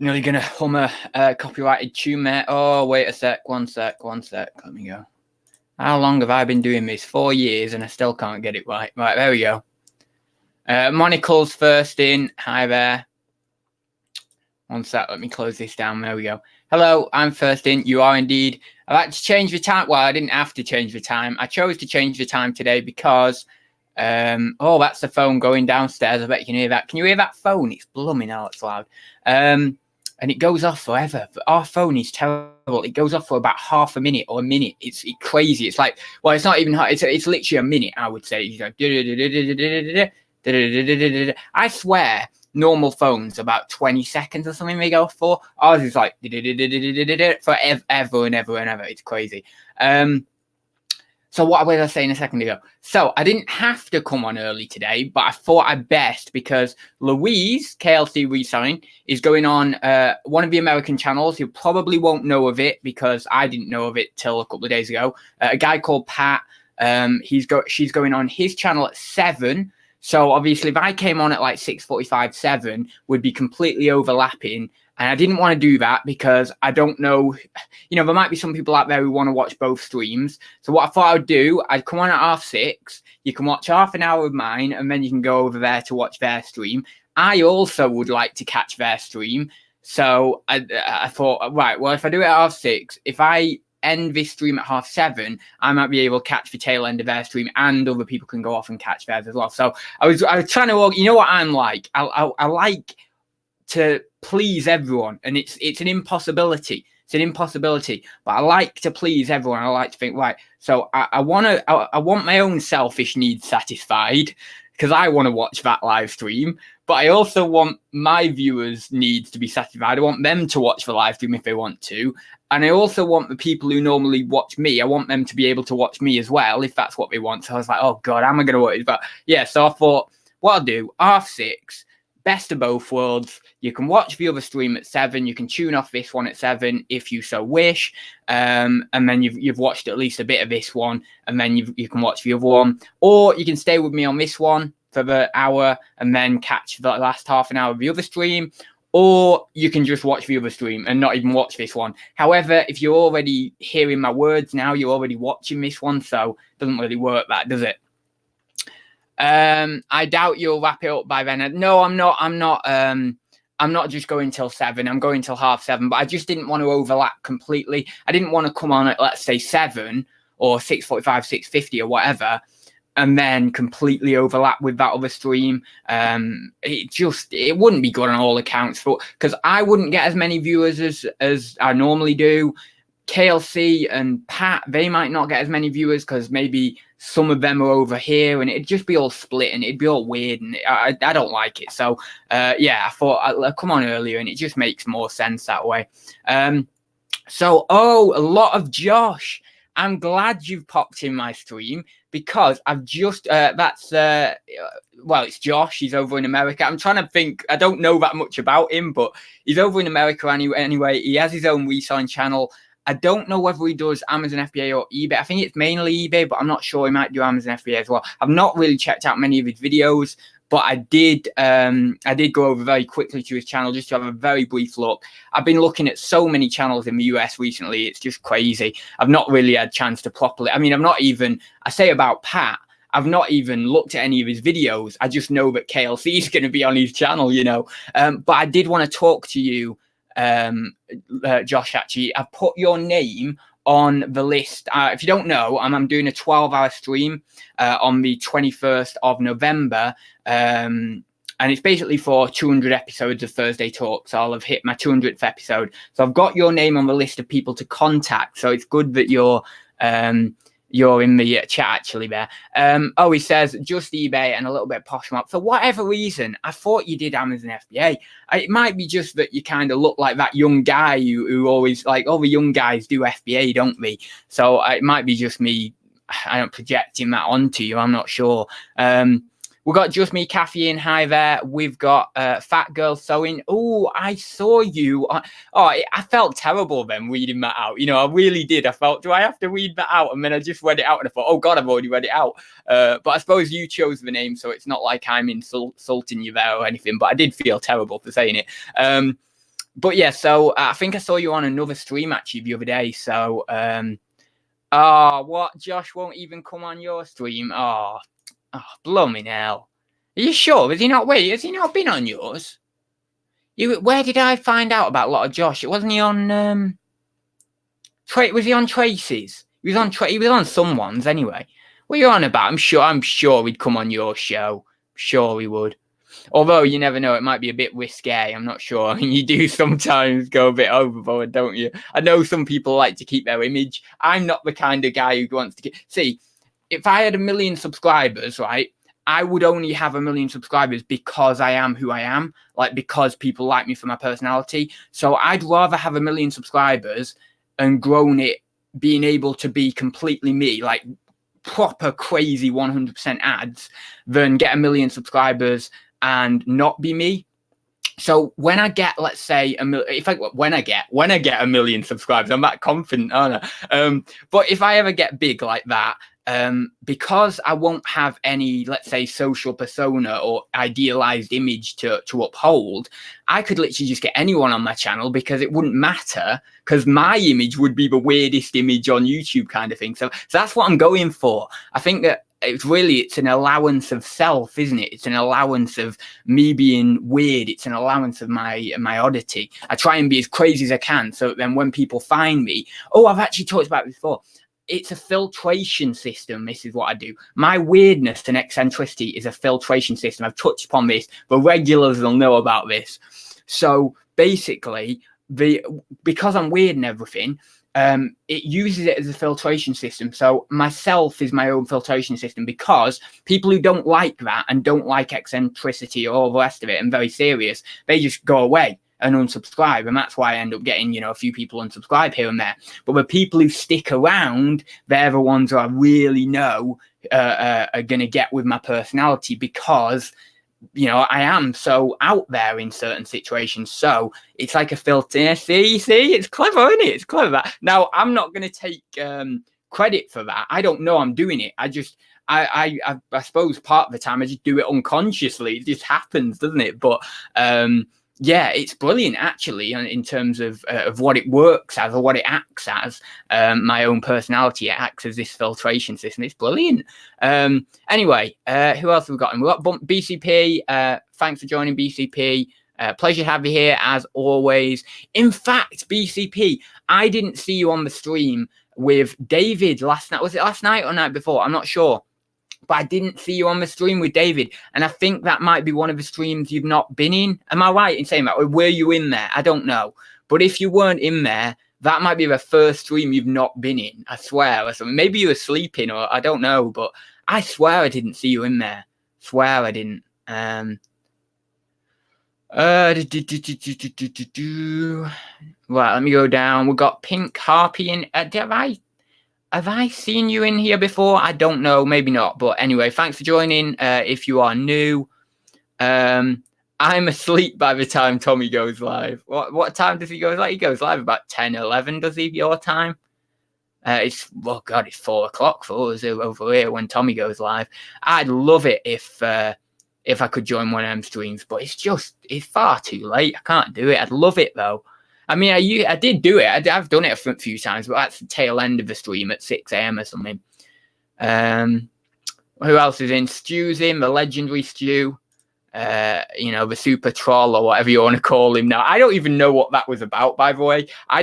Nearly gonna hum a copyrighted tune, mate. Oh, wait a sec. One sec. Let me go. How long have I been doing this? 4 years, and I still can't get it right. Right, there we go. Monocle's first in. Hi there. One sec. Let me close this down. There we go. Hello, I'm first in. You are indeed. I've had to change the time. Well, I didn't have to change the time. I chose to change the time today because... oh, that's the phone going downstairs. I bet you can hear that. Can you hear that phone? It's blooming out. It's loud. And it goes off forever. But our phone is terrible. It goes off for about half a minute or a minute. It's crazy. It's like, well, it's not even hard. It's literally a minute, I would say. It's like, I swear, normal phones about 20 seconds or something they go for. Ours is like forever and ever and ever. It's crazy. So what was I saying a second ago? So I didn't have to come on early today, but I thought I'd best because Louise, KLC Reselling, is going on one of the American channels. You probably won't know of it because I didn't know of it till a couple of days ago. A guy called Pat, she's going on his channel at 7. So obviously if I came on at like 6:45, 7, would be completely overlapping. And I didn't want to do that because I don't know, there might be some people out there who want to watch both streams. So what I thought I'd do, I'd come on at 6:30. You can watch half an hour of mine and then you can go over there to watch their stream. I also would like to catch their stream. So I thought, right, well, if I do it at 6:30, if I end this stream at 7:30, I might be able to catch the tail end of their stream and other people can go off and catch theirs as well. So I was trying to, you know what I'm like? I like to please everyone, and it's an impossibility. It's an impossibility, but I like to please everyone. I like to think, right, so I want my own selfish needs satisfied because I want to watch that live stream, but I also want my viewers' needs to be satisfied. I want them to watch the live stream if they want to, and I also want the people who normally watch me, I want them to be able to watch me as well if that's what they want. So I was like, oh God, how am I going to watch it? But yeah, so I thought, what I'll do, 6:30, best of both worlds. You can watch the other stream at 7. You can tune off this one at 7 if you so wish. And then you've watched at least a bit of this one, and then you can watch the other one. Or you can stay with me on this one for the hour and then catch the last half an hour of the other stream. Or you can just watch the other stream and not even watch this one. However, if you're already hearing my words now, you're already watching this one, so it doesn't really work that, does it? I doubt you'll wrap it up by then. No, I'm not. I'm not just going till 7. I'm going till 7:30. But I just didn't want to overlap completely. I didn't want to come on at, let's say, 7 or 6:45, 6:50 or whatever, and then completely overlap with that other stream. It wouldn't be good on all accounts, because I wouldn't get as many viewers as I normally do. KLC and Pat, they might not get as many viewers because maybe some of them are over here, and it'd just be all split and it'd be all weird, and I don't like it. So yeah, I thought I'd come on earlier, and it just makes more sense that way. So a lot of Josh. I'm glad you've popped in my stream because I've just well, it's Josh. He's over in America. I'm trying to think. I don't know that much about him, but he's over in America anyway. He has his own reselling channel. I don't know whether he does Amazon FBA or eBay. I think it's mainly eBay, but I'm not sure. He might do Amazon FBA as well. I've not really checked out many of his videos, but I did go over very quickly to his channel just to have a very brief look. I've been looking at so many channels in the US recently. It's just crazy. I've not really had a chance to properly. I mean, I say about Pat, I've not even looked at any of his videos. I just know that KLC is going to be on his channel, But I did want to talk to you, Josh, actually. I've put your name on the list. If you don't know, I'm doing a 12-hour stream on the 21st of November. And it's basically for 200 episodes of Thursday Talk. So I'll have hit my 200th episode. So I've got your name on the list of people to contact. So it's good that you're in the chat actually there. He says just eBay and a little bit of Poshmark. For whatever reason, I thought you did Amazon FBA. It might be just that you kind of look like that young guy who always, like, all the young guys do FBA, don't they? So it might be just me, I don't projecting that onto you. I'm not sure. We've got Just Me Caffeine. Hi there. We've got Fat Girl Sewing. Oh, I saw you. I felt terrible then reading that out. I really did. I felt, do I have to read that out? And then I just read it out and I thought, oh God, I've already read it out. But I suppose you chose the name, so it's not like I'm insulting you there or anything. But I did feel terrible for saying it. but yeah, so I think I saw you on another stream actually the other day. So, oh, what? Josh won't even come on your stream? Oh, blooming hell. Are you sure? Has he not? Wait, has he not been on yours? Where did I find out about a lot of Josh? Wasn't he on? Was he on Tracy's? He was on someone's anyway. What are you on about? I'm sure he'd come on your show. Sure he would. Although you never know, it might be a bit risque. I'm not sure. I mean, you do sometimes go a bit overboard, don't you? I know some people like to keep their image. I'm not the kind of guy who wants to see. If I had 1 million subscribers, right, I would only have 1 million subscribers because I am who I am, like because people like me for my personality. So I'd rather have 1 million subscribers and grown it, being able to be completely me, like proper crazy 100% ads, than get 1 million subscribers and not be me. So when I get, let's say, when I get 1 million subscribers, I'm that confident, aren't I? But if I ever get big like that, because I won't have any, let's say, social persona or idealized image to uphold, I could literally just get anyone on my channel because it wouldn't matter, because my image would be the weirdest image on YouTube kind of thing. So that's what I'm going for. I think that it's an allowance of self, isn't it? It's an allowance of me being weird. It's an allowance of my oddity. I try and be as crazy as I can, so then when people find me, I've actually talked about it before. It's a filtration system. This is what I do. My weirdness and eccentricity is a filtration system. I've touched upon this, but regulars will know about this. So basically, because I'm weird and everything, it uses it as a filtration system. So myself is my own filtration system, because people who don't like that and don't like eccentricity or all the rest of it and very serious, they just go away and unsubscribe, and that's why I end up getting, a few people unsubscribe here and there. But the people who stick around, they're the ones who I really know are going to get with my personality, because I am so out there in certain situations. So it's like a filter. See, it's clever, isn't it? It's clever. That. Now, I'm not going to take credit for that. I don't know I'm doing it. I suppose part of the time I just do it unconsciously. It just happens, doesn't it? But yeah, it's brilliant actually in terms of what it works as or what it acts as. My own personality, it acts as this filtration system. It's brilliant. Anyway, who else have we got? We've got BCP. Thanks for joining, BCP. Pleasure to have you here as always. In fact, BCP, I didn't see you on the stream with David last night. Was it last night or night before? I'm not sure. But I didn't see you on the stream with David. And I think that might be one of the streams you've not been in. Am I right in saying that? Or were you in there? I don't know. But if you weren't in there, that might be the first stream you've not been in. I swear. Or something. Maybe you were sleeping, or I don't know. But I swear I didn't see you in there. Swear I didn't. Right, let me go down. We've got Pink Harpy in. Have I seen you in here before? I don't know. Maybe not. But anyway, thanks for joining. If you are new, I'm asleep by the time Tommy goes live. What time does he go live? He goes live about 10, 11, does he, your time? It's 4 o'clock for us over here when Tommy goes live. I'd love it if I could join one of them streams, but it's far too late. I can't do it. I'd love it though. I mean, I did do it. I've done it a few times, but that's the tail end of the stream at 6 a.m. or something. Who else is in? Stu's in, the legendary Stu. The super troll or whatever you want to call him now. I don't even know what that was about, by the way. I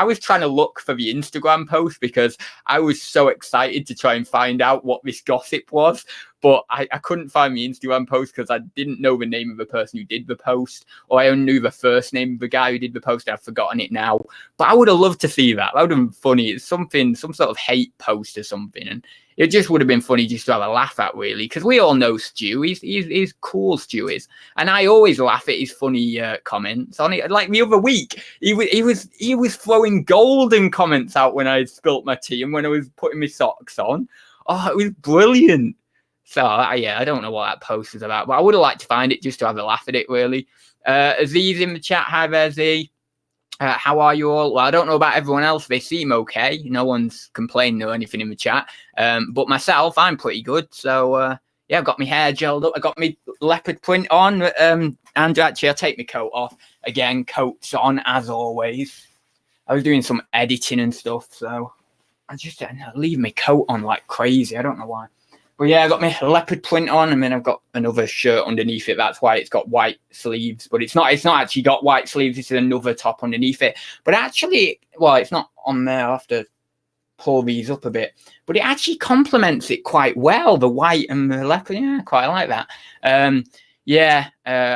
was trying to look for the Instagram post because I was so excited to try and find out what this gossip was. But I couldn't find the Instagram post because I didn't know the name of the person who did the post, or I only knew the first name of the guy who did the post. I've forgotten it now. But I would have loved to see that. That would have been funny. It's some sort of hate post or something. And it just would have been funny just to have a laugh at, really, because we all know Stu. He's cool, Stu is. And I always laugh at his funny comments on it. Like the other week, he was throwing golden comments out when I spilt my tea and when I was putting my socks on. Oh, it was brilliant. So, yeah, I don't know what that post is about, but I would have liked to find it just to have a laugh at it, really. Aziz in the chat. Hi there, Z. How are you all? Well, I don't know about everyone else. They seem okay. No one's complaining or anything in the chat. But myself, I'm pretty good. So, yeah, I've got my hair gelled up. I got my leopard print on. And actually, I'll take my coat off. Again, coat's on, as always. I was doing some editing and stuff, so I just leave my coat on like crazy. I don't know why. But yeah, I got my leopard print on, and then I've got another shirt underneath it. That's why it's got white sleeves, but it's not actually got white sleeves. This is another top underneath it. But actually, well, it's not on there. I'll have to pull these up a bit. But it actually complements it quite well, the white and the leopard. Yeah, quite like that.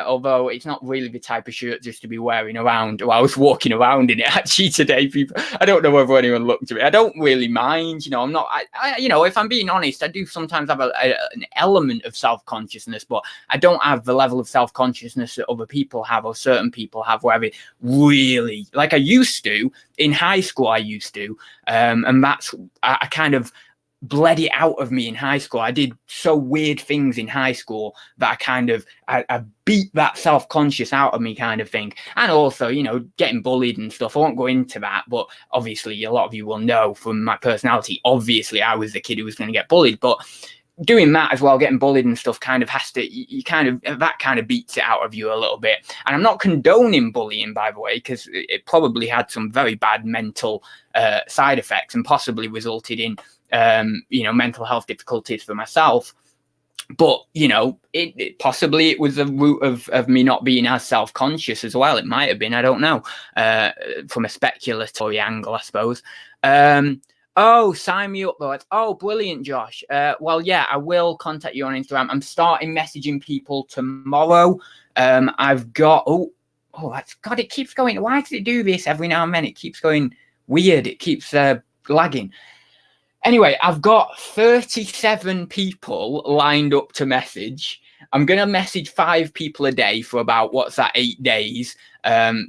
Although it's not really the type of shirt just to be wearing around. Well, I was walking around in it actually today, people. I don't know whether anyone looked at it. I don't really mind, I'm not, if I'm being honest, I do sometimes have an element of self-consciousness, but I don't have the level of self-consciousness that other people have or certain people have, where it really, like I used to, in high school I used to, and that's, I kind of bled it out of me in high school. I did so weird things in high school that I kind of I beat that self-conscious out of me, kind of thing. And also, getting bullied and stuff. I won't go into that, but obviously a lot of you will know from my personality, obviously I was the kid who was going to get bullied. But doing that as well, getting bullied and stuff, kind of has to, that kind of beats it out of you a little bit. And I'm not condoning bullying, by the way, because it probably had some very bad mental side effects and possibly resulted in mental health difficulties for myself. But, it possibly it was a root of me not being as self-conscious as well. It might have been, I don't know, from a speculatory angle, I suppose. Sign me up, though. Oh, brilliant, Josh. Well, yeah, I will contact you on Instagram. I'm starting messaging people tomorrow. I've got, that's, God, it keeps going. Why does it do this every now and then? It keeps going weird. It keeps lagging. Anyway, I've got 37 people lined up to message. I'm going to message 5 people a day for about, 8 days,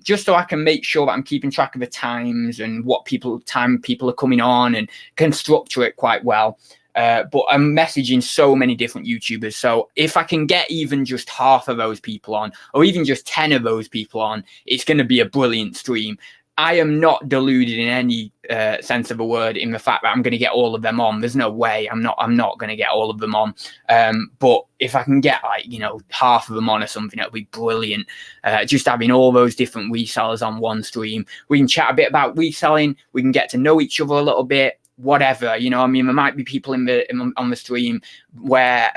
just so I can make sure that I'm keeping track of the times and what time people are coming on, and can structure it quite well. But I'm messaging so many different YouTubers. So if I can get even just half of those people on, or even just 10 of those people on, it's going to be a brilliant stream. I am not deluded in any sense of a word in the fact that I'm going to get all of them on. There's no way. I'm not going to get all of them on. But if I can get half of them on or something, it'll be brilliant. Just having all those different resellers on one stream. We can chat a bit about reselling. We can get to know each other a little bit. Whatever, there might be people on the stream where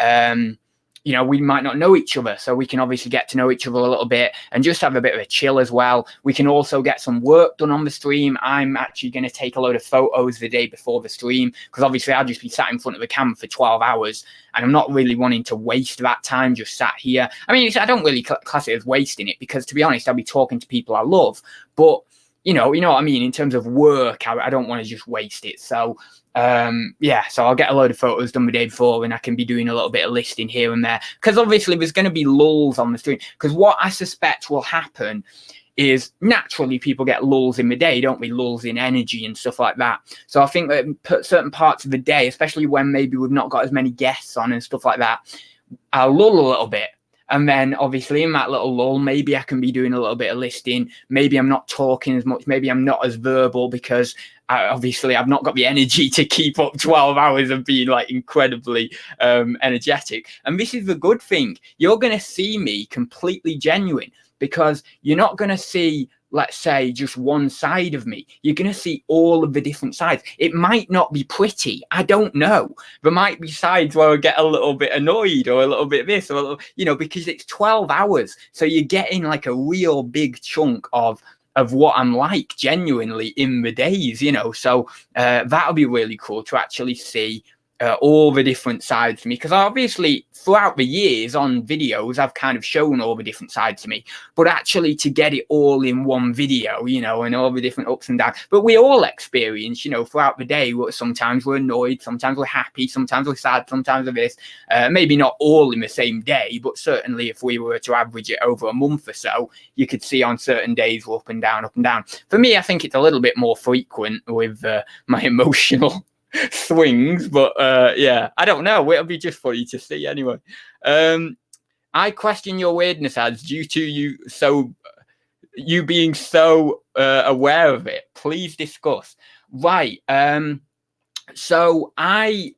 we might not know each other, so we can obviously get to know each other a little bit and just have a bit of a chill as well. We can also get some work done on the stream. I'm actually going to take a load of photos the day before the stream, because obviously I'll just be sat in front of the camera for 12 hours, and I'm not really wanting to waste that time just sat here. I mean, I don't really class it as wasting it, because to be honest, I'll be talking to people I love, but you know what I mean? In terms of work, I don't want to just waste it. So, so I'll get a load of photos done the day before, and I can be doing a little bit of listing here and there. Because obviously there's going to be lulls on the stream. Because what I suspect will happen is naturally people get lulls in the day, don't we? Lulls in energy and stuff like that. So I think that certain parts of the day, especially when maybe we've not got as many guests on and stuff like that, I'll lull a little bit. And then obviously in that little lull, maybe I can be doing a little bit of listing. Maybe I'm not talking as much. Maybe I'm not as verbal, because I've not got the energy to keep up 12 hours of being incredibly energetic. And this is the good thing. You're going to see me completely genuine, because you're not going to see, let's say, just one side of me. You're going to see all of the different sides. It might not be pretty. I don't know. There might be sides where I get a little bit annoyed, or a little bit this, or a little, because it's 12 hours. So you're getting a real big chunk of what I'm like genuinely in the days, So that'll be really cool to actually see all the different sides to me, because obviously throughout the years on videos I've kind of shown all the different sides to me, but actually to get it all in one video, and all the different ups and downs. But we all experience, throughout the day, sometimes we're annoyed, sometimes we're happy, sometimes we're sad, sometimes we're this, maybe not all in the same day, but certainly if we were to average it over a month or so, you could see on certain days we're up and down, up and down. For me, I think it's a little bit more frequent with my emotional swings, but I don't know. It'll be just funny to see anyway. I question your weirdness ads due to you being so aware of it. Please discuss. Right. So I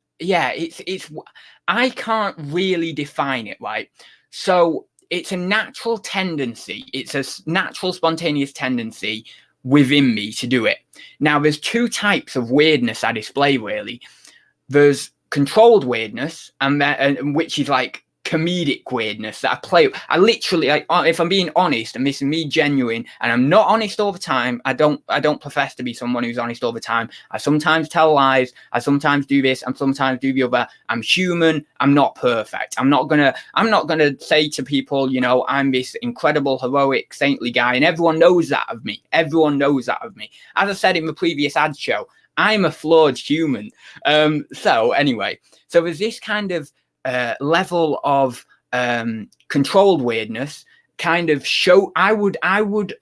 I can't really define it, right? So it's a natural tendency. It's a natural, spontaneous tendency within me to do it. Now, there's two types of weirdness I display, really. There's controlled weirdness, and which is like comedic weirdness that I literally, like, if I'm being honest, and this is me genuine, and I'm not honest all the time. I don't profess to be someone who's honest all the time. I sometimes tell lies. I sometimes do this. I sometimes do the other. I'm human. I'm not perfect. I'm not gonna say to people, you know, I'm this incredible, heroic, saintly guy, and everyone knows that of me. Everyone knows that of me. As I said in the previous ad show, I'm a flawed human. So anyway, so there's this kind of level of controlled weirdness, kind of show. I would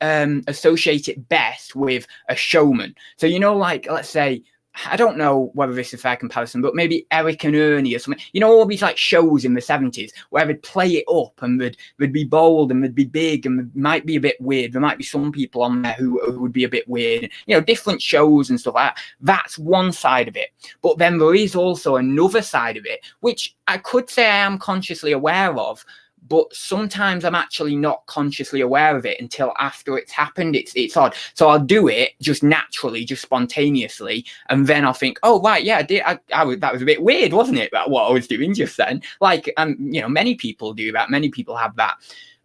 associate it best with a showman. So, you know, like, let's say, I don't know whether this is a fair comparison, but maybe Eric and Ernie or something. You know, all these like shows in the 70s where they'd play it up and they'd be bold and they'd be big and they might be a bit weird. There might be some people on there who would be a bit weird. You know, different shows and stuff like that. That's one side of it. But then there is also another side of it, which I could say I am consciously aware of, but sometimes I'm actually not consciously aware of it until after it's happened. It's odd. So I'll do it just naturally, just spontaneously, and then I'll think, oh right, yeah, that was a bit weird, wasn't it? That what I was doing just then. Like, you know, many people do that. Many people have that.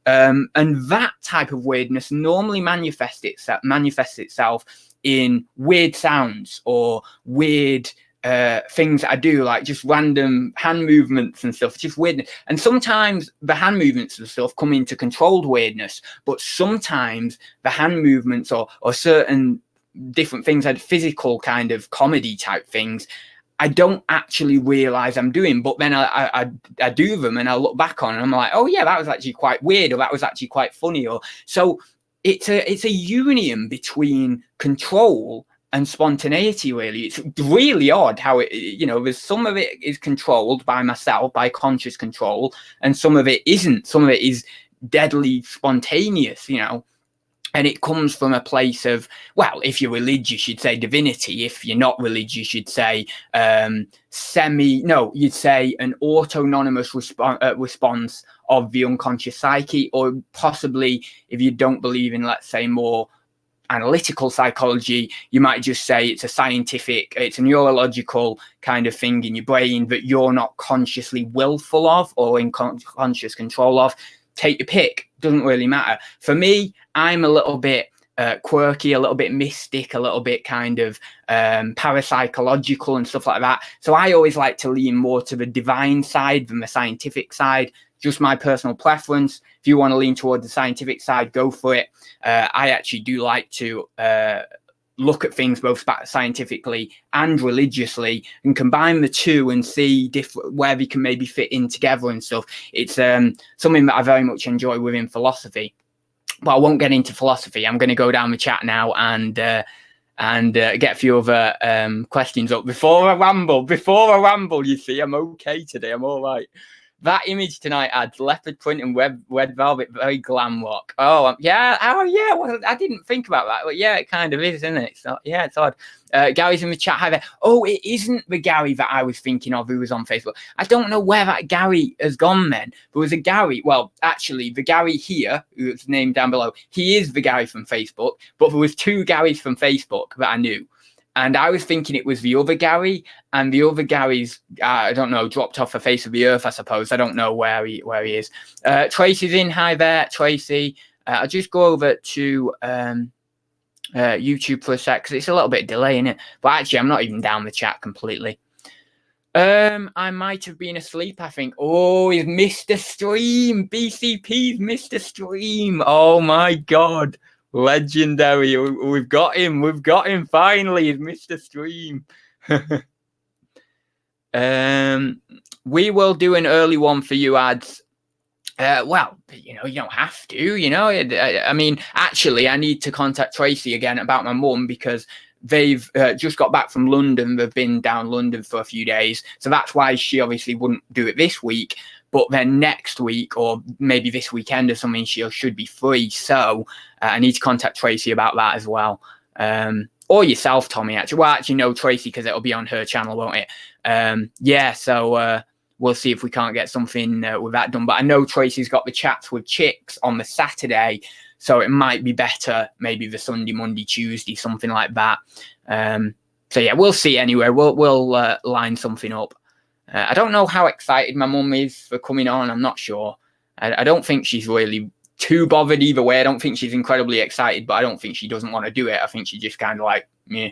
And that type of weirdness normally manifests itself in weird sounds or weird things that I do, like just random hand movements and stuff, just weirdness. And sometimes the hand movements and stuff come into controlled weirdness, but sometimes the hand movements or certain different things, like physical kind of comedy type things, I don't actually realize I'm doing, but then I do them and I look back on and I'm like, oh yeah, that was actually quite weird, or that was actually quite funny. Or so it's a union between control and spontaneity, really. It's really odd how it, you know, there's some of it is controlled by myself, by conscious control, and some of it isn't. Some of it is deadly spontaneous, you know, and it comes from a place of, well, if you're religious, you'd say divinity. If you're not religious, you'd say you'd say an autonomous response of the unconscious psyche, or possibly, if you don't believe in, let's say, more analytical psychology, you might just say it's a neurological kind of thing in your brain that you're not consciously willful of or in conscious control of. Take your pick, doesn't really matter. For me, I'm a little bit quirky, a little bit mystic, a little bit kind of parapsychological and stuff like that. So I always like to lean more to the divine side than the scientific side. Just my personal preference. If you want to lean toward the scientific side, go for it. I actually do like to look at things both scientifically and religiously and combine the two and see where they can maybe fit in together and stuff. It's something that I very much enjoy within philosophy. But I won't get into philosophy. I'm going to go down the chat now and get a few other questions up before I ramble. You see, I'm okay today. I'm all right. That image tonight adds leopard print and red velvet, very glam rock. Oh, yeah. Oh, yeah. Well, I didn't think about that. But yeah, it kind of is, isn't it? So, yeah, it's odd. Gary's in the chat. Hi there. Oh, it isn't the Gary that I was thinking of who was on Facebook. I don't know where that Gary has gone then. There was a Gary. Well, actually, the Gary here, who's named down below, he is the Gary from Facebook. But there was two Garys from Facebook that I knew. And I was thinking it was the other Gary, and the other Gary's, I don't know, dropped off the face of the earth, I suppose. I don't know where he is. Tracy's in. Hi there, Tracy. I'll just go over to YouTube for a sec, because it's a little bit of delay in it. But actually, I'm not even down the chat completely. I might have been asleep, I think. Oh, he's missed a stream. BCP's missed a stream. Oh, my God. Legendary. We've got him finally. He's missed a stream. We will do an early one for you, ads. Well, you know, you don't have to, you know. I mean, actually, I need to contact Tracy again about my mum, because they've just got back from London. They've been down London for a few days. So that's why she obviously wouldn't do it this week. But then next week, or maybe this weekend or something, she should be free. So I need to contact Tracy about that as well. Or yourself, Tommy, actually. Well, actually, no, Tracy, because it'll be on her channel, won't it? Yeah, so we'll see if we can't get something with that done. But I know Tracy's got the chats with chicks on the Saturday, so it might be better maybe the Sunday, Monday, Tuesday, something like that. So yeah, we'll see. Anyway, we'll line something up. I don't know how excited my mum is for coming on. I'm not sure. I don't think she's really too bothered either way. I don't think she's incredibly excited, but I don't think she doesn't want to do it. I think she just kind of like, meh.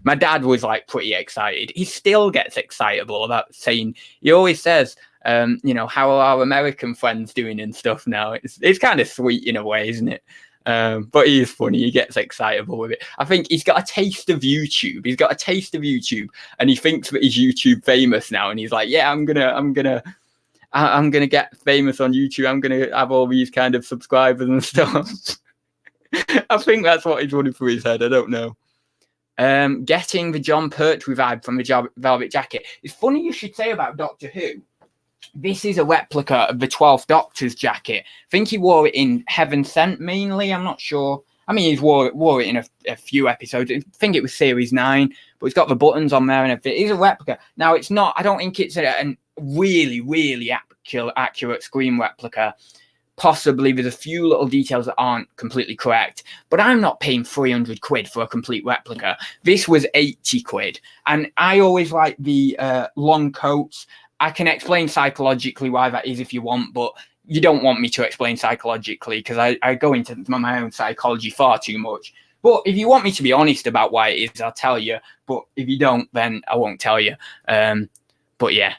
My dad was like pretty excited. He still gets excitable about saying, he always says, how are our American friends doing and stuff now? It's kind of sweet in a way, isn't it? But he is funny. He gets excitable with it. I think he's got a taste of YouTube. And he thinks that he's YouTube famous now. And he's like, yeah, I'm gonna get famous on YouTube. I'm gonna have all these kind of subscribers and stuff. I think that's what he's running through his head. I don't know. Getting the John Pertwee vibe from the Velvet Jacket. It's funny you should say about Doctor Who. This is a replica of the 12th Doctor's jacket. I think he wore it in Heaven Sent mainly. I'm not sure. I mean, he's wore it in a few episodes. I think it was series 9, but it's got the buttons on there and everything. It's a replica. Now, it's not. I don't think it's a really, really accurate screen replica. Possibly there's a few little details that aren't completely correct, but I'm not paying 300 quid for a complete replica. This was 80 quid. And I always like the long coats. I can explain psychologically why that is if you want, but you don't want me to explain psychologically because I go into my own psychology far too much. But if you want me to be honest about why it is, I'll tell you. But if you don't, then I won't tell you. But yeah,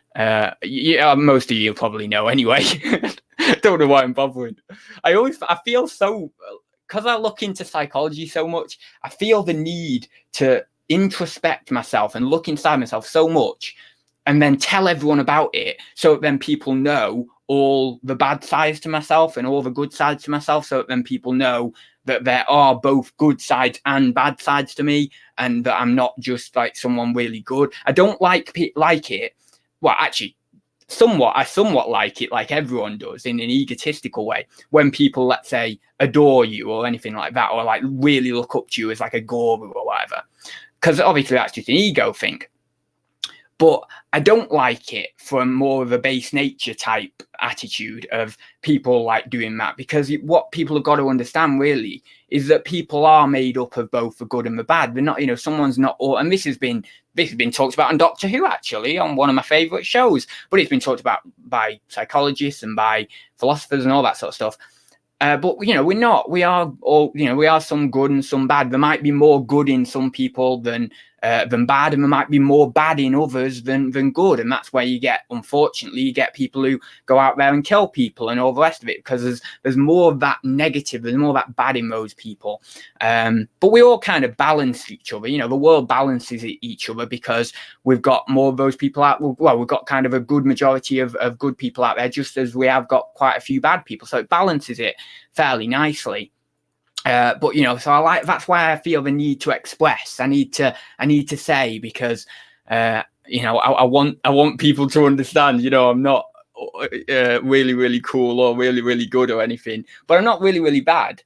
most of you probably know anyway. Don't know why I'm bothering. I feel so, because I look into psychology so much, I feel the need to introspect myself and look inside myself so much and then tell everyone about it, so that then people know all the bad sides to myself and all the good sides to myself, so that then people know that there are both good sides and bad sides to me, and that I'm not just like someone really good. I don't like it. Well, actually, I somewhat like it, like everyone does, in an egotistical way, when people, let's say, adore you or anything like that, or like really look up to you as like a guru or whatever, because obviously that's just an ego thing. But I don't like it from more of a base nature type attitude of people like doing that, because what people have got to understand really is that people are made up of both the good and the bad. They're not, someone's not all, and this has been talked about on Doctor Who, actually, on one of my favorite shows, but it's been talked about by psychologists and by philosophers and all that sort of stuff. But we are some good and some bad. There might be more good in some people than bad, and there might be more bad in others than good, and that's where unfortunately you get people who go out there and kill people and all the rest of it, because there's more of that negative, there's more of that bad in those people. But we all kind of balance each other. The world balances each other because we've got more of those people out. Well, we've got kind of a good majority of good people out there, just as we have got quite a few bad people. So it balances it fairly nicely. But so that's why I feel the need to express. I need to say, because I want people to understand. I'm not really, really cool or really, really good or anything, but I'm not really, really bad.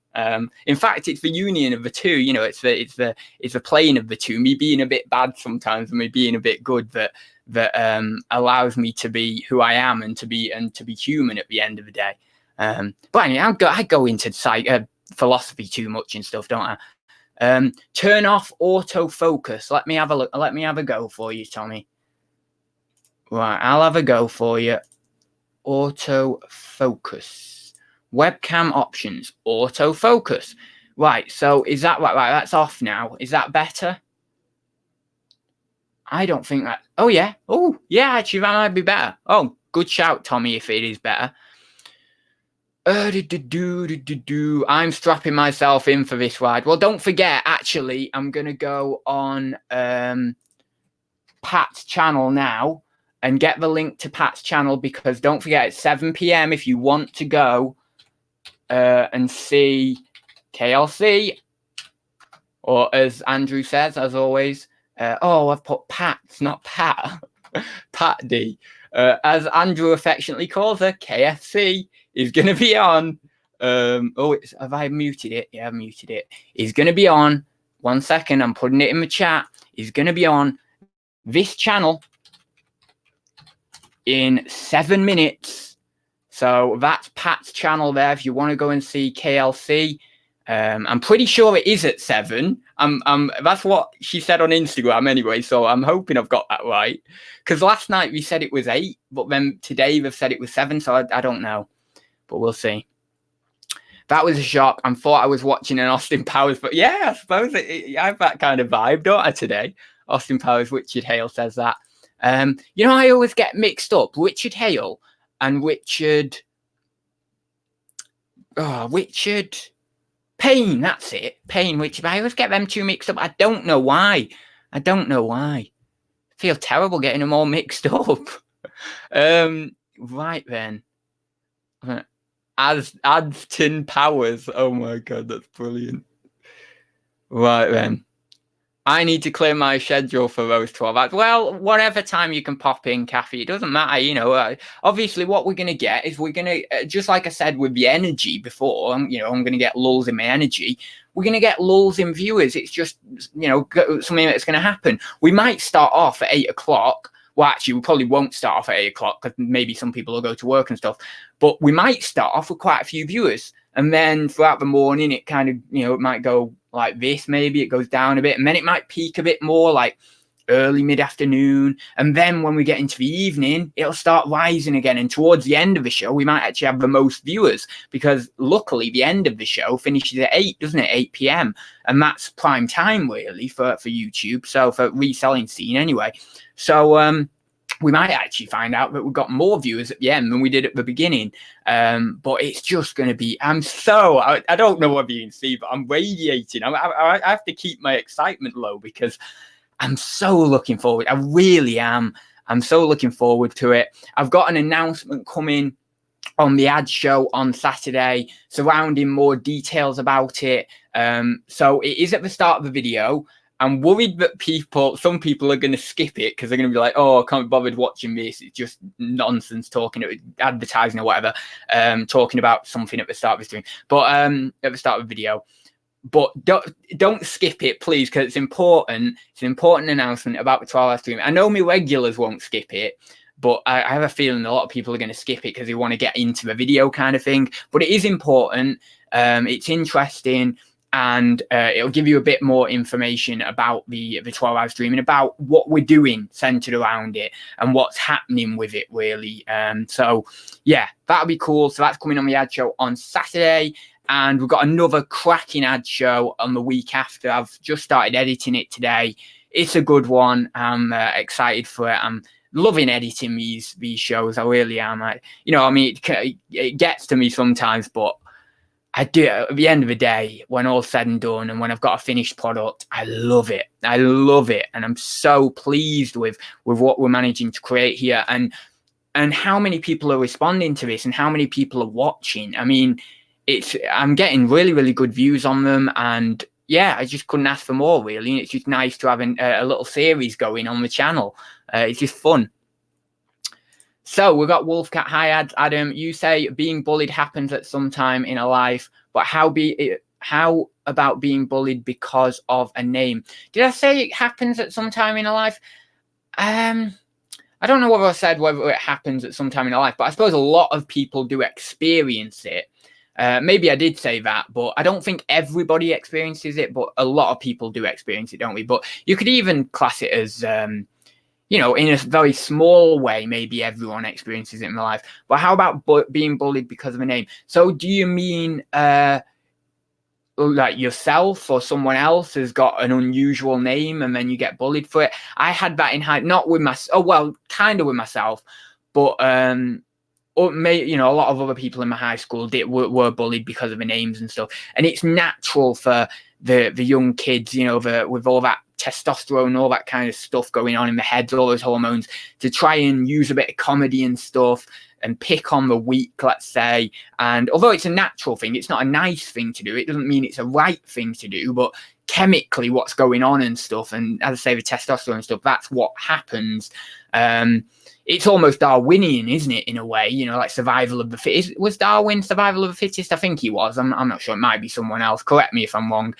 In fact, it's the union of the two. It's the playing of the two. Me being a bit bad sometimes and me being a bit good that allows me to be who I am and to be human at the end of the day. But anyway, I go into philosophy too much and stuff, don't I? Turn off autofocus. Let me have a look. Let me have a go for you, Tommy. Right, I'll have a go for you. Autofocus. Webcam options. Autofocus. Right, so is that right? Right, that's off now. Is that better? I don't think that. Oh, yeah. Oh, yeah, actually, that might be better. Oh, good shout, Tommy, if it is better. I'm strapping myself in for this ride. Well, don't forget, actually, I'm going to go on Pat's channel now and get the link to Pat's channel, because don't forget, it's 7 p.m. if you want to go and see KLC, or as Andrew says, as always, I've put Pat's, not Pat. Pat D. As Andrew affectionately calls her, KFC is going to be on. Have I muted it? Yeah, I've muted it. Is going to be on. 1 second, I'm putting it in the chat. Is going to be on this channel in 7 minutes. So that's Pat's channel there if you want to go and see KLC. I'm pretty sure it is at 7. That's what she said on Instagram anyway, so I'm hoping I've got that right. Because last night we said it was 8, but then today they've said it was 7, so I don't know. But we'll see. That was a shock. I thought I was watching an Austin Powers, but yeah, I suppose I have that kind of vibe, don't I, today? Austin Powers, Richard Hale says that. You know, I always get mixed up. Richard Hale and Richard Payne, that's it. Payne, Richard. I always get them two mixed up. I don't know why. I feel terrible getting them all mixed up. Right then. Aston Powers. Oh my god, that's brilliant. Right then. I need to clear my schedule for those 12 hours. Well, whatever time you can pop in, Kathy, it doesn't matter. You know, obviously what we're going to get is we're going to, just like I said with the energy before, I'm going to get lulls in my energy. We're going to get lulls in viewers. It's just, something that's going to happen. We might start off at 8 o'clock. Well, actually, we probably won't start off at 8 o'clock because maybe some people will go to work and stuff. But we might start off with quite a few viewers. And then throughout the morning, it kind of, it might go like this, maybe it goes down a bit. And then it might peak a bit more like early mid-afternoon. And then when we get into the evening, it'll start rising again. And towards the end of the show, we might actually have the most viewers because luckily the end of the show finishes at 8, doesn't it? 8 p.m. And that's prime time really for YouTube. So for reselling scene anyway. So, we might actually find out that we've got more viewers at the end than we did at the beginning. But it's just going to be, I don't know what you can see, but I'm radiating. I have to keep my excitement low because I'm so looking forward. I really am. I'm so looking forward to it. I've got an announcement coming on the ad show on Saturday surrounding more details about it. So it is at the start of the video. I'm worried that some people are going to skip it because they're going to be like, oh, I can't be bothered watching this. It's just nonsense talking, advertising or whatever, talking about something at the start of the stream, but at the start of the video. But don't skip it, please, because it's important. It's an important announcement about the 12-hour stream. I know my regulars won't skip it, but I have a feeling a lot of people are going to skip it because they want to get into the video kind of thing. But it is important. It's interesting. And it'll give you a bit more information about the 12-hour stream and about what we're doing centered around it and what's happening with it, really. So, yeah, that'll be cool. So that's coming on the ad show on Saturday. And we've got another cracking ad show on the week after. I've just started editing it today. It's a good one. I'm excited for it. I'm loving editing these shows. I really am. It gets to me sometimes, but I do. At the end of the day, when all's said and done, and when I've got a finished product, I love it. I love it, and I'm so pleased with what we're managing to create here, and how many people are responding to this, and how many people are watching. I mean, I'm getting really, really good views on them, and yeah, I just couldn't ask for more, really. And it's just nice to have a little series going on the channel. It's just fun. So we've got Wolfcat. Hi, Adam. You say being bullied happens at some time in a life, but how about being bullied because of a name? Did I say it happens at some time in a life? I don't know whether I said whether it happens at some time in a life, but I suppose a lot of people do experience it. Maybe I did say that, but I don't think everybody experiences it, but a lot of people do experience it, don't we? But you could even class it as in a very small way, maybe everyone experiences it in their life. But how about being bullied because of a name? So do you mean like yourself or someone else has got an unusual name and then you get bullied for it? I had that in high, not with myself. Oh, well, kind of with myself, but or maybe, a lot of other people in my high school were bullied because of the names and stuff. And it's natural for the young kids, with all that testosterone and all that kind of stuff going on in the heads, all those hormones, to try and use a bit of comedy and stuff and pick on the weak, let's say. And although it's a natural thing, it's not a nice thing to do. It doesn't mean it's a right thing to do, but chemically what's going on and stuff, and as I say, the testosterone and stuff, that's what happens. It's almost Darwinian, isn't it, in a way, like survival of the fittest. Was Darwin survival of the fittest? I think he was. I'm not sure. It might be someone else. Correct me if I'm wrong.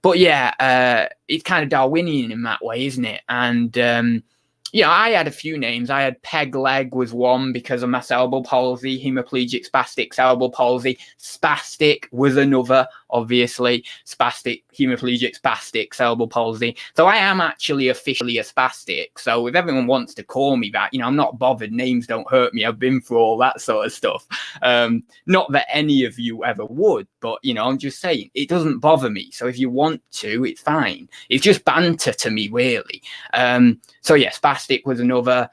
But yeah, it's kind of Darwinian in that way, isn't it? And Yeah, I had a few names. I had peg leg was one because of my cerebral palsy, hemiplegic spastic cerebral palsy. Spastic was another, obviously. Spastic, hemiplegic spastic cerebral palsy. So I am actually officially a spastic. So if everyone wants to call me that, I'm not bothered. Names don't hurt me. I've been through all that sort of stuff. Not that any of you ever would, but, I'm just saying, it doesn't bother me. So if you want to, it's fine. It's just banter to me, really. So yeah, spastic was another.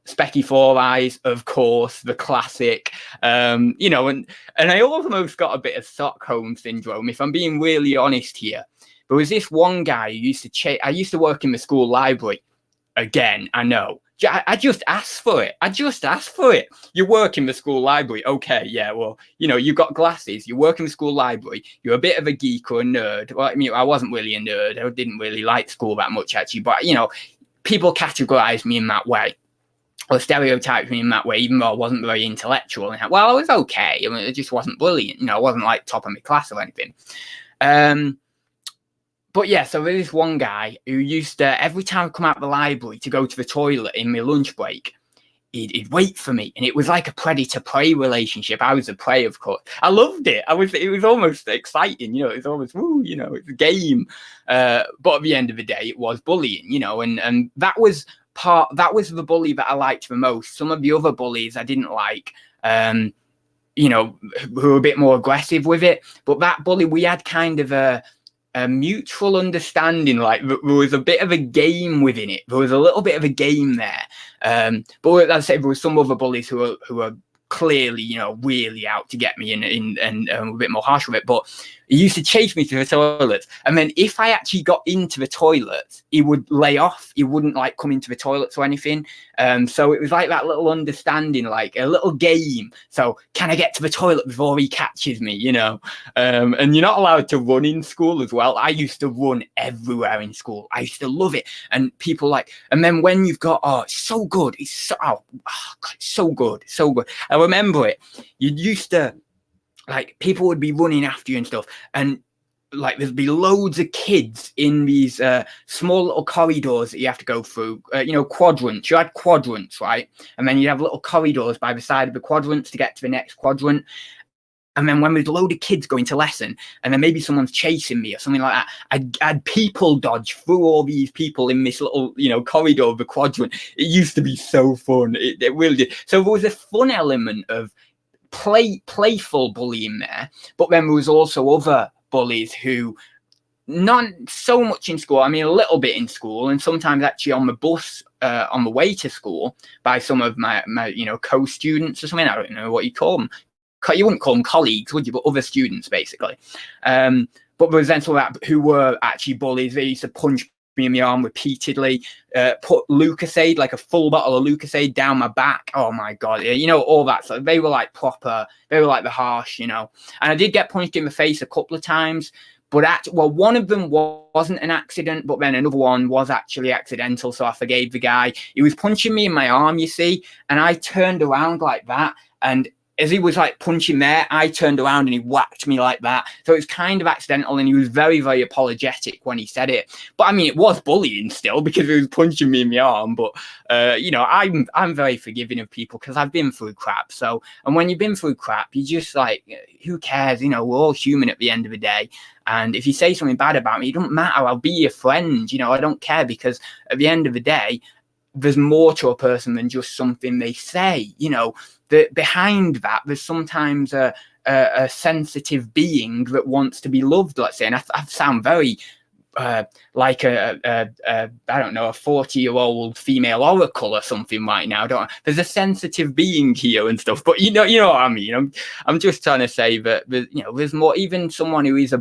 Specky Four Eyes, of course, the classic. And I almost got a bit of Stockholm syndrome, if I'm being really honest here. There was this one guy who used to I used to work in the school library. Again, I know. I just asked for it. You work in the school library. Okay, yeah, well, you've got glasses. You work in the school library. You're a bit of a geek or a nerd. Well, I mean, I wasn't really a nerd. I didn't really like school that much, actually. But, people categorized me in that way, or stereotyped me in that way, even though I wasn't very intellectual. And well, I was okay. I mean, it just wasn't brilliant. I wasn't like top of my class or anything. But yeah, so there's this one guy who used to, every time I come out of the library to go to the toilet in my lunch break, he'd wait for me, and it was like a predator-prey relationship. I was a prey, of course. I loved it. It was almost exciting, it was almost, it's a game. But at the end of the day, it was bullying, and that was the bully that I liked the most. Some of the other bullies I didn't like, who were a bit more aggressive with it. But that bully, we had kind of a mutual understanding, like there was a bit of a game within it. There was a little bit of a game there. But as I said, there were some other bullies who were clearly, really out to get me and a bit more harsh with it. But he used to chase me to the toilets. And then if I actually got into the toilets, he would lay off. He wouldn't like come into the toilets or anything. So it was like that little understanding, like a little game. So can I get to the toilet before he catches me, and you're not allowed to run in school as well. I used to run everywhere in school. I used to love it. And people and then when you've got, it's so good. It's so, God, it's so good. So good. I remember it. You used to, people would be running after you and stuff, and there'd be loads of kids in these small little corridors that you have to go through. Quadrants. You had quadrants, right? And then you have little corridors by the side of the quadrants to get to the next quadrant. And then when there's a load of kids going to lesson, and then maybe someone's chasing me or something like that, I'd people dodge through all these people in this little, corridor of the quadrant. It used to be so fun. It really did. So there was a fun element of playful bullying there, but then there was also other bullies who, not so much in school, I mean a little bit in school, and sometimes actually on the bus on the way to school by some of my co-students or something. I don't know what you call them. You wouldn't call them colleagues, would you? But other students, basically. But there was then some of that who were actually bullies. They used to punch me in the arm repeatedly, put Lucasade, like a full bottle of Lucasade, down my back. Oh my God, all that. So they were like proper, they were like the harsh, And I did get punched in the face a couple of times, but one of them wasn't an accident, but then another one was actually accidental. So I forgave the guy. He was punching me in my arm, you see, and I turned around like that, and as he was punching there, I turned around and he whacked me like that. So it was kind of accidental, and he was very, very apologetic when he said it. But I mean, it was bullying still because he was punching me in my arm. But I'm very forgiving of people because I've been through crap. So, and when you've been through crap, you just who cares? We're all human at the end of the day. And if you say something bad about me, it doesn't matter. I'll be your friend. I don't care, because at the end of the day, there's more to a person than just something they say. Behind that, there's sometimes a sensitive being that wants to be loved, let's say. And I sound very like I don't know, a 40-year-old female oracle or something right now. There's a sensitive being here and stuff, but you know what I mean. I'm just trying to say that there's more. Even someone who is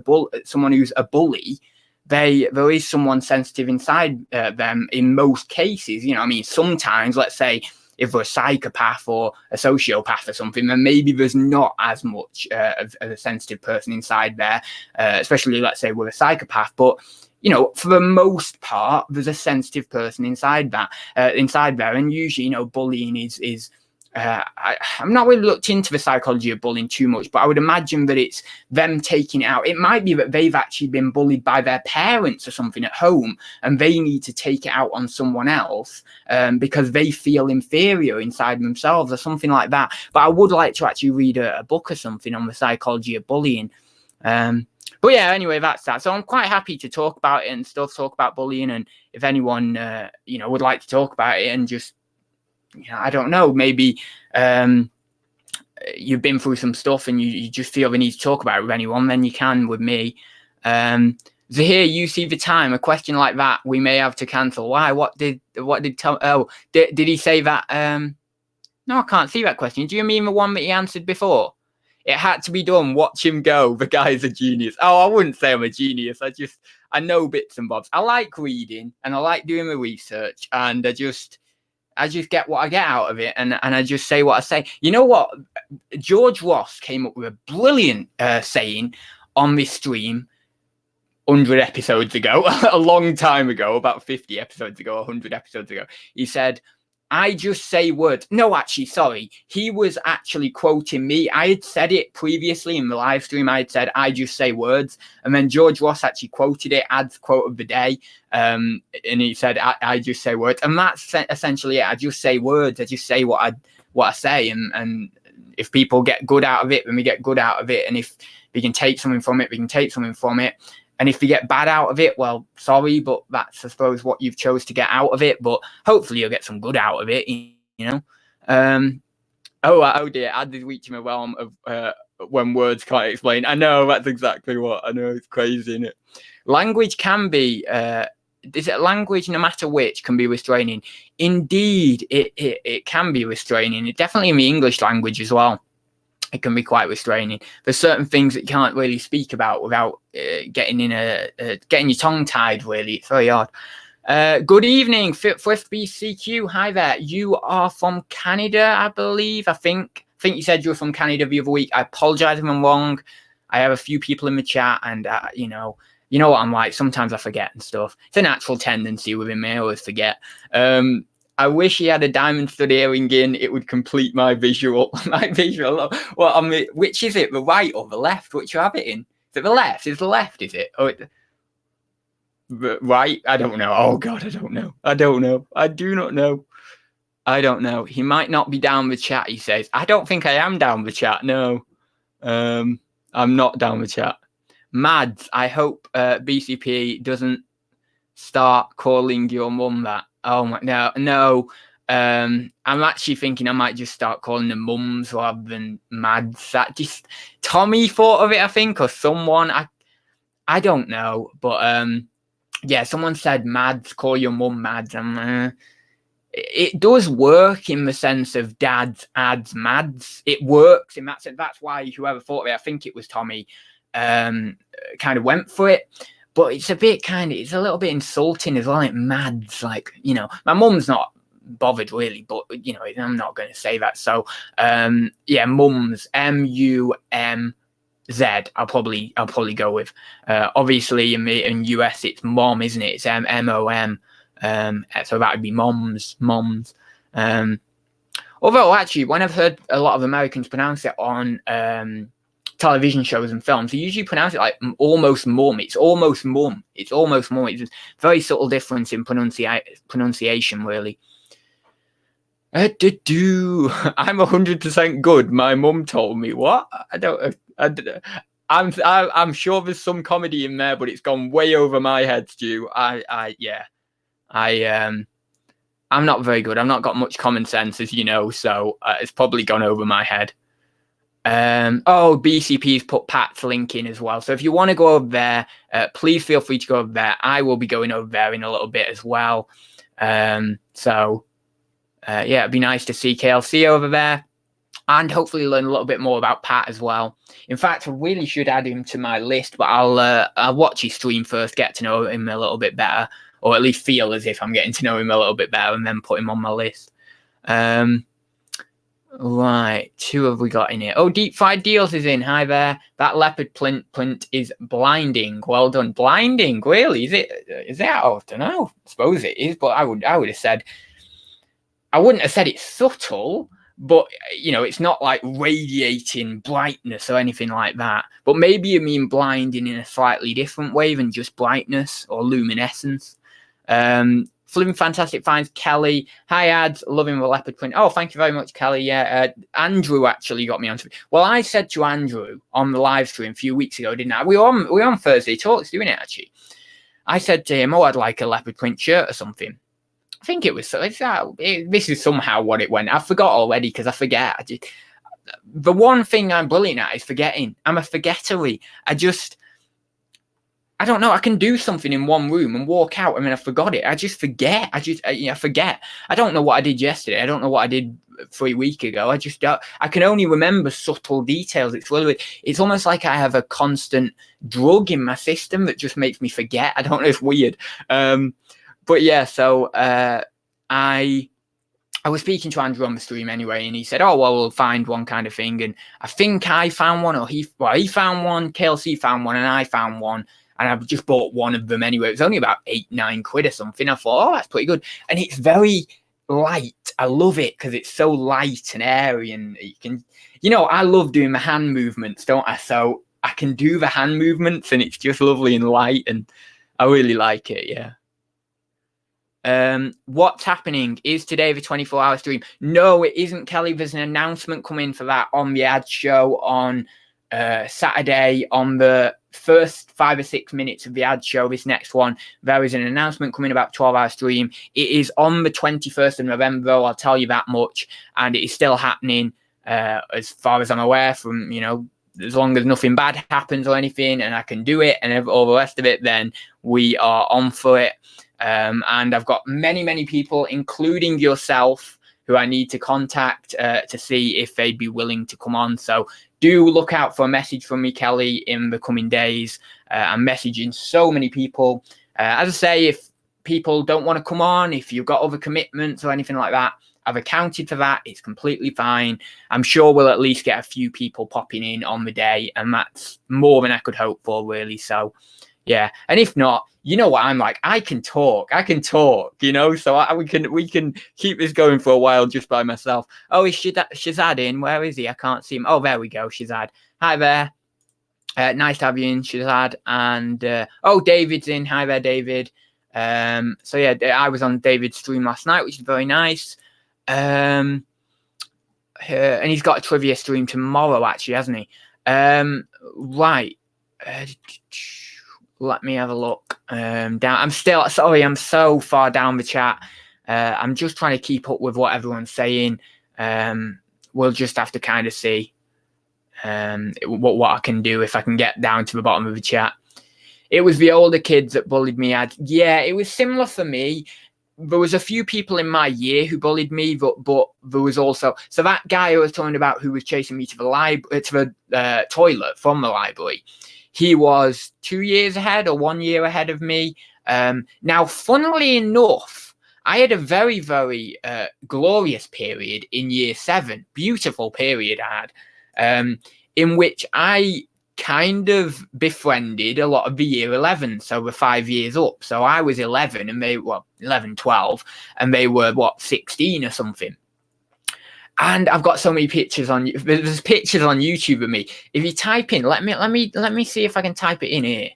someone who's a bully, there is someone sensitive inside them in most cases. I mean, sometimes, let's say, if we're a psychopath or a sociopath or something, then maybe there's not as much of a sensitive person inside there, especially, let's say, with a psychopath. But, for the most part, there's a sensitive person inside there. And usually, bullying is I'm not really looked into the psychology of bullying too much, but I would imagine that it's them taking it out. It might be that they've actually been bullied by their parents or something at home, and they need to take it out on someone else because they feel inferior inside themselves or something like that. But I would like to actually read a book or something on the psychology of bullying. But yeah, anyway, that's that. So I'm quite happy to talk about it and stuff, talk about bullying. And if anyone, would like to talk about it and just, I don't know, maybe you've been through some stuff and you just feel the need to talk about it with anyone, then you can with me. Zahir, you see the time, a question like that we may have to cancel. Why? What did Tom? Oh, did he say that? No, I can't see that question. Do you mean the one that he answered before? It had to be done. Watch him go. The guy's a genius. Oh, I wouldn't say I'm a genius. I know bits and bobs. I like reading and I like doing the research, and I just get what I get out of it, and I just say what I say. You know what? George Ross came up with a brilliant saying on this stream 100 episodes ago, a long time ago, about 50 episodes ago, 100 episodes ago. He said, I just say words. No, actually, sorry. He was actually quoting me. I had said it previously in the live stream. I had said, I just say words. And then George Ross actually quoted it, adds quote of the day. And he said, I just say words. And that's essentially it. I just say words. I just say what I say. And if people get good out of it, then we get good out of it. And if we can take something from it, we can take something from it. And if you get bad out of it, well, sorry, but that's, I suppose, what you've chose to get out of it. But hopefully you'll get some good out of it, you know. Oh dear, add this reaching the realm of when words can't explain. I know, that's exactly what. I know, it's crazy, isn't it? Language can be, is it language, no matter which, can be restraining? Indeed, it can be restraining. It definitely in the English language as well. It can be quite restraining. There's certain things that you can't really speak about without getting your tongue tied, really. It's very hard. Good evening, Fifth BCQ. Hi there. You are from Canada, I believe. I think you said you were from Canada the other week. I apologize if I'm wrong. I have a few people in the chat, and you know what I'm like. Sometimes I forget and stuff. It's a natural tendency within me. I always forget. I wish he had a diamond stud earring in. It would complete my visual. Well, which is it? The right or the left? Which you have it in? Is it the left? Is the left? Is it? Oh, right? I don't know. Oh God, I don't know. I do not know. I don't know. He might not be down the chat. He says. I don't think I am down the chat. No, I'm not down the chat. Mads, I hope BCP doesn't start calling your mum that. Oh my, no. I'm actually thinking I might just start calling them mums rather than Mads. That just Tommy thought of it, I think, or someone. I don't know, but yeah, someone said Mads, call your mum Mads. It does work in the sense of dads adds Mads. It works in that sense. That's why whoever thought of it, I think it was Tommy, kind of went for it. But it's a little bit insulting as well, like Mads, like, my mum's not bothered really, but, I'm not going to say that. So, yeah, mums, M-U-M-Z, I'll probably go with. Obviously, in US, it's mom, isn't it? It's M-O-M. So that would be moms. Although, actually, when I've heard a lot of Americans pronounce it on television shows and films, they usually pronounce it like almost mum. It's almost mum. It's a very subtle difference in pronunciation, really. I'm 100% good. My mum told me. What? I'm sure there's some comedy in there, but it's gone way over my head, Stu. I'm not very good. I've not got much common sense, as you know, so it's probably gone over my head. BCP's put Pat's link in as well. So if you want to go over there, please feel free to go over there. I will be going over there in a little bit as well. Yeah, it'd be nice to see KLC over there and hopefully learn a little bit more about Pat as well. In fact, I really should add him to my list, but I'll watch his stream first, get to know him a little bit better, or at least feel as if I'm getting to know him a little bit better, and then put him on my list. Right, who have we got in here? Oh, Deep Fried Deals is in. Hi there. That leopard print is blinding. Well done. Blinding, really? Is it? Oh, I don't know. I suppose it is, but I would have said, I wouldn't have said it's subtle, but you know, it's not like radiating brightness or anything like that. But maybe you mean blinding in a slightly different way than just brightness or luminescence. Flipping fantastic finds, Kelly. Hi, ads. Loving the leopard print. Oh, thank you very much, Kelly. Yeah, Andrew actually got me onto it. Well, I said to Andrew on the live stream a few weeks ago, didn't I? We were on Thursday Talks doing it, actually. I said to him, oh, I'd like a leopard print shirt or something. I think it was, this is somehow what it went. I forgot already because I forget. The one thing I'm brilliant at is forgetting. I'm a forgettery. I don't know. I can do something in one room and walk out and then I forgot it. I just forget. I forget. I don't know what I did yesterday. I don't know what I did 3 weeks ago. I can only remember subtle details. It's almost like I have a constant drug in my system that just makes me forget. I don't know. It's weird. But yeah, so I was speaking to Andrew on the stream anyway, and he said, oh, well, we'll find one kind of thing. And I think I found one, or he found one, KLC found one, and I found one. And I've just bought one of them anyway. It was only about £8-9 or something. I thought, oh, that's pretty good. And it's very light. I love it because it's so light and airy. And you can, I love doing the hand movements, don't I? So I can do the hand movements and it's just lovely and light. And I really like it, yeah. What's happening? Is today the 24-hour stream? No, it isn't, Kelly. There's an announcement coming for that on the ad show on Saturday. On the first 5 or 6 minutes of the ad show, this next one, there is an announcement coming about 12-hour stream. It is on the 21st of November, I'll tell you that much, and it is still happening as far as I'm aware, from, as long as nothing bad happens or anything and I can do it and all the rest of it, then we are on for it. And I've got many people, including yourself, who I need to contact to see if they'd be willing to come on. So do look out for a message from me, Kelly, in the coming days. I'm messaging so many people. As I say, if people don't want to come on, if you've got other commitments or anything like that, I've accounted for that. It's completely fine. I'm sure we'll at least get a few people popping in on the day, and that's more than I could hope for, really. So yeah, and if not, you know what I'm like. I can talk, so we can keep this going for a while just by myself. Oh, is Shazad in? Where is he? I can't see him. Oh, there we go, Shazad. Hi there. Nice to have you in, Shazad. And David's in. Hi there, David. So yeah, I was on David's stream last night, which is very nice. And he's got a trivia stream tomorrow, actually, hasn't he? Right. Let me have a look. I'm so far down the chat. I'm just trying to keep up with what everyone's saying. We'll just have to kind of see what I can do if I can get down to the bottom of the chat. It was the older kids that bullied me. Yeah, it was similar for me. There was a few people in my year who bullied me, but there was also, so that guy I was talking about who was chasing me to the toilet from the library. He was 2 years ahead or 1 year ahead of me. Now, funnily enough, I had a very, very glorious period in year 7. Beautiful period I had, in which I kind of befriended a lot of the year 11. So we're 5 years up. So I was 11 and they were 11, 12, and they were 16 or something. And I've got so many pictures there's pictures on YouTube of me. If you type in, let me see if I can type it in here.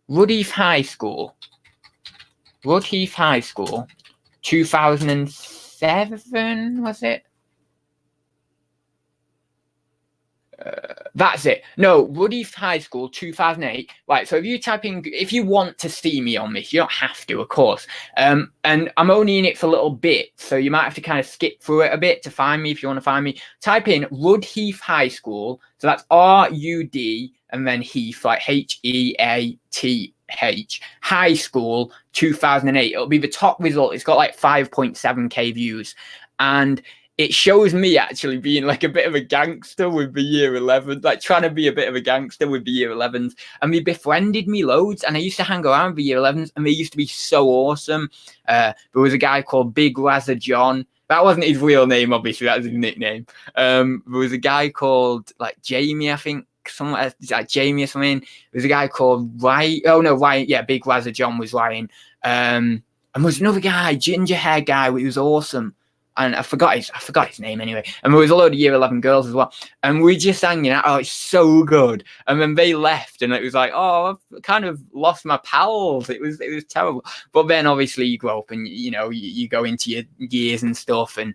Rudheath High School, 2007, was it? That's it. No, Rudheath High School, 2008. Right, so if you type in, if you want to see me on this, you don't have to, of course. And I'm only in it for a little bit, so you might have to kind of skip through it a bit to find me if you want to find me. Type in Rudheath High School, so that's R-U-D, and then Heath, like H-E-A-T-H, High School, 2008. It'll be the top result. It's got like 5.7k views. And it shows me actually being like a bit of a gangster with the year 11, like trying to be a bit of a gangster with the year 11s. And they befriended me loads. And I used to hang around with the year 11s and they used to be so awesome. There was a guy called Big Razor John. That wasn't his real name, obviously. That was his nickname. There was a guy called like Jamie, I think. Like Jamie or something. There was a guy called Ryan. Oh, no, Ryan. Yeah, Big Razor John was Ryan. And there was another guy, ginger hair guy, who was awesome. and I forgot his name anyway. And there was a load of year 11 girls as well, and we just hanging out. Oh, it's so good. And then they left, and it was like, oh, I've kind of lost my pals. It was terrible. But then obviously you grow up, and you go into your years and stuff, and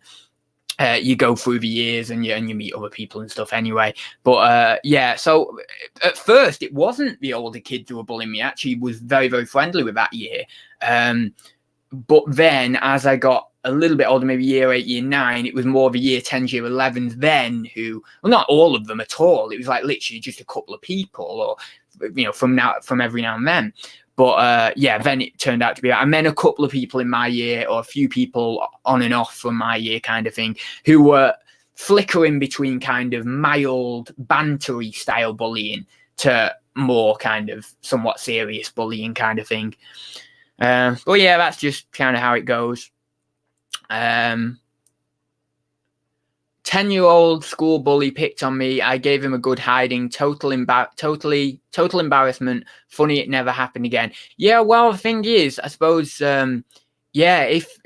you go through the years, and you meet other people and stuff anyway. But yeah, so at first it wasn't the older kids who were bullying me. Actually, was very, very friendly with that year. But then as I got a little bit older, maybe year 8, year 9, it was more the year 10s, year 11s then who, well, not all of them at all. It was like literally just a couple of people, or from every now and then. But yeah, then it turned out to be, and then a couple of people in my year, or a few people on and off from my year kind of thing, who were flickering between kind of mild bantery style bullying to more kind of somewhat serious bullying kind of thing. But yeah, that's just kind of how it goes. 10-year-old school bully picked on me. I gave him a good hiding. Total embarrassment. Funny it never happened again. Yeah, well, the thing is, I suppose, yeah, if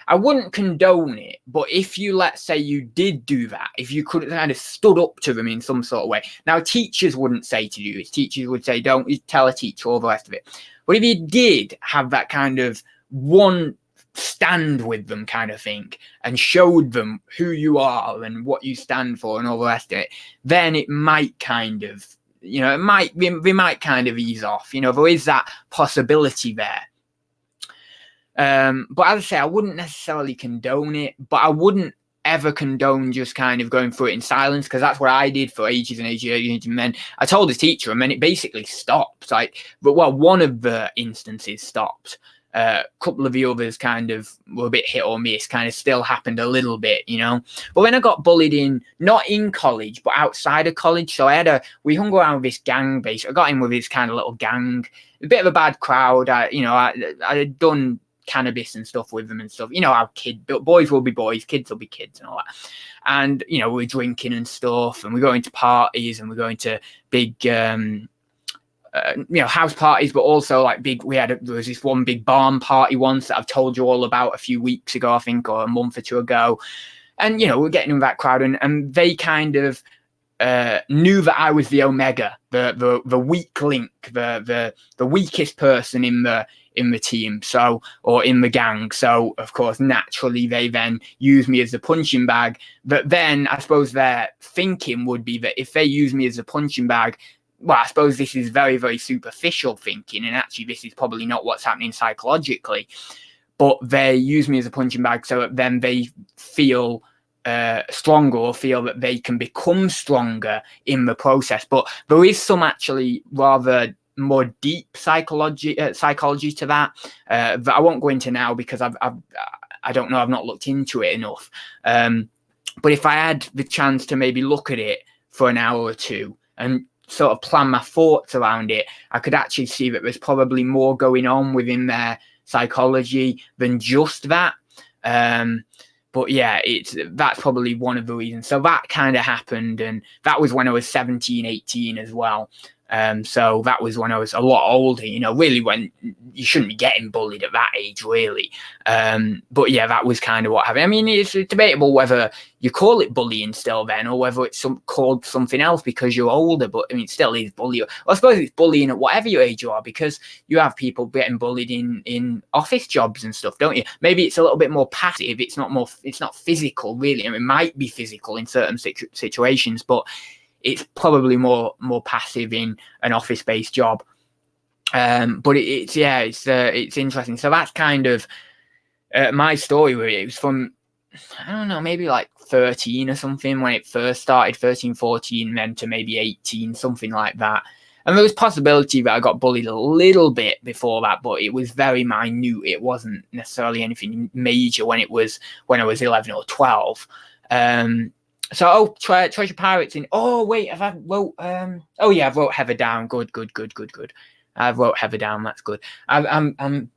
I wouldn't condone it, but if you, let's say you did do that, if you could have kind of stood up to them in some sort of way. Now, teachers wouldn't say to do this. Teachers would say, don't tell a teacher, all the rest of it. But if you did have that kind of one stand with them kind of thing, and showed them who you are and what you stand for and all the rest of it, then it might kind of, they might kind of ease off. There is that possibility there. But as I say, I wouldn't necessarily condone it, but I wouldn't ever condone just kind of going through it in silence, because that's what I did for ages and ages. And then I told the teacher, and then it basically stopped. One of the instances stopped. A couple of the others kind of were a bit hit or miss, kind of still happened a little bit, But when I got bullied not in college, but outside of college, so we hung around with this gang base. I got in with this kind of little gang, a bit of a bad crowd. I had done cannabis and stuff with them and stuff. How boys will be boys, kids will be kids and all that. And, we're drinking and stuff, and we're going to parties, and we're going to big, house parties, but also like there was this one big barn party once that I've told you all about a few weeks ago, I think, or a month or two ago. And, we're getting in that crowd, and they kind of knew that I was the omega, the weak link, the weakest person in the team, or in the gang. So of course, naturally, they then use me as a punching bag. But then I suppose their thinking would be that if they use me as a punching bag, well, I suppose this is very, very superficial thinking, and actually this is probably not what's happening psychologically, but they use me as a punching bag so that then they feel stronger, or feel that they can become stronger in the process. But there is some actually rather more deep psychology to that that I won't go into now, because I don't know, I've not looked into it enough. But if I had the chance to maybe look at it for an hour or two and sort of plan my thoughts around it, I could actually see that there's probably more going on within their psychology than just that. But yeah, that's probably one of the reasons. So that kind of happened, and that was when I was 17, 18 as well. So that was when I was a lot older, really when you shouldn't be getting bullied at that age, really. But yeah, that was kind of what happened. I mean, it's debatable whether you call it bullying still then, or whether it's called something else because you're older. But I mean, it still is bullying. Well, I suppose it's bullying at whatever your age you are, because you have people getting bullied in office jobs and stuff, don't you? Maybe it's a little bit more passive. It's not physical, really. I mean, it might be physical in certain situations, but it's probably more passive in an office-based job. But it's interesting. So that's kind of my story with it. It was from, I don't know, maybe like 13 or something when it first started, 13, 14, then to maybe 18, something like that. And there was possibility that I got bullied a little bit before that, but it was very minute. It wasn't necessarily anything major when I was 11 or 12. So, Treasure Pirates in. Oh, wait, have I wrote? Oh, yeah, I've wrote Heather down. Good. I've wrote Heather down. That's good. I'm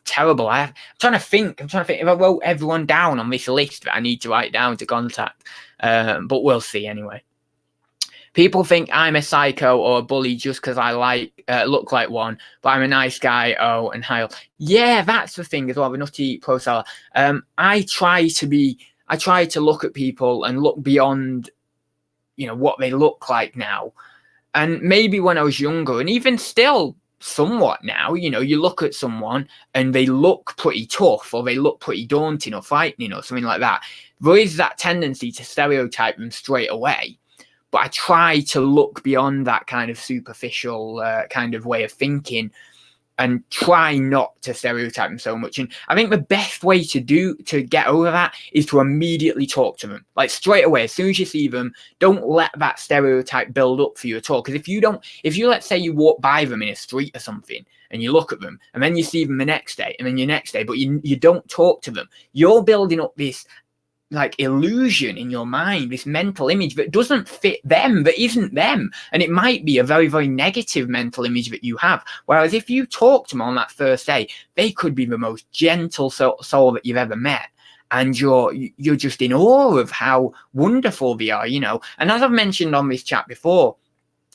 terrible. I'm trying to think if I wrote everyone down on this list that I need to write down to contact. But we'll see anyway. People think I'm a psycho or a bully just because I look like one, but I'm a nice guy. Oh, and Heil. Yeah, that's the thing as well. The Nutty Pro Seller. I try to look at people and look beyond, what they look like now. And maybe when I was younger, and even still somewhat now, you look at someone and they look pretty tough, or they look pretty daunting or frightening or something like that. There is that tendency to stereotype them straight away. But I try to look beyond that kind of superficial kind of way of thinking, and try not to stereotype them so much. And I think the best way to get over that is to immediately talk to them, like straight away. As soon as you see them, don't let that stereotype build up for you at all. Because if you let's say you walk by them in a street or something, and you look at them, and then you see them the next day, and then your next day, but you don't talk to them, you're building up this like illusion in your mind, this mental image that doesn't fit them, that isn't them. And it might be a very, very negative mental image that you have. Whereas if you talk to them on that first day, they could be the most gentle soul that you've ever met. And you're just in awe of how wonderful they are, And as I've mentioned on this chat before,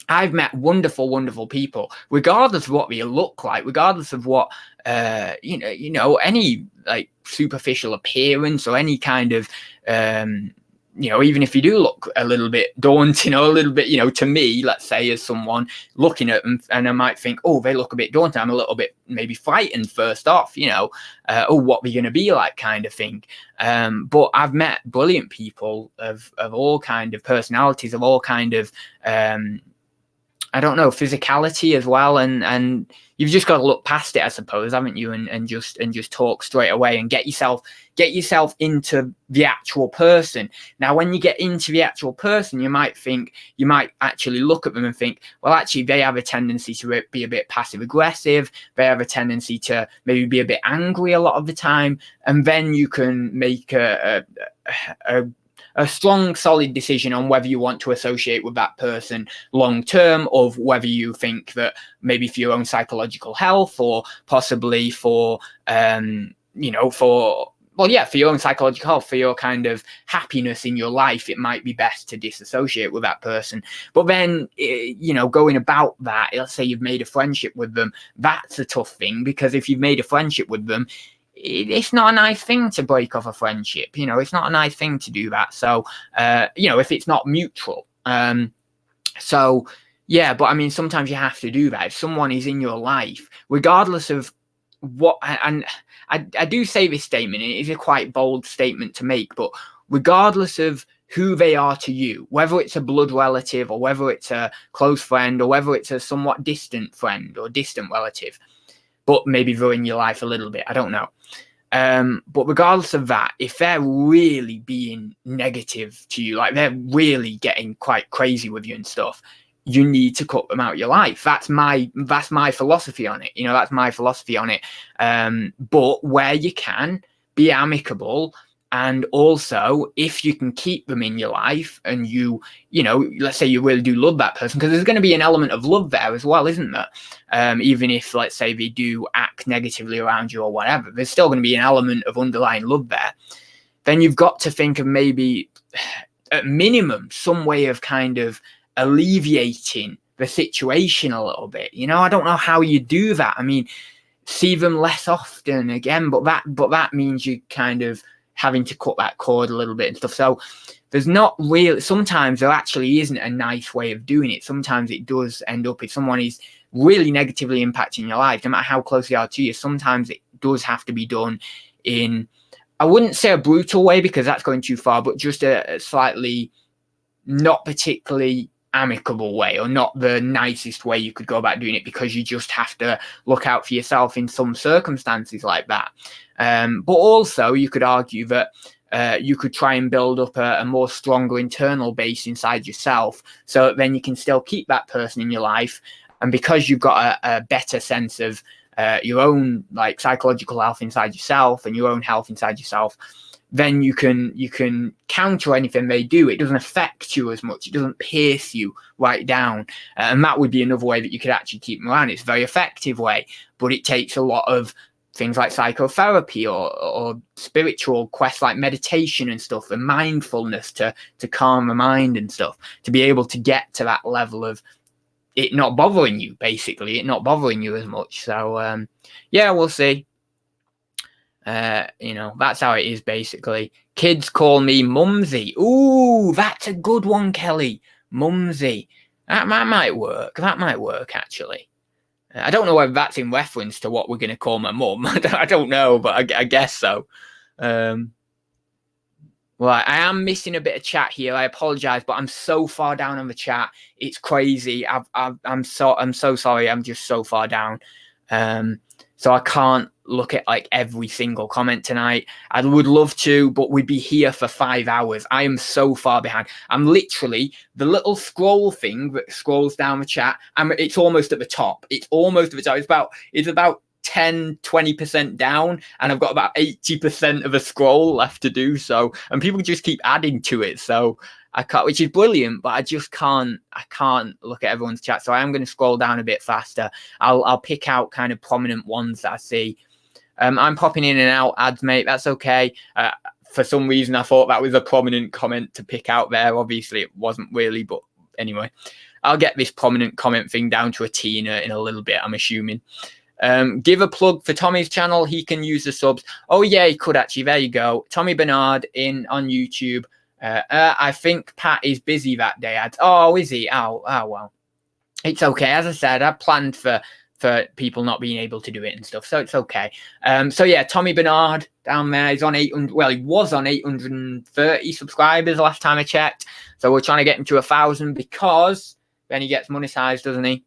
I've met wonderful, wonderful people, regardless of what they look like, regardless of what, any like superficial appearance or any kind of, even if you do look a little bit daunting or a little bit, to me, let's say, as someone looking at them, and I might think, oh, they look a bit daunting. I'm a little bit maybe frightened first off, oh, what they're going to be like kind of thing. But I've met brilliant people of all kind of personalities, of all kind of, I don't know, physicality as well, and you've just got to look past it, I suppose, haven't you? And just talk straight away and get yourself into the actual person. Now, when you get into the actual person, you might actually look at them and think, well, actually, they have a tendency to be a bit passive aggressive. They have a tendency to maybe be a bit angry a lot of the time, and then you can make a strong, solid decision on whether you want to associate with that person long term, or whether you think that maybe for your own psychological health, or possibly for your own psychological health, for your kind of happiness in your life, it might be best to disassociate with that person. But then, going about that, let's say you've made a friendship with them, that's a tough thing, because if you've made a friendship with them, it's not a nice thing to break off a friendship. It's not a nice thing to do that. So, if it's not mutual. So, yeah, but I mean, sometimes you have to do that. If someone is in your life, regardless of what, and I do say this statement, it is a quite bold statement to make, but regardless of who they are to you, whether it's a blood relative, or whether it's a close friend, or whether it's a somewhat distant friend or distant relative, but maybe they're in your life a little bit, I don't know. But regardless of that, if they're really being negative to you, like they're really getting quite crazy with you and stuff, you need to cut them out of your life. That's my philosophy on it. That's my philosophy on it. But where you can, be amicable. And also, if you can keep them in your life, and let's say you really do love that person, because there's going to be an element of love there as well, isn't there? Even if, let's say, they do act negatively around you or whatever, there's still going to be an element of underlying love there. Then you've got to think of maybe, at minimum, some way of kind of alleviating the situation a little bit. I don't know how you do that. I mean, see them less often again, but that means you kind of having to cut that cord a little bit and stuff. So there's not really, sometimes there actually isn't a nice way of doing it. Sometimes it does end up, if someone is really negatively impacting your life, no matter how close they are to you, sometimes it does have to be done in, I wouldn't say a brutal way, because that's going too far, but just a slightly not particularly amicable way, or not the nicest way you could go about doing it, because you just have to look out for yourself in some circumstances like that. But also, you could argue that you could try and build up a more stronger internal base inside yourself, so that then you can still keep that person in your life. And because you've got a better sense of your own like psychological health inside yourself, and your own health inside yourself, then you can counter anything they do. It doesn't affect you as much. It doesn't pierce you right down. And that would be another way that you could actually keep them around. It's a very effective way, but it takes a lot of things like psychotherapy or spiritual quests like meditation and stuff, and mindfulness to calm the mind and stuff, to be able to get to that level of it not bothering you, basically, it not bothering you as much. So yeah, we'll see. That's how it is, basically. Kids call me Mumsy. Ooh, that's a good one, Kelly. Mumsy. That might work. That might work, actually. I don't know whether that's in reference to what we're going to call my mum. I don't know, but I guess so. Well, I am missing a bit of chat here. I apologize, but I'm so far down on the chat. It's crazy. I'm so sorry. I'm just so far down. So I can't look at like every single comment tonight. I would love to, but we'd be here for 5 hours. I am so far behind. I'm literally the little scroll thing that scrolls down the chat. It's almost at the top. It's almost at the top. It's about 10-20% down, and I've got about 80% of a scroll left to do. So, and people just keep adding to it. So I can't, which is brilliant, but I just can't. I can't look at everyone's chat. So I am going to scroll down a bit faster. I'll pick out kind of prominent ones that I see. I'm popping in and out ads, mate. That's okay. For some reason, I thought that was a prominent comment to pick out there. Obviously, it wasn't really, but anyway, I'll get this prominent comment thing down to a T in a little bit, I'm assuming. Give a plug for Tommy's channel. He can use the subs. Oh, yeah, he could actually. There you go. Tommy Bernard on YouTube. I think Pat is busy that day. Oh, is he? Oh, well. It's okay. As I said, I planned for people not being able to do it and stuff, so it's okay. So yeah, Tommy Bernard down there, he's on 800. Well, he was on 830 subscribers last time I checked. So we're trying to get him to 1,000 because then he gets monetized, doesn't he?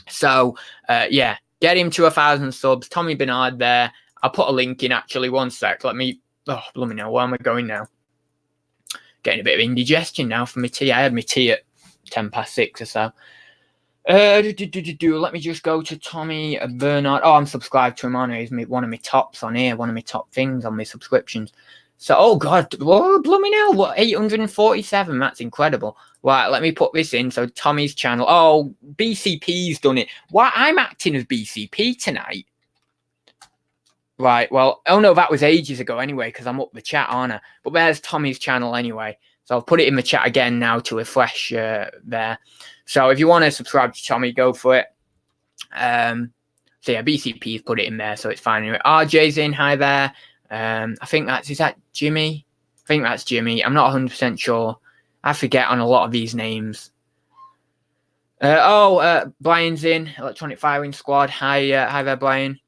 So yeah, get him to 1,000 subs. Tommy Bernard there. I'll put a link in actually. One sec. Let me. Oh, blooming hell, where am I going now? Getting a bit of indigestion now from my tea. I had my tea at 6:10 or so. Let me just go to Tommy Bernard. Oh, I'm subscribed to him on here. He's one of my tops on here, one of my top things on my subscriptions. So, oh God, whoa, blooming hell, what, 847? That's incredible. Right, let me put this in. So, Tommy's channel. Oh, BCP's done it. Why, I'm acting as BCP tonight. Right, well, oh no, that was ages ago anyway, because I'm up the chat, aren't I? But there's Tommy's channel anyway. So I'll put it in the chat again now to refresh there. So if you want to subscribe to Tommy, go for it. So yeah, BCP's put it in there, so it's fine. Anyway, RJ's in. Hi there. I think is that Jimmy? I think that's Jimmy. I'm not 100% sure. I forget on a lot of these names. Brian's in. Electronic Firing Squad. Hi there, Brian.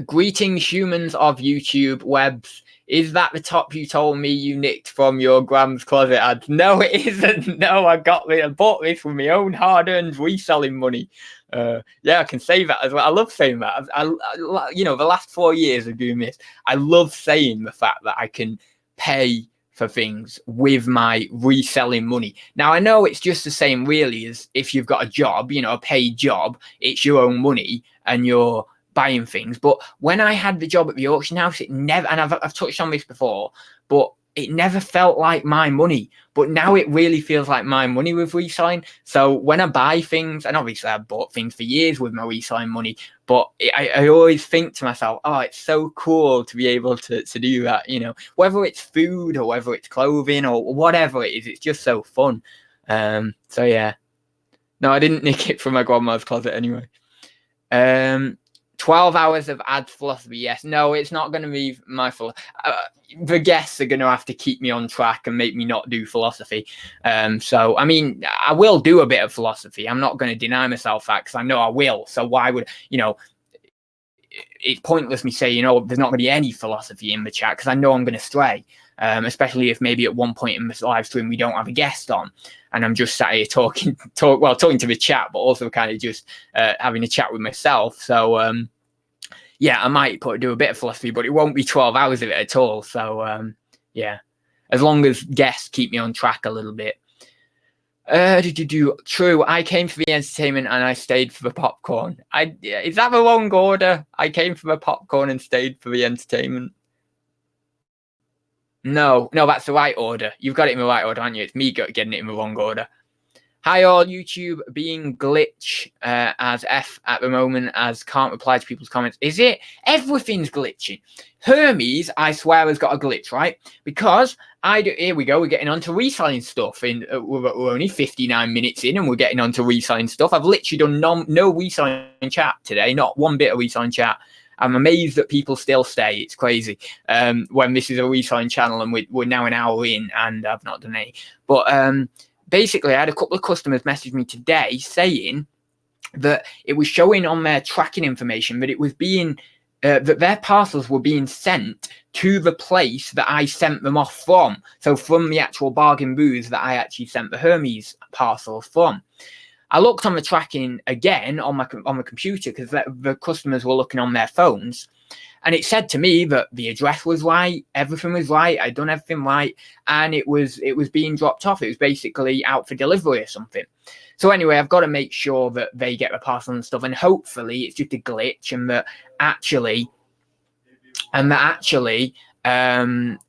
Greetings, humans of YouTube webs. Is that the top you told me you nicked from your Gram's Closet ads? No, it isn't. No, I bought this with my own hard-earned reselling money. Yeah, I can say that as well. I love saying that. The last 4 years of doing this, I love saying the fact that I can pay for things with my reselling money. Now, I know it's just the same really as if you've got a job, a paid job. It's your own money and you're buying things. But when I had the job at the auction house, it never, and I've touched on this before, but it never felt like my money. But now it really feels like my money with reselling. So when I buy things, and obviously I've bought things for years with my reselling money, but I always think to myself, oh, it's so cool to be able to do that, whether it's food or whether it's clothing or whatever it is, it's just so fun. So yeah, no, I didn't nick it from my grandma's closet anyway. 12 hours of ads philosophy. Yes. No, it's not going to be my philosophy. The guests are going to have to keep me on track and make me not do philosophy. So, I mean, I will do a bit of philosophy. I'm not going to deny myself that because I know I will. So why would, it's pointless me saying, there's not going to be any philosophy in the chat because I know I'm going to stray. Especially if maybe at one point in this live stream we don't have a guest on and I'm just sat here talking to the chat, but also kind of just having a chat with myself. So yeah, I might do a bit of philosophy, but it won't be 12 hours of it at all. So yeah, as long as guests keep me on track a little bit. True, I came for the entertainment and I stayed for the popcorn. Is that the wrong order? I came for the popcorn and stayed for the entertainment. No, that's the right order. You've got it in the right order, haven't you? It's me getting it in the wrong order. Hi all, YouTube being glitch as F at the moment, as can't reply to people's comments. Is it? Everything's glitching. Hermes, I swear, has got a glitch, right? Because here we go, we're getting onto reselling stuff. We're only 59 minutes in and we're getting onto reselling stuff. I've literally done no reselling chat today, not one bit of reselling chat. I'm amazed that people still stay. It's crazy. When this is a reselling channel and we're now an hour in and I've not done any. But basically, I had a couple of customers message me today saying that it was showing on their tracking information that it was being that their parcels were being sent to the place that I sent them off from. So from the actual bargain booths that I actually sent the Hermes parcels from. I looked on the tracking again on my computer because the customers were looking on their phones. And it said to me that the address was right, everything was right, I'd done everything right, and it was being dropped off. It was basically out for delivery or something. So anyway, I've got to make sure that they get the parcel and stuff, and hopefully it's just a glitch, and that actually,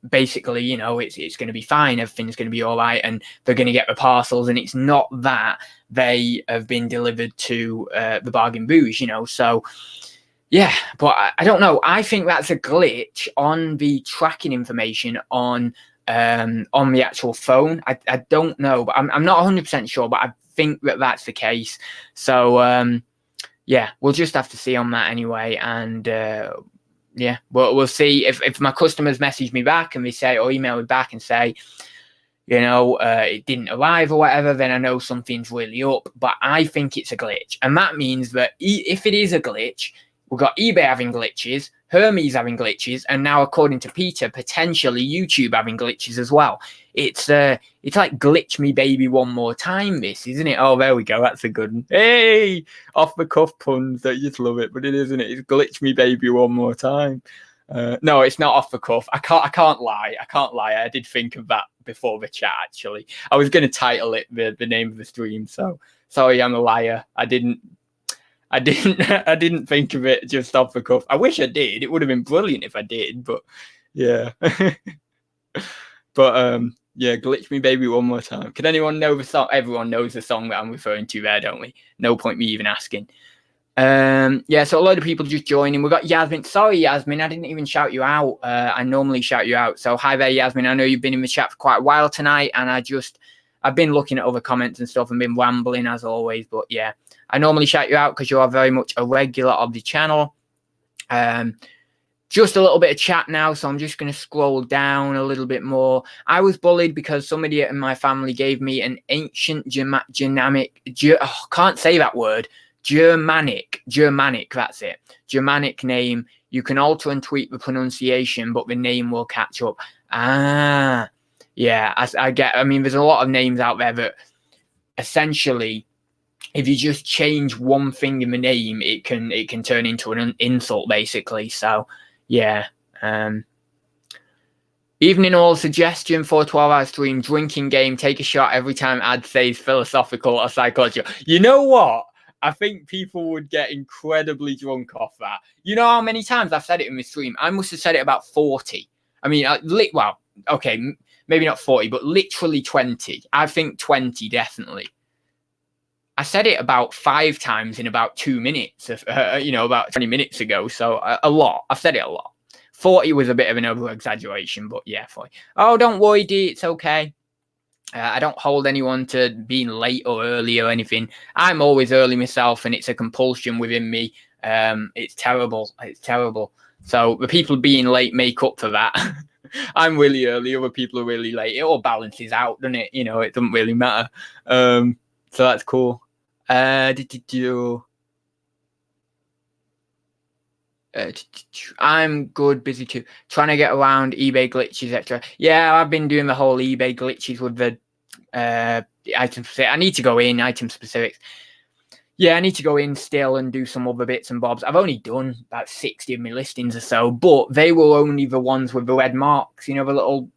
basically, you know, it's going to be fine. Everything's going to be all right, and they're going to get the parcels, and it's not that they have been delivered to the bargain booths, you know. So. Yeah, but I don't know. I think that's a glitch on the tracking information on the actual phone. I don't know, but I'm not 100% sure, but I think that that's the case. So, yeah, we'll just have to see on that anyway. And, yeah, we'll see if my customers message me back and they say, or email me back and say, you know, it didn't arrive or whatever, then I know something's really up. But I think it's a glitch. And that means that if it is a glitch, we've got eBay having glitches, Hermes having glitches, and now, according to Peter, potentially YouTube having glitches as well. It's like glitch me baby one more time, this, isn't it? Oh, there we go. That's a good one. Hey, off the cuff puns. I just love it, but it isn't it? It's glitch me baby one more time. No, it's not off the cuff. I can't lie. I did think of that before the chat. Actually, I was going to title it the name of the stream. So sorry, I'm a liar. I didn't think of it just off the cuff. I wish I did. It would have been brilliant if I did, but yeah. But yeah, glitch me baby one more time. Can anyone know the song? Everyone knows the song that I'm referring to there, don't we? No point me even asking. Yeah, so a load of people just joining. We've got Yasmin. Sorry, Yasmin, I didn't even shout you out. I normally shout you out. So hi there, Yasmin. I know you've been in the chat for quite a while tonight, and I've been looking at other comments and stuff and been rambling as always, but yeah. I normally shout you out because you are very much a regular of the channel. Just a little bit of chat now, so I'm just going to scroll down a little bit more. I was bullied because somebody in my family gave me an ancient Germanic, can't say that word, Germanic, that's it. Germanic name. You can alter and tweak the pronunciation, but the name will catch up. Ah, yeah, I mean, there's a lot of names out there that essentially, if you just change one thing in the name, it can turn into an insult, basically. So, yeah. Evening all, suggestion for a 12-hour stream, drinking game, take a shot every time ad says philosophical or psychological. You know what? I think people would get incredibly drunk off that. You know how many times I've said it in this stream? I must have said it about 40. I mean, well, okay, maybe not 40, but literally 20. I think 20, definitely. I said it about 5 times in about 2 minutes, you know, about 20 minutes ago. So a lot. I've said it a lot. 40 was a bit of an over-exaggeration, but yeah, 40. Oh, don't worry, D. It's okay. I don't hold anyone to being late or early or anything. I'm always early myself, and it's a compulsion within me. It's terrible. It's terrible. So the people being late make up for that. I'm really early. Other people are really late. It all balances out, doesn't it? You know, it doesn't really matter. So that's cool. I'm good, busy too. Trying to get around eBay glitches, etc. Yeah, I've been doing the whole eBay glitches with the item specific. I need to go in item specifics. Yeah, I need to go in still and do some other bits and bobs. I've only done about 60 of my listings or so, but they were only the ones with the red marks. You know, the little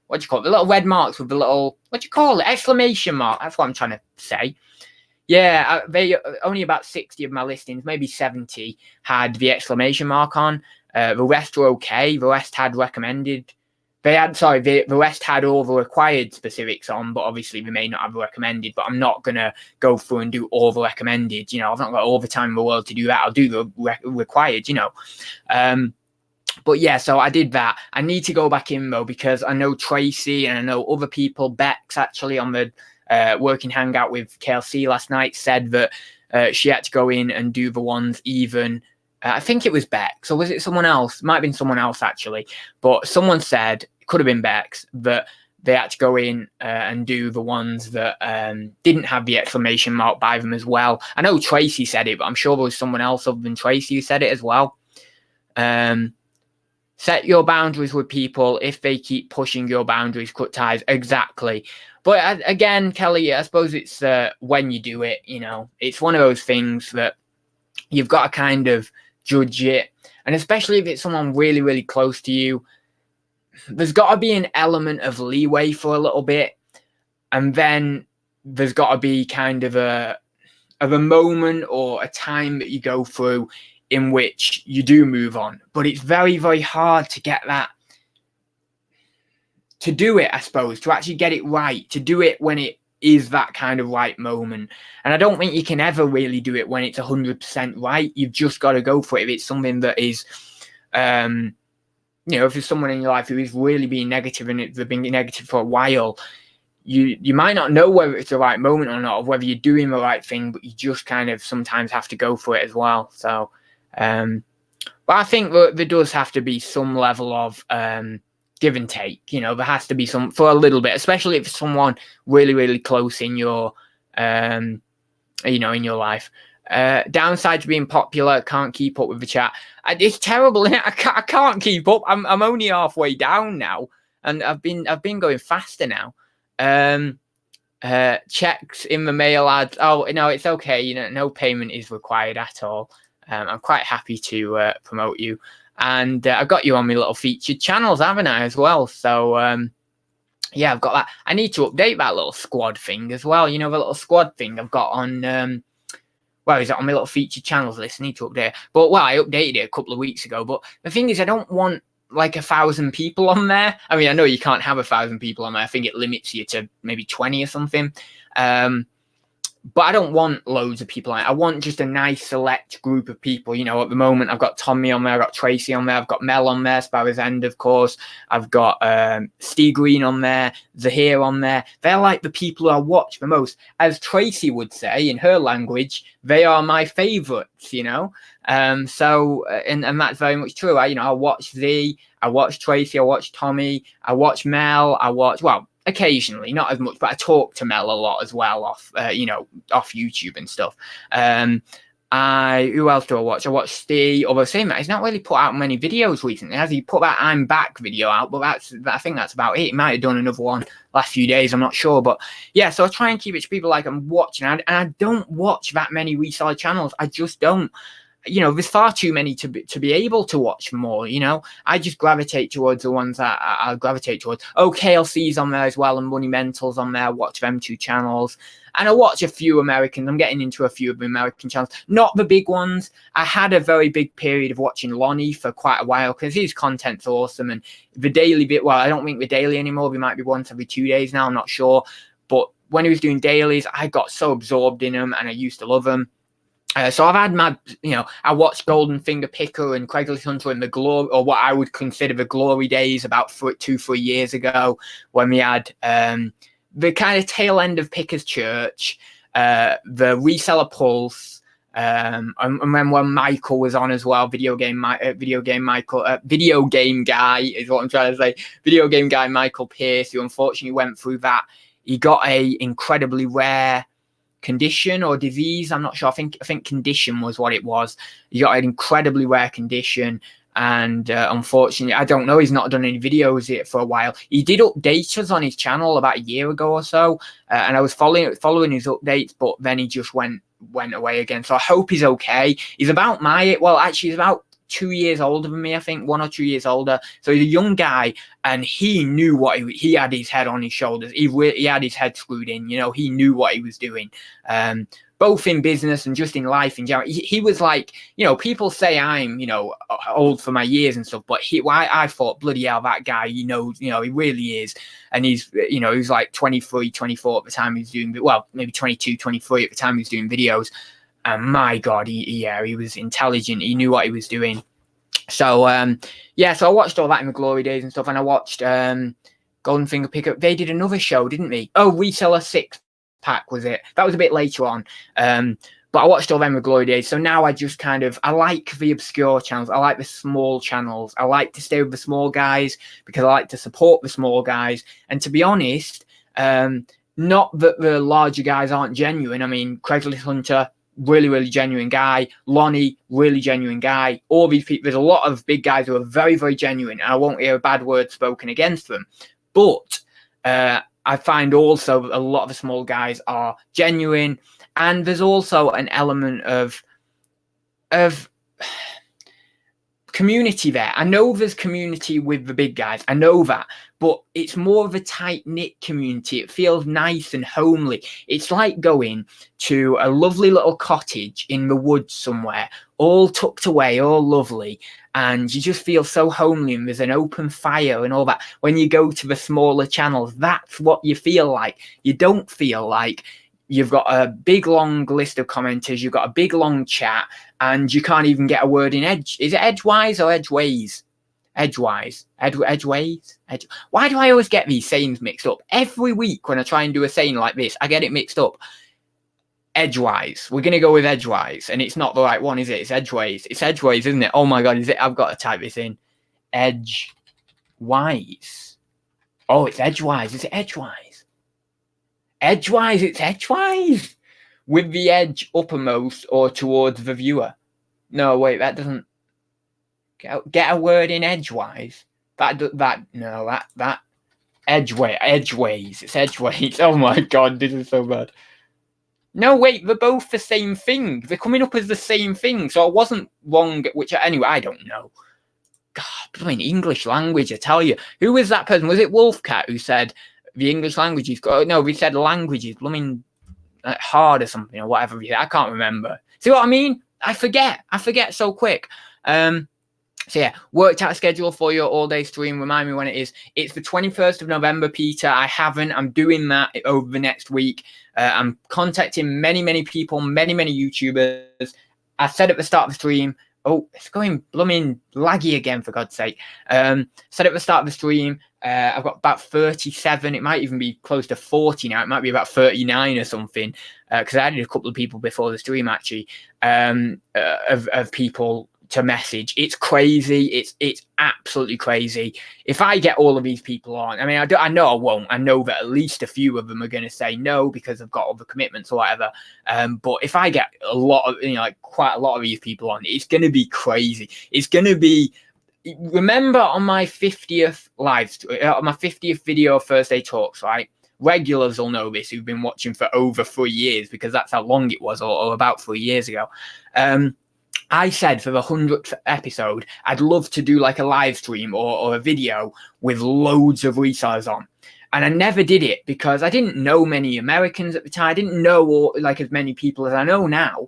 what do you call it? The little red marks with the little, what do you call it? Exclamation mark. That's what I'm trying to say. Yeah, they only about 60 of my listings, maybe 70, had the exclamation mark on. The rest were okay. The rest had recommended the rest had all the required specifics on, but obviously they may not have recommended. But I'm not gonna go through and do all the recommended. You know, I've not got all the time in the world to do that. I'll do the required. You know, but yeah, so I did that. I need to go back in though, because I know Tracy and I know other people. Bex actually on the working hangout with KLC last night said that she had to go in and do the ones even. I think it was Bex, or was it someone else? It might have been someone else actually, but someone said it could have been Bex that they had to go in and do the ones that didn't have the exclamation mark by them as well. I know Tracy said it, but I'm sure there was someone else other than Tracy who said it as well. Set your boundaries with people. If they keep pushing your boundaries, cut ties. Exactly. But again, Kelly, I suppose it's when you do it, you know, it's one of those things that you've got to kind of judge it. And especially if it's someone really, really close to you, there's got to be an element of leeway for a little bit. And then there's got to be kind of a moment or a time that you go through in which you do move on. But it's very, very hard to get that, to do it, I suppose, to actually get it right, to do it when it is that kind of right moment. And I don't think you can ever really do it when it's 100% right. You've just got to go for it. If it's something that is, you know, if there's someone in your life who is really being negative and they've been negative for a while, you might not know whether it's the right moment or not, or whether you're doing the right thing, but you just kind of sometimes have to go for it as well. So, but I think that there does have to be some level of give and take. You know, there has to be some for a little bit, especially if it's someone really, really close in your, you know, in your life. Downside to being popular, can't keep up with the chat. It's terrible, isn't it? I can't keep up. I'm only halfway down now, and I've been going faster now. Checks in the mail ads. Oh no, it's okay. You know, no payment is required at all. I'm quite happy to promote you. And I've got you on my little featured channels, haven't I, as well? So, yeah, I've got that. I need to update that little squad thing as well. You know, the little squad thing I've got on, well, is it on my little featured channels list? I need to update. But, well, I updated it a couple of weeks ago. But the thing is, I don't want, like, 1,000 people on there. I mean, I know you can't have 1,000 people on there. I think it limits you to maybe 20 or something. But I don't want loads of people on it. I want just a nice select group of people. You know, at the moment, I've got Tommy on there, I've got Tracy on there, I've got Mel on there, Sparrow's End, of course. I've got Steve Green on there, Zahir on there. They're like the people who I watch the most. As Tracy would say in her language, they are my favorites, you know. So, and that's very much true. I watch Z, I watch Tracy, I watch Tommy, I watch Mel, well, occasionally, not as much, but I talk to Mel a lot as well off YouTube and stuff. Who else do I watch? I watch Steve, although saying that, he's not really put out many videos recently, has he? Put that I'm Back video out, but I think that's about it. He might have done another one last few days, I'm not sure. But yeah, so I try and keep it to people like I'm watching, and I don't watch that many reseller channels. I just don't. You know, there's far too many to be able to watch more. You know, I just gravitate towards the ones that I gravitate towards. Oh, KLC's on there as well, and Money Mental's on there. I watch them two channels, and I watch a few Americans. I'm getting into a few of the American channels, not the big ones. I had a very big period of watching Lonnie for quite a while because his content's awesome, and the daily bit. Well, I don't think the daily anymore. We might be once every 2 days now. I'm not sure, but when he was doing dailies, I got so absorbed in them, and I used to love them. So I've had my, I watched Golden Finger Picker and Craigslist Hunter in the glory, or what I would consider the glory days, about 2-3 years ago, when we had the kind of tail end of Picker's Church, the Reseller Pulse, and then when Michael was on as well, video game guy is what I'm trying to say, video game guy Michael Pierce, who unfortunately went through that. He got a incredibly rare condition or disease, I'm not sure. I think condition was what it was. He got an incredibly rare condition, and unfortunately, I don't know, he's not done any videos yet for a while. He did update us on his channel about a year ago or so, and I was following his updates, but then he just went away again. So I hope he's okay. He's about he's about 2 years older than me, I think, 1 or 2 years older. So he's a young guy, and he knew what he had his head on his shoulders. He had his head screwed in, he knew what he was doing. both in business and just in life in general. He was like, you know, people say I'm, you know, old for my years and stuff, but I thought, bloody hell, that guy, you know, he really is. And he's, you know, he was like 23, 24 at the time he was doing, well, maybe 22, 23 at the time he was doing videos. And my God, he was intelligent. He knew what he was doing. So, yeah, so I watched all that in the glory days and stuff. And I watched Golden Finger Pickup. They did another show, didn't they? Oh, Reseller 6-pack was it? That was a bit later on. But I watched all them with glory days. So now I just kind of, I like the obscure channels. I like the small channels. I like to stay with the small guys because I like to support the small guys. And to be honest, not that the larger guys aren't genuine. I mean, Craigslist Hunter, really, really genuine guy. Lonnie, really genuine guy. All these people, there's a lot of big guys who are very, very genuine, and I won't hear a bad word spoken against them. But I find also a lot of the small guys are genuine, and there's also an element of community there. I know there's community with the big guys. I know that, but it's more of a tight-knit community. It feels nice and homely. It's like going to a lovely little cottage in the woods somewhere, all tucked away, all lovely, and you just feel so homely, and there's an open fire and all that. When you go to the smaller channels, that's what you feel like. You don't feel like you've got a big long list of commenters, you've got a big long chat, and you can't even get a word in edge. Is it edgewise or edgeways? Edgewise. Edgeways? Why do I always get these sayings mixed up? Every week when I try and do a saying like this, I get it mixed up. Edgewise. We're going to go with edgewise. And it's not the right one, is it? It's edgeways. It's edgeways, isn't it? Oh my God, is it? I've got to type this in. Edgewise. Oh, it's edgewise. Is it edgewise? Edgewise, it's edgewise. With the edge uppermost or towards the viewer. No, wait, that doesn't get a word in edgewise. That edgeways. It's edgeways. Oh my God, this is so bad. No, wait, they're both the same thing. They're coming up as the same thing. So I wasn't wrong, which anyway, I don't know. God, blooming English language, I tell you. Who was that person? Was it Wolfcat who said the English language is good? No, we said language is blooming hard or something or whatever. I can't remember. See what I mean? I forget so quick. So yeah, worked out a schedule for your all-day stream. Remind me when it is. It's the 21st of November, Peter. I'm doing that over the next week. I'm contacting many people, many YouTubers. I said at the start of the stream, oh, it's going blooming laggy again, for God's sake. Said at the start of the stream, I've got about 37. It might even be close to 40 now. It might be about 39 or something. Because I added a couple of people before the stream, actually, of people to message. It's crazy. It's absolutely crazy. If I get all of these people on, I mean, I know I won't. I know that at least a few of them are going to say no because they've got other commitments or whatever. But if I get a lot of, like quite a lot of these people on, it's going to be crazy. It's going to be. Remember on my 50th on my 50th video of Thursday Talks, right? Regulars will know this who've been watching for over 3 years because that's how long it was, or about 3 years ago. I said for the 100th episode, I'd love to do like a live stream or a video with loads of resellers on. And I never did it because I didn't know many Americans at the time. I didn't know like as many people as I know now.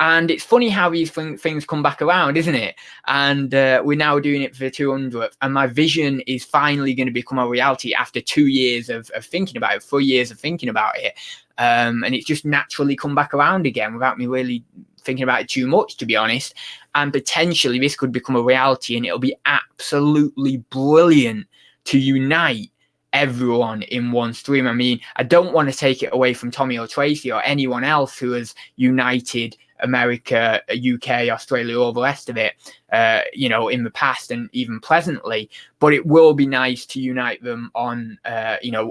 And it's funny how these things come back around, isn't it? And we're now doing it for the 200th. And my vision is finally going to become a reality after 2 years of thinking about it, 4 years of thinking about it. And it's just naturally come back around again without me really thinking about it too much, to be honest. And potentially this could become a reality, and it'll be absolutely brilliant to unite everyone in one stream. I mean, I don't want to take it away from Tommy or Tracy or anyone else who has united America, UK, Australia, all the rest of it, in the past and even presently. But it will be nice to unite them on,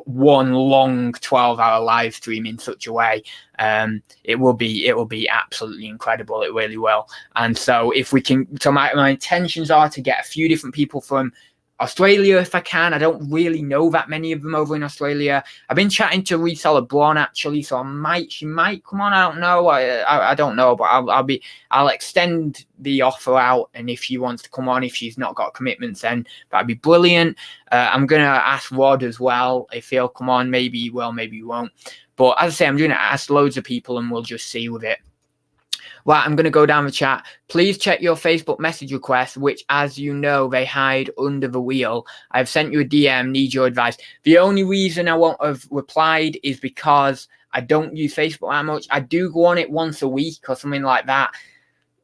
one long 12-hour live stream in such a way. It will be absolutely incredible. It really will. And so if we can, so my intentions are to get a few different people from Australia if I can. I don't really know that many of them over in Australia. I've been chatting to reseller Braun actually, so she might come on. I don't know. I don't know, but I'll extend the offer out, and if she wants to come on, if she's not got commitments, then that'd be brilliant. I'm gonna ask Rod as well if he'll come on. Maybe he will, maybe he won't. But as I say, I'm doing it. I asked loads of people, and we'll just see with it. Right, I'm going to go down the chat. Please check your Facebook message requests, which, as you know, they hide under the wheel. I've sent you a DM, need your advice. The only reason I won't have replied is because I don't use Facebook that much. I do go on it once a week or something like that.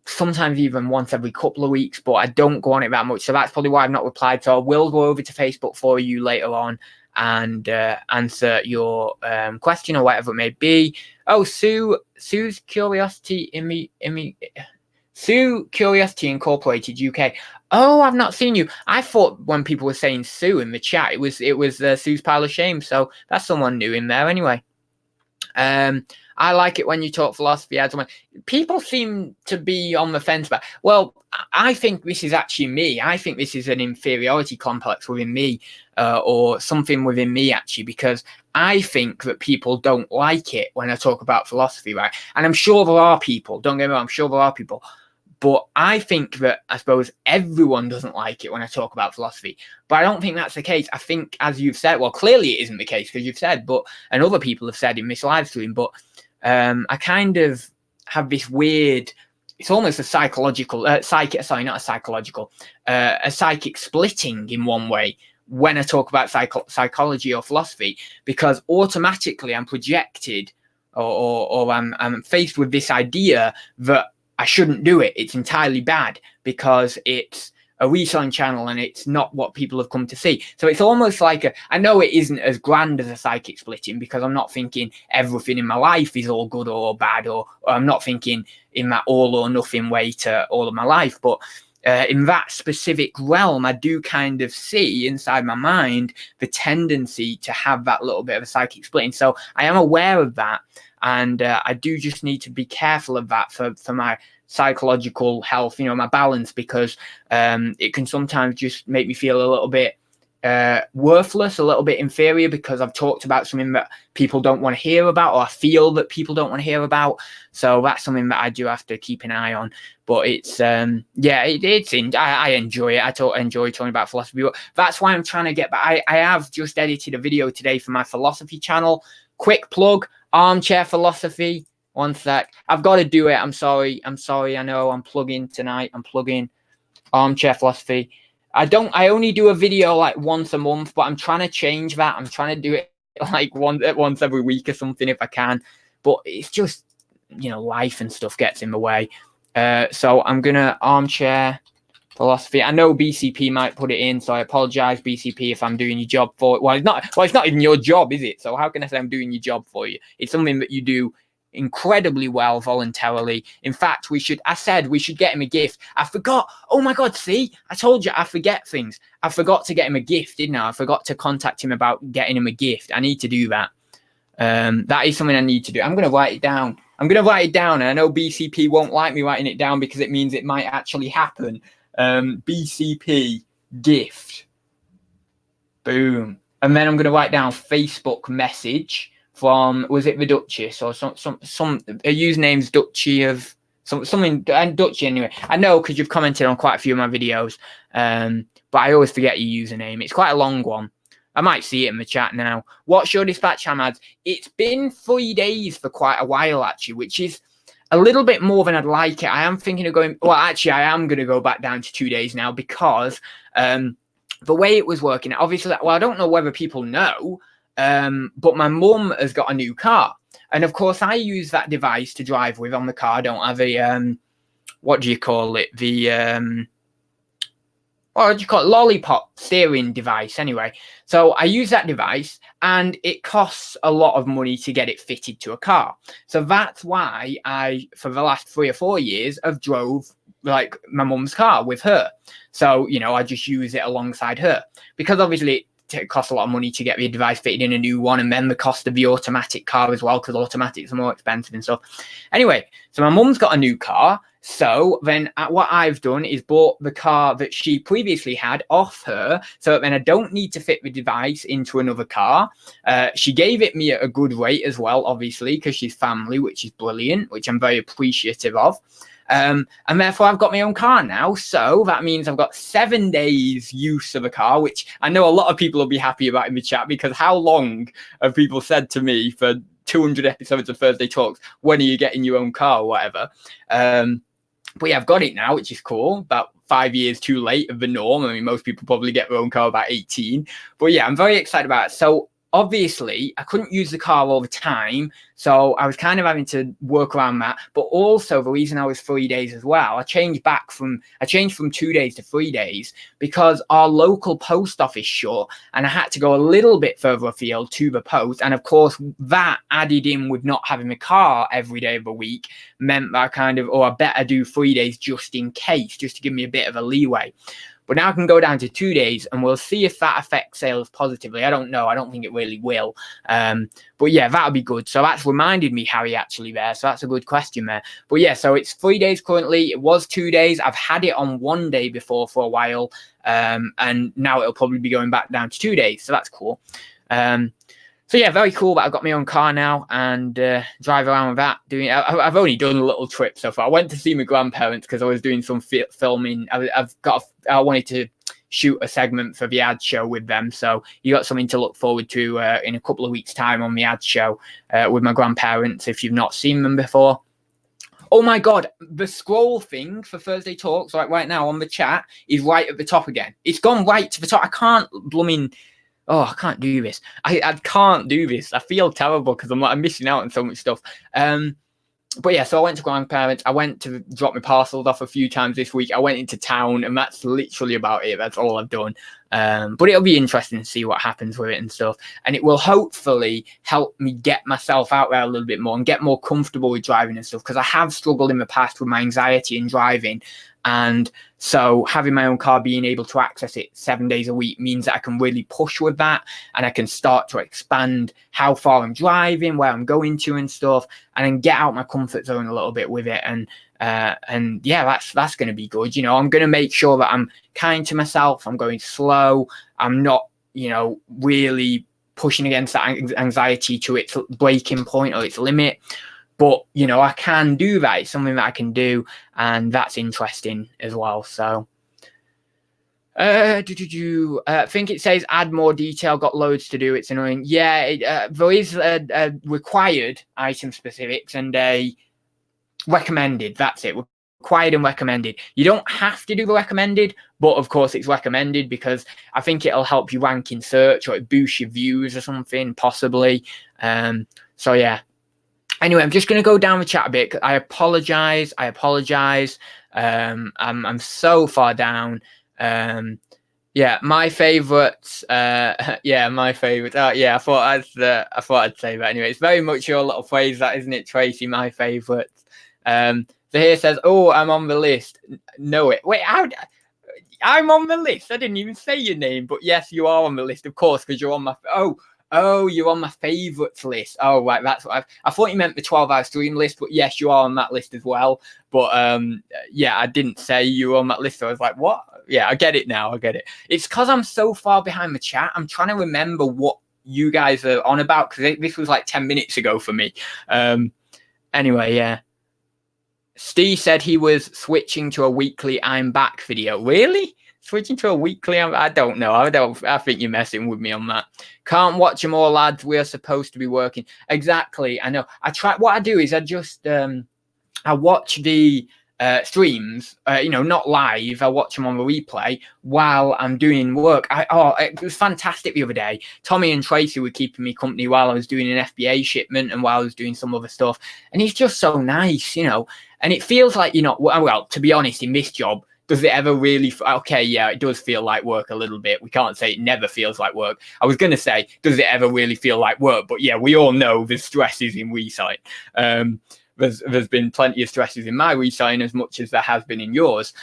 Sometimes even once every couple of weeks, but I don't go on it that much. So that's probably why I've not replied. So I will go over to Facebook for you later on and answer your question or whatever it may be. Oh, Sue's Curiosity Sue Curiosity Incorporated UK. Oh, I've not seen you. I thought when people were saying Sue in the chat, it was Sue's Pile of Shame. So that's someone new in there anyway. I like it when you talk philosophy. People seem to be on the fence about. Well, I think this is actually me. I think this is an inferiority complex within me, or something within me actually, because I think that people don't like it when I talk about philosophy, right? And I'm sure there are people. Don't get me wrong. I'm sure there are people. But I think that, I suppose, everyone doesn't like it when I talk about philosophy. But I don't think that's the case. I think, as you've said, well, clearly it isn't the case because you've said, and other people have said in this live stream, but I kind of have this weird, it's almost a psychological, a psychic splitting in one way when I talk about psychology or philosophy, because automatically I'm projected or I'm faced with this idea that I shouldn't do it. It's entirely bad because it's a reselling channel and it's not what people have come to see. So it's almost like I know it isn't as grand as a psychic splitting because I'm not thinking everything in my life is all good or bad, or I'm not thinking in that all or nothing way to all of my life. But in that specific realm, I do kind of see inside my mind the tendency to have that little bit of a psychic splitting. So I am aware of that. And I do just need to be careful of that for my psychological health, my balance, because it can sometimes just make me feel a little bit worthless, a little bit inferior, because I've talked about something that people don't want to hear about, or I feel that people don't want to hear about. So that's something that I do have to keep an eye on. But it's, I enjoy it. I enjoy talking about philosophy. But that's why I'm trying to get back. I have just edited a video today for my philosophy channel. Quick plug. Armchair Philosophy. One sec. I've got to do it. I'm sorry. I know I'm plugging tonight. I'm plugging Armchair Philosophy. I only do a video like once a month, but I'm trying to change that. I'm trying to do it like once every week or something if I can. But it's just, life and stuff gets in the way. So I'm going to Armchair Philosophy. I know BCP might put it in, so I apologize, BCP, if I'm doing your job for it. Well, it's not even your job, is it? So how can I say I'm doing your job for you? It's something that you do incredibly well voluntarily. In fact, we should get him a gift. I forgot. Oh my God, see? I told you I forget things. I forgot to get him a gift, didn't I? I forgot to contact him about getting him a gift. I need to do that. That is something I need to do. I'm going to write it down. And I know BCP won't like me writing it down because it means it might actually happen. BCP gift, boom, and then I'm going to write down Facebook message from, was it the Duchess or some username's Duchy of something, and Duchy anyway. I know because you've commented on quite a few of my videos, but I always forget your username. It's quite a long one. I might see it in the chat now. What's your dispatch, Hamad? It's been 3 days for quite a while actually, which is a little bit more than I'd like it. I am thinking of going, well, actually, I am going to go back down to 2 days now because the way it was working, obviously, well, I don't know whether people know, but my mum has got a new car. And of course, I use that device to drive with on the car. I don't have a, what do you call it? What do you call it? Lollipop steering device anyway. So I use that device and it costs a lot of money to get it fitted to a car. So that's why I, for the last 3 or 4 years, have drove like my mum's car with her. So, I just use it alongside her because obviously it costs a lot of money to get the device fitted in a new one, and then the cost of the automatic car as well, because automatics are more expensive and stuff. Anyway, so my mum's got a new car. So then what I've done is bought the car that she previously had off her, so that then I don't need to fit the device into another car. She gave it me at a good rate as well, obviously, because she's family, which is brilliant, which I'm very appreciative of. And therefore I've got my own car now. So that means I've got 7 days use of a car, which I know a lot of people will be happy about in the chat, because how long have people said to me for 200 episodes of Thursday Talks, when are you getting your own car or whatever? But yeah, I've got it now, which is cool. About 5 years too late of the norm. I mean, most people probably get their own car about 18. But yeah, I'm very excited about it. So obviously, I couldn't use the car all the time. So I was kind of having to work around that. But also, the reason I was 3 days as well, I changed from 2 days to 3 days because our local post office shut, and I had to go a little bit further afield to the post. And of course, that added in with not having a car every day of the week meant that I better do 3 days just in case, just to give me a bit of a leeway. But now I can go down to 2 days, and we'll see if that affects sales positively. I don't know. I don't think it really will. But yeah, that'll be good. So that's reminded me, Harry, actually, there. So that's a good question there. But yeah, so it's 3 days currently. It was 2 days. I've had it on 1 day before for a while. And now it'll probably be going back down to 2 days. So that's cool. So yeah, very cool that I've got my own car now and drive around with that. I've only done a little trip so far. I went to see my grandparents because I was doing some filming. I wanted to shoot a segment for the ad show with them, so you got something to look forward to in a couple of weeks' time on the ad show with my grandparents if you've not seen them before. Oh my God, the scroll thing for Thursday Talks right now on the chat is right at the top again. It's gone right to the top. I can't I can't do this. I can't do this. I feel terrible because I'm missing out on so much stuff. But yeah, so I went to grandparents. I went to drop my parcels off a few times this week. I went into town, and that's literally about it. That's all I've done. But it'll be interesting to see what happens with it and stuff. And it will hopefully help me get myself out there a little bit more and get more comfortable with driving and stuff, because I have struggled in the past with my anxiety in driving. And so having my own car, being able to access it 7 days a week means that I can really push with that, and I can start to expand how far I'm driving, where I'm going to and stuff, and then get out my comfort zone a little bit with it. And yeah, that's going to be good. You know, I'm going to make sure that I'm kind to myself. I'm going slow. I'm not, really pushing against that anxiety to its breaking point or its limit. But, I can do that. It's something that I can do, and that's interesting as well. So, I think it says add more detail, got loads to do. It's annoying. Yeah, there is a required item specifics and a recommended. That's it. Required and recommended. You don't have to do the recommended, but of course it's recommended because I think it'll help you rank in search, or it boosts your views or something, possibly. So, yeah. Anyway, I'm just going to go down the chat a bit. I apologize. I'm so far down. Yeah, my favorites. My favorite. I thought I'd say that. Anyway, it's very much your little phrase, that, isn't it, Tracy? My favorites. So here says, "Oh, I'm on the list." Wait, I'm on the list. I didn't even say your name, but yes, you are on the list, of course, because you're on my. Oh, you're on my favorites list. Oh, right, that's what I thought you meant the 12-hour stream list, but yes, you are on that list as well. But yeah, I didn't say you were on that list. So I was like, what? Yeah, I get it now. I get it. It's because I'm so far behind the chat. I'm trying to remember what you guys are on about, because this was like 10 minutes ago for me. Anyway, yeah. Steve said he was switching to a weekly I'm back video. Really? Switching to a weekly? I don't know. I think you're messing with me on that. Can't watch them all, lads. We're supposed to be working. Exactly. I know. What I do is I just I watch the streams. Not live. I watch them on the replay while I'm doing work. It was fantastic the other day. Tommy and Tracy were keeping me company while I was doing an FBA shipment and while I was doing some other stuff. And he's just so nice, And it feels like well, to be honest, in this job, does it ever really? Okay, yeah, it does feel like work a little bit. We can't say it never feels like work. I was going to say, does it ever really feel like work? But yeah, we all know there's stresses in WeSite. There's been plenty of stresses in my resign, as much as there has been in yours.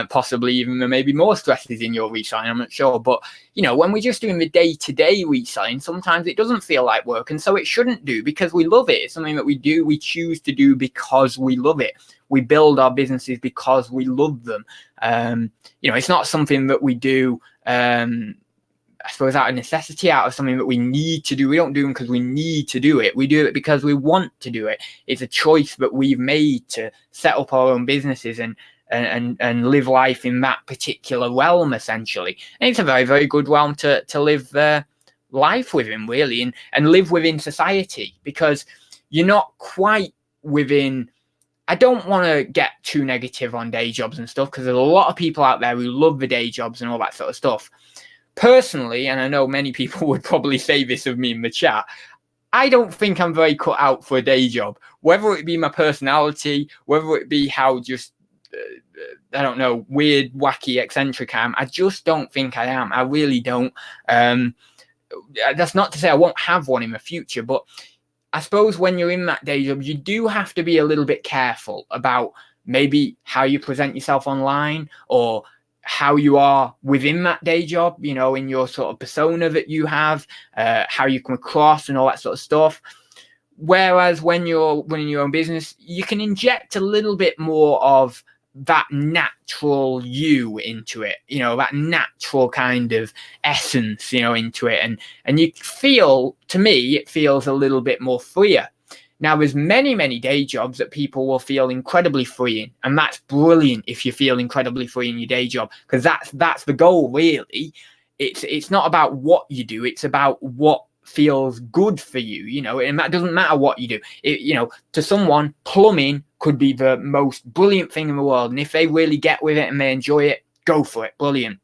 Possibly even there may be more stresses in your resign. I'm not sure. But, when we're just doing the day-to-day resign, sometimes it doesn't feel like work. And so it shouldn't do, because we love it. It's something that we do. We choose to do because we love it. We build our businesses because we love them. It's not something that we do I suppose, out of necessity, out of something that we need to do. We don't do them because we need to do it. We do it because we want to do it. It's a choice that we've made to set up our own businesses and live life in that particular realm, essentially. And it's a very, very good realm to live life within, really, and live within society, because you're not quite within. I don't want to get too negative on day jobs and stuff, because there's a lot of people out there who love the day jobs and all that sort of stuff. Personally, and I know many people would probably say this of me in the chat, I don't think I'm very cut out for a day job, whether it be my personality, whether it be how just, I don't know, weird, wacky, eccentric I am. I just don't think I am. I really don't. That's not to say I won't have one in the future, but I suppose when you're in that day job, you do have to be a little bit careful about maybe how you present yourself online, or how you are within that day job, you know, in your sort of persona that you have, how you come across and all that sort of stuff. Whereas when you're running your own business, you can inject a little bit more of that natural you into it, you know, that natural kind of essence, you know, into it. And you feel, to me, it feels a little bit more freer. Now, there's many, many day jobs that people will feel incredibly free in, and that's brilliant if you feel incredibly free in your day job, because that's the goal, really. It's not about what you do, it's about what feels good for you, you know, and that doesn't matter what you do. You know, to someone, plumbing could be the most brilliant thing in the world, and if they really get with it and they enjoy it, go for it, brilliant.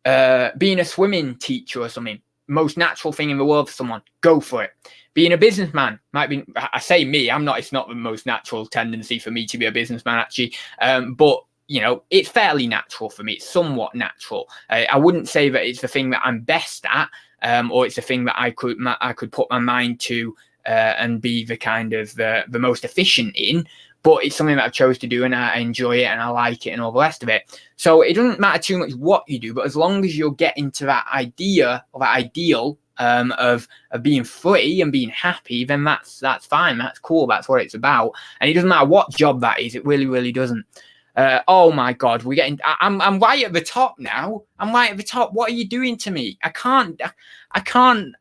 Being a swimming teacher or something, most natural thing in the world for someone, go for it. Being a businessman might be, I say me, it's not the most natural tendency for me to be a businessman, actually, but you know, it's fairly natural for me. It's somewhat natural. I wouldn't say that it's the thing that I'm best at, or it's a thing that I could put my mind to and be the kind of the most efficient in, but it's something that I've chose to do, and I enjoy it and I like it and all the rest of it. So it doesn't matter too much what you do, but as long as you're getting to that idea or that ideal of being free and being happy, then that's fine. That's cool. That's what it's about. And it doesn't matter what job that is. It really, really doesn't. Oh my God, we're getting. I'm right at the top now. I'm right at the top. What are you doing to me? I can't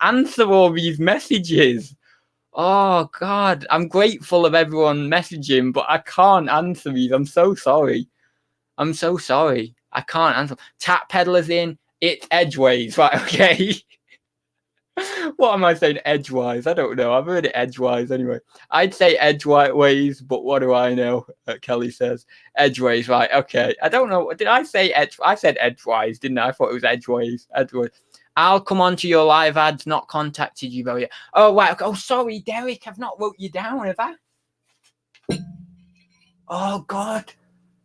answer all these messages. Oh God, I'm grateful of everyone messaging, but I can't answer these. I'm so sorry. I'm so sorry. I can't answer. Tap peddlers in. It's edgeways, right? Okay. What am I saying? Edgewise? I don't know. I've heard it edgewise anyway. I'd say edgeways, but what do I know? Kelly says edgeways, right? Okay. I don't know. Did I say edge? I said edgewise, didn't I? I thought it was edgeways. Edgeways. I'll come on to your live ads. Not contacted you though yet. Oh right. Oh sorry, Derek. I've not wrote you down, have I? Oh God.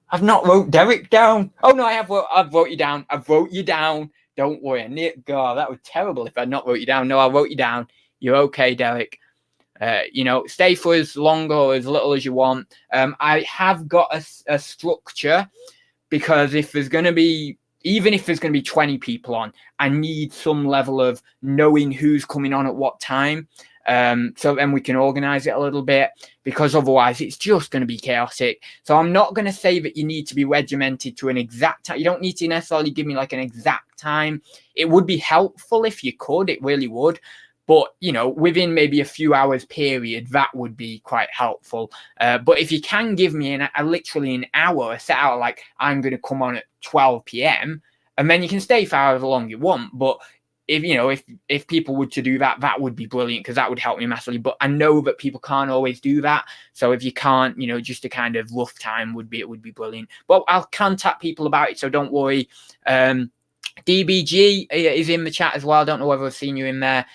I've not wrote Derek down. Oh no, I've wrote you down. I've wrote you down. Don't worry. God, that was terrible if I'd not wrote you down. No, I wrote you down. You're okay, Derek. You know, stay for as long or as little as you want. I have got a structure, because if there's going to be, even if there's going to be 20 people on, I need some level of knowing who's coming on at what time. So then we can organize it a little bit, because otherwise it's just going to be chaotic. So I'm not going to say that you need to be regimented to an exact time. You don't need to necessarily give me like an exact time. It would be helpful if you could, it really would. But, you know, within maybe a few hours period, that would be quite helpful. But if you can give me literally an hour, set out like I'm going to come on at 12 p.m. and then you can stay for however long you want. But if people were to do that, that would be brilliant, because that would help me massively. But I know that people can't always do that. So if you can't, you know, just a kind of rough time would be brilliant. But I'll contact people about it, so don't worry. DBG is in the chat as well. I don't know whether I've seen you in there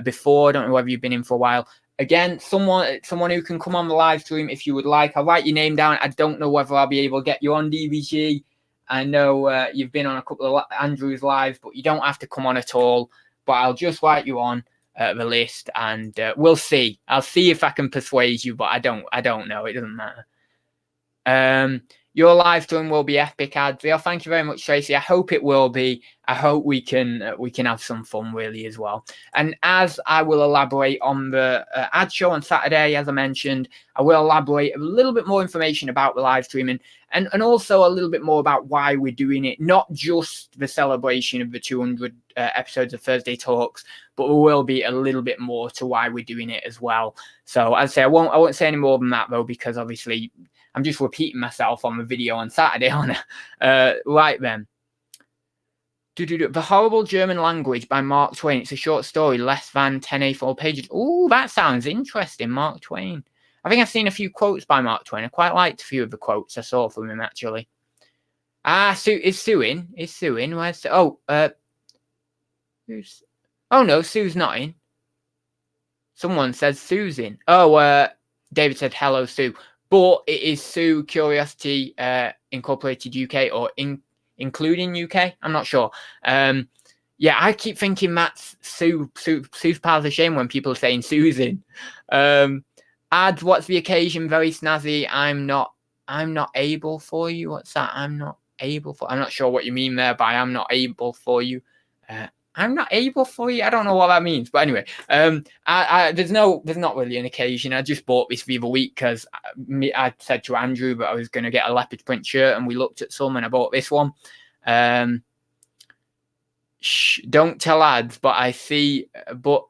before. I don't know whether you've been in for a while. Again, someone who can come on the live stream if you would like. I'll write your name down. I don't know whether I'll be able to get you on DBG. I know you've been on a couple of Andrew's lives, but you don't have to come on at all. But I'll just write you on the list, and we'll see. I'll see if I can persuade you, but I don't know. It doesn't matter. Your live stream will be epic, Adriel. Thank you very much, Tracy. I hope it will be. I hope we can have some fun really as well. And as I will elaborate on the ad show on Saturday, as I mentioned, I will elaborate a little bit more information about the live streaming and also a little bit more about why we're doing it. Not just the celebration of the 200 episodes of Thursday Talks, but there will be a little bit more to why we're doing it as well. So as I say, I won't say any more than that though, because obviously I'm just repeating myself on the video on Saturday, aren't I? Right then. The Horrible German Language by Mark Twain. It's a short story, less than 10 A4 pages. Oh, that sounds interesting, Mark Twain. I think I've seen a few quotes by Mark Twain. I quite liked a few of the quotes I saw from him, actually. Is Sue in? Is Sue in? Where's Sue? Oh, oh no, Sue's not in. Someone says Sue's in. Oh, David said hello, Sue. But it is Sue Curiosity Incorporated UK or including UK. I'm not sure. Yeah, I keep thinking that's Sue's pals of shame when people are saying Susan. Ads, what's the occasion? Very snazzy. I'm not able for you. What's that? I'm not sure what you mean there by I'm not able for you. I'm not able for you. I don't know what that means, but anyway, there's not really an occasion. I just bought this the other week because I said to Andrew that I was going to get a leopard print shirt, and we looked at some, and I bought this one. Don't tell ads, but I see, but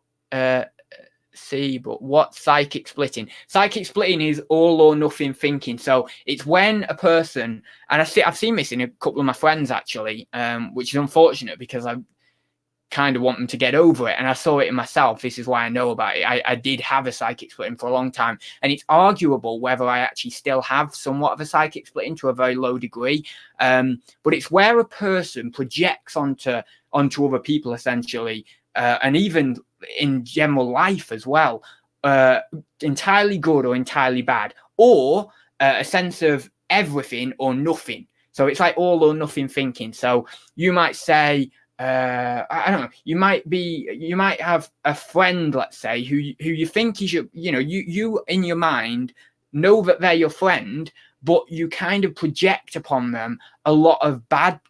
what psychic splitting? Psychic splitting is all or nothing thinking. So it's when a person, and I've seen this in a couple of my friends actually, which is unfortunate because I kind of want them to get over it, and I saw it in myself. This is why I know about it. I did have a psychic splitting for a long time, and it's arguable whether I actually still have somewhat of a psychic splitting to a very low degree, but it's where a person projects onto other people essentially, and even in general life as well, entirely good or entirely bad, or a sense of everything or nothing. So it's like all or nothing thinking. So you might say, I don't know, you might have a friend, let's say, who you think is your, you in your mind know that they're your friend, but you kind of project upon them a lot of bad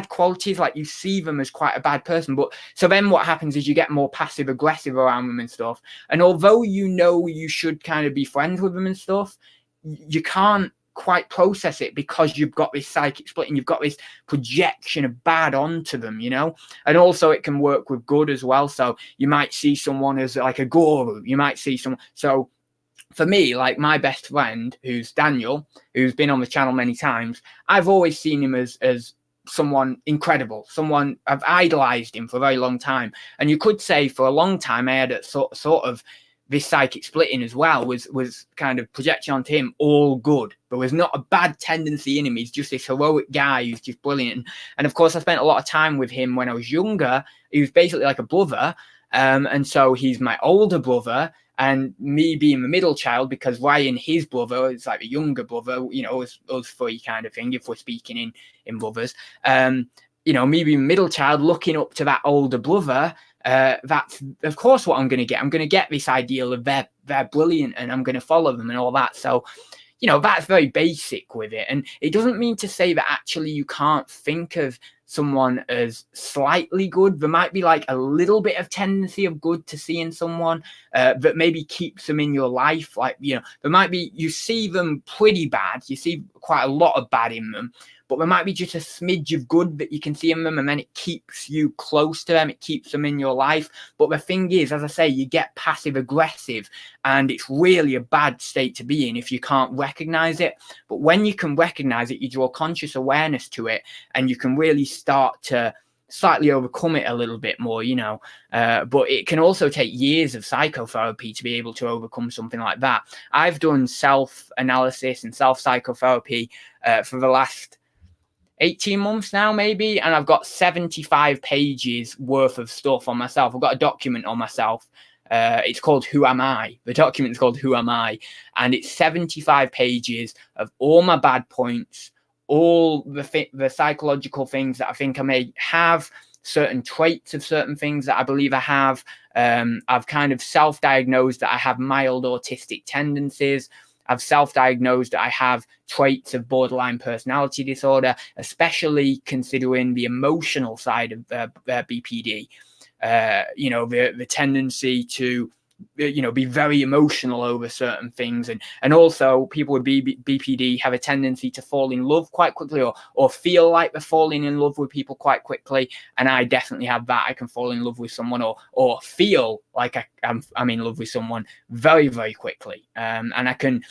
qualities, like you see them as quite a bad person. But so then what happens is you get more passive aggressive around them and stuff. And although you should kind of be friends with them and stuff, you can't quite process it because you've got this psychic split and you've got this projection of bad onto them, and also it can work with good as well. So you might see someone as like a guru, you might see someone. So for me, like my best friend, who's Daniel, who's been on the channel many times, I've always seen him as someone incredible, someone I've idolized him for a very long time. And you could say for a long time I had a sort of this psychic splitting as well, was kind of projecting onto him all good. There was not a bad tendency in him. He's just this heroic guy who's just brilliant. And of course, I spent a lot of time with him when I was younger. He was basically like a brother. And so he's my older brother, and me being the middle child, because Ryan, his brother, is like the younger brother, us three kind of thing, if we're speaking in brothers. Me being the middle child, looking up to that older brother, that's of course what I'm going to get. I'm going to get this ideal of they're brilliant and I'm going to follow them and all that. So, that's very basic with it. And it doesn't mean to say that actually you can't think of someone as slightly good. There might be like a little bit of tendency of good to see in someone that maybe keeps them in your life. Like, there might be, you see them pretty bad. You see quite a lot of bad in them, but there might be just a smidge of good that you can see in them, and then it keeps you close to them. It keeps them in your life. But the thing is, as I say, you get passive aggressive, and it's really a bad state to be in if you can't recognize it. But when you can recognize it, you draw conscious awareness to it, and you can really start to slightly overcome it a little bit more, but it can also take years of psychotherapy to be able to overcome something like that. I've done self-analysis and self-psychotherapy for the last 18 months now, maybe, and I've got 75 pages worth of stuff on myself. I've got a document on myself. It's called Who Am I? The document is called Who Am I? And it's 75 pages of all my bad points, all the psychological things that I think I may have, certain traits of certain things that I believe I have. I've kind of self-diagnosed that I have mild autistic tendencies. I've self-diagnosed that I have traits of borderline personality disorder, especially considering the emotional side of BPD. The tendency to be very emotional over certain things, and also people with BPD have a tendency to fall in love quite quickly, or feel like they're falling in love with people quite quickly. And I definitely have that. I can fall in love with someone, or feel like I'm in love with someone very, very quickly, and I can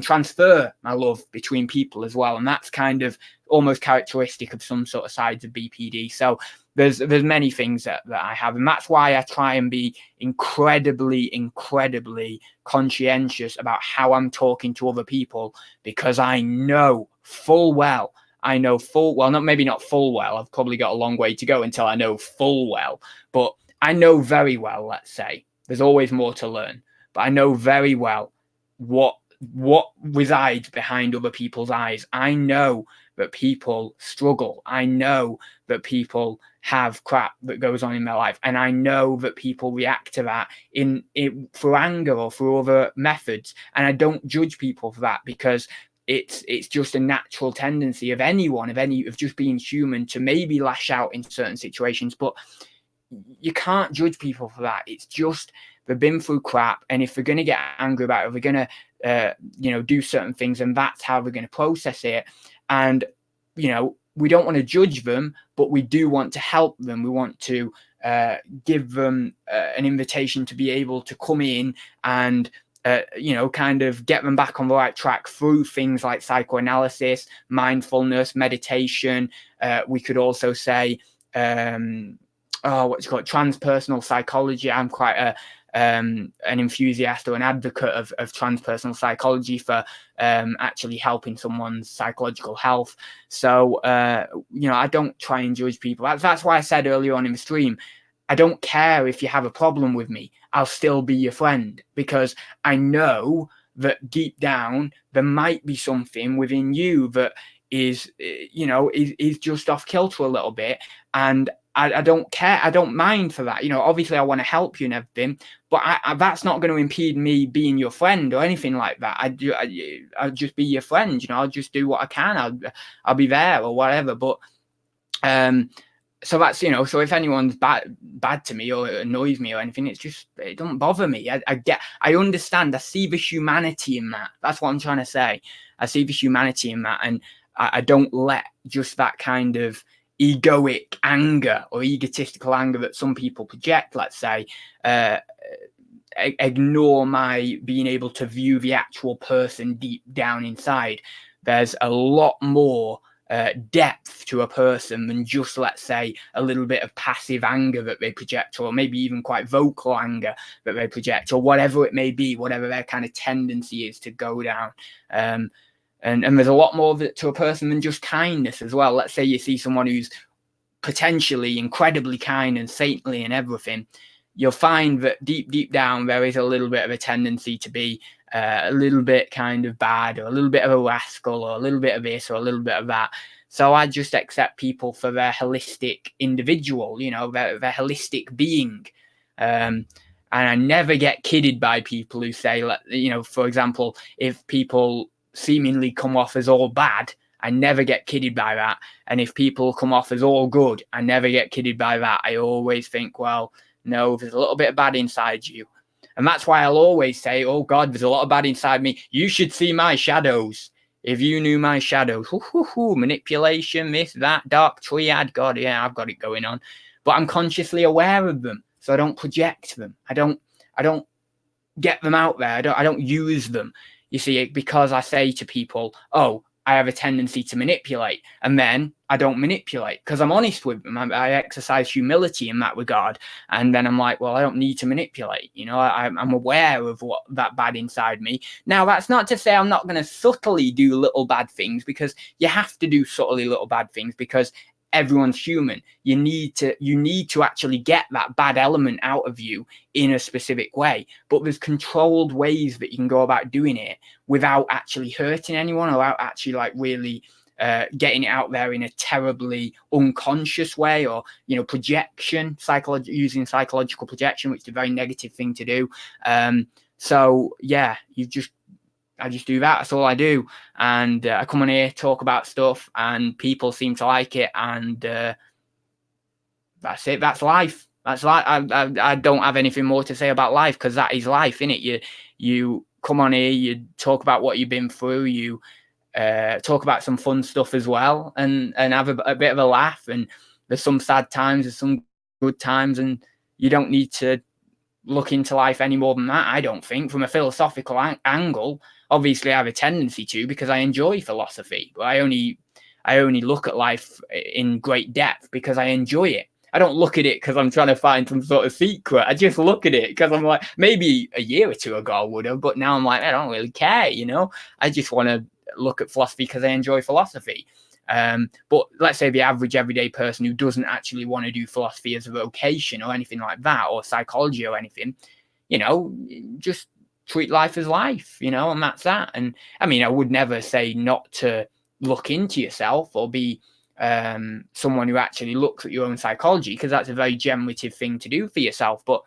transfer my love between people as well, and that's kind of almost characteristic of some sort of sides of BPD. So there's many things that I have, and that's why I try and be incredibly conscientious about how I'm talking to other people, because I know full well, maybe not full well, I've probably got a long way to go until I know full well, but I know very well, let's say, there's always more to learn, but I know very well what resides behind other people's eyes. I know that people struggle. I know that people have crap that goes on in their life, and I know that people react to that in through anger or through other methods, and I don't judge people for that, because it's just a natural tendency of anyone, of just being human, to maybe lash out in certain situations. But you can't judge people for that. It's just they've been through crap, and if they're going to get angry about it, they're going to do certain things, and that's how they're going to process it. And we don't want to judge them, but we do want to help them. We want to give them an invitation to be able to come in and kind of get them back on the right track through things like psychoanalysis, mindfulness, meditation. We could also say transpersonal psychology. I'm quite an enthusiast or an advocate of transpersonal psychology for actually helping someone's psychological health. So I don't try and judge people. That's why I said earlier on in the stream, I don't care if you have a problem with me, I'll still be your friend, because I know that deep down there might be something within you that is just off kilter a little bit, and I don't care. I don't mind for that. Obviously I want to help you and everything, but that's not going to impede me being your friend or anything like that. I'll just be your friend. I'll just do what I can. I'll be there or whatever. But so that's so if anyone's bad to me or annoys me or anything, it doesn't bother me. I understand. I see the humanity in that. That's what I'm trying to say. I see the humanity in that, and I don't let just that kind of egoic anger or egotistical anger that some people project, let's say, ignore my being able to view the actual person deep down inside. There's a lot more depth to a person than just, let's say, a little bit of passive anger that they project, or maybe even quite vocal anger that they project, or whatever it may be, whatever their kind of tendency is to go down. And there's a lot more to a person than just kindness as well. Let's say you see someone who's potentially incredibly kind and saintly and everything, you'll find that deep down there is a little bit of a tendency to be a little bit kind of bad, or a little bit of a rascal, or a little bit of this or a little bit of that. So I just accept people for their holistic individual, their holistic being. And I never get kidded by people who say, for example, if people seemingly come off as all bad, I never get kidded by that. And if people come off as all good, I never get kidded by that. I always think, well, no, there's a little bit of bad inside you. And that's why I'll always say, oh God, there's a lot of bad inside me. You should see my shadows. If you knew my shadows, manipulation, this, that, dark triad, God, yeah, I've got it going on. But I'm consciously aware of them, so I don't project them. I don't get them out there. I don't use them. You see, because I say to people, oh, I have a tendency to manipulate, and then I don't manipulate because I'm honest with them. I exercise humility in that regard, and then I'm like, well, I don't need to manipulate. I'm aware of what that bad inside me. Now, that's not to say I'm not going to subtly do little bad things, because you have to do subtly little bad things, because everyone's human. You need to actually get that bad element out of you in a specific way, but there's controlled ways that you can go about doing it without actually hurting anyone, or without actually really getting it out there in a terribly unconscious way, or projection, using psychological projection, which is a very negative thing to do. So yeah, you just just do that. That's all I do. And I come on here, talk about stuff, and people seem to like it. And that's it. That's life. That's life. I don't have anything more to say about life, because that is life, innit? You come on here, you talk about what you've been through, you talk about some fun stuff as well, and have a bit of a laugh. And there's some sad times, there's some good times, and you don't need to look into life any more than that, I don't think. From a philosophical angle, obviously I have a tendency to, because I enjoy philosophy, but I only look at life in great depth because I enjoy it. I don't look at it because I'm trying to find some sort of secret. I just look at it because I'm like, maybe a year or two ago I would have, but now I'm like, I don't really care, you know? I just want to look at philosophy because I enjoy philosophy. But let's say the average everyday person who doesn't actually want to do philosophy as a vocation or anything like that, or psychology or anything, you know, just treat life as life, you know, and that's that. And I mean, I would never say not to look into yourself or be someone who actually looks at your own psychology, because that's a very generative thing to do for yourself. But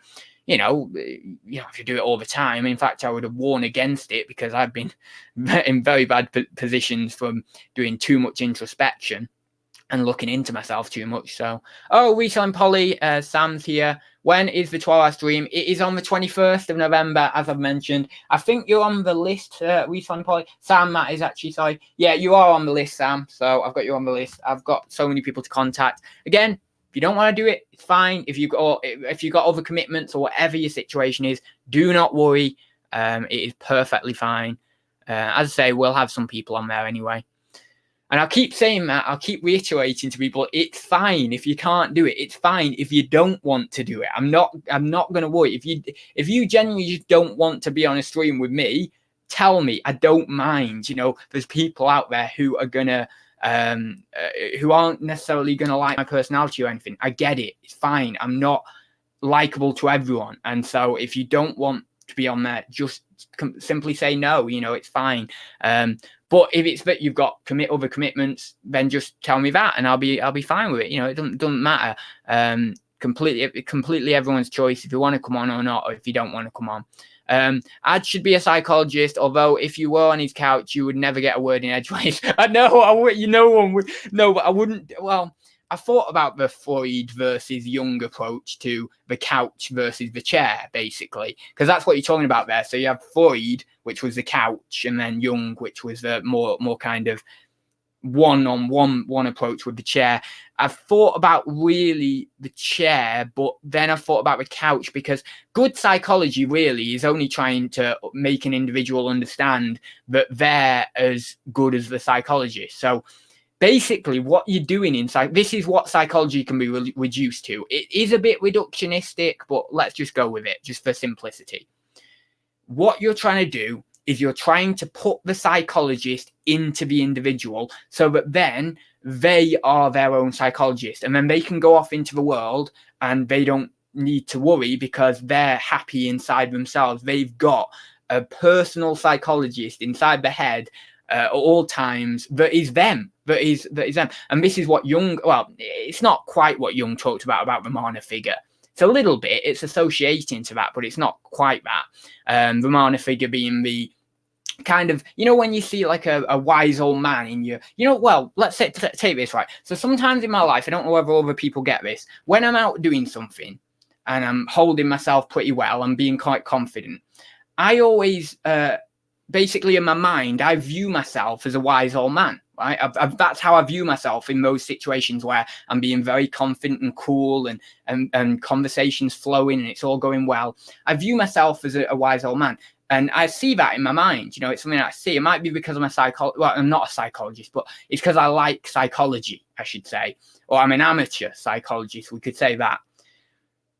you know, if you do it all the time, in fact, I would have warned against it, because I've been in very bad positions from doing too much introspection and looking into myself too much. So, Reselling Polly, Sam's here. When is the 12-hour stream? It is on the 21st of November, as I've mentioned. I think you're on the list, Reselling Polly. Sam, Matt is actually, sorry. Yeah, you are on the list, Sam. So I've got you on the list. I've got so many people to contact. Again, if you don't want to do it, it's fine. If you've got other commitments or whatever your situation is, do not worry. It is perfectly fine. As I say, we'll have some people on there anyway. And I'll keep saying that. I'll keep reiterating to people, it's fine if you can't do it. It's fine if you don't want to do it. I'm not going to worry. If you genuinely just don't want to be on a stream with me, tell me. I don't mind. You know, there's people out there who are gonna who aren't necessarily gonna like my personality or anything. I get it. It's fine. I'm not likable to everyone, and so if you don't want to be on there, just simply say no. You know, it's fine. But if it's that you've got other commitments, then just tell me that, and I'll be fine with it. You know, it doesn't matter. Completely everyone's choice if you want to come on or not, or if you don't want to come on. Ad should be a psychologist, although if you were on his couch, you would never get a word in edgeways. I know, one would. No, but I wouldn't. Well, I thought about the Freud versus Jung approach to the couch versus the chair, basically, because that's what you're talking about there. So you have Freud, which was the couch, and then Jung, which was the more kind of one approach with the chair. I've thought about really the chair, but then I thought about the couch, because good psychology really is only trying to make an individual understand that they're as good as the psychologist. So basically what you're doing inside, this is what psychology can be reduced to. It is a bit reductionistic, but let's just go with it, just for simplicity. What you're trying to do is you're trying to put the psychologist into the individual, so that then they are their own psychologist, and then they can go off into the world and they don't need to worry because they're happy inside themselves. They've got a personal psychologist inside the head at all times that is them. That is them. And this is what Jung, well, it's not quite what Jung talked about the Mana figure. It's a little bit, it's associating to that, but it's not quite that. The Mana figure being the kind of, you know, when you see like a wise old man in you, you know, well, let's say, take this, right? So sometimes in my life, I don't know whether other people get this, when I'm out doing something and I'm holding myself pretty well, I'm being quite confident, I always, basically in my mind, I view myself as a wise old man. Right? That's how I view myself in those situations where I'm being very confident and cool, and conversations flowing and it's all going well. I view myself as a wise old man, and I see that in my mind. You know, it's something I see. It might be because I'm I'm not a psychologist, but it's because I like psychology, I should say, or I'm an amateur psychologist. We could say that.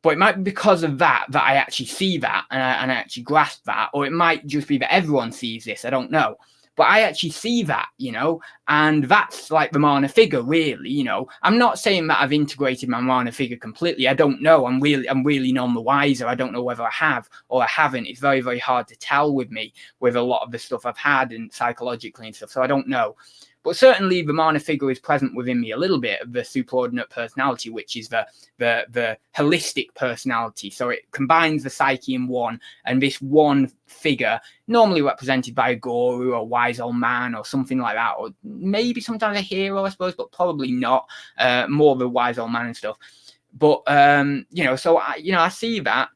But it might be because of that I actually see that and I actually grasp that, or it might just be that everyone sees this. I don't know. But I actually see that, you know, and that's like the Mana figure, really. You know, I'm not saying that I've integrated my Mana figure completely. I don't know. I'm really none the wiser. I don't know whether I have or I haven't. It's very, very hard to tell with me, with a lot of the stuff I've had and psychologically and stuff. So I don't know. but certainly the Mana figure is present within me a little bit of the superordinate personality, which is the holistic personality. So it combines the psyche in one, and this one figure, normally represented by a guru or a wise old man or something like that, or maybe sometimes a hero, I suppose, but probably not. More of a wise old man and stuff. But so I see that,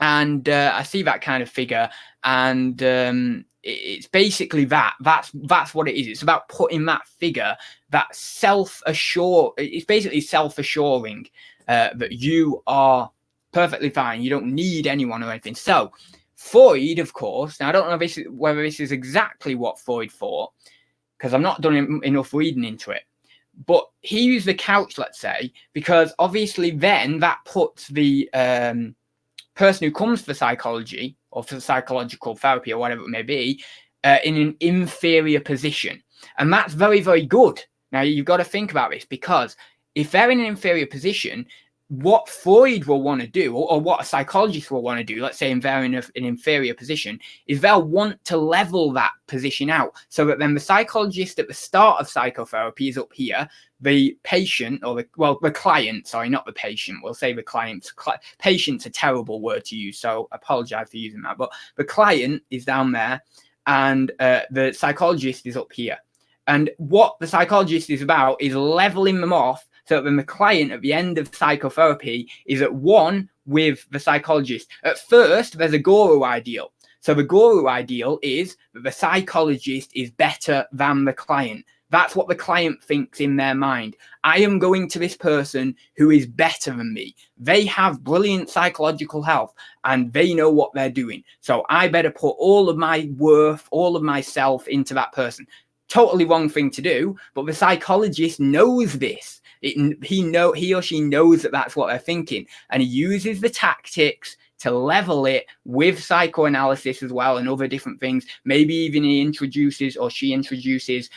and I see that kind of figure, and it's basically that's what it is. It's about putting that figure, that it's basically self-assuring that you are perfectly fine, you don't need anyone or anything. So Freud, of course, now I don't know whether this is exactly what Freud thought, because I've not done enough reading into it, but he used the couch, let's say, because obviously then that puts the person who comes for psychology or for psychological therapy or whatever it may be in an inferior position. And that's very, very good. Now, you've got to think about this, because if they're in an inferior position, what Freud will want to do, or what a psychologist will want to do, let's say if they're in an inferior position, is they'll want to level that position out, so that then the psychologist at the start of psychotherapy is up here, the patient, or the client, sorry, not the patient, we'll say the client. Patient's a terrible word to use, so I apologize for using that, but the client is down there, and the psychologist is up here. And what the psychologist is about is leveling them off, so that then the client at the end of psychotherapy is at one with the psychologist. At first, there's a guru ideal. So the guru ideal is that the psychologist is better than the client. That's what the client thinks in their mind. I am going to this person who is better than me. They have brilliant psychological health and they know what they're doing. So I better put all of my worth, all of myself into that person. Totally wrong thing to do, but the psychologist knows this. He or she knows that that's what they're thinking, and he uses the tactics to level it with psychoanalysis as well and other different things. Maybe even she introduces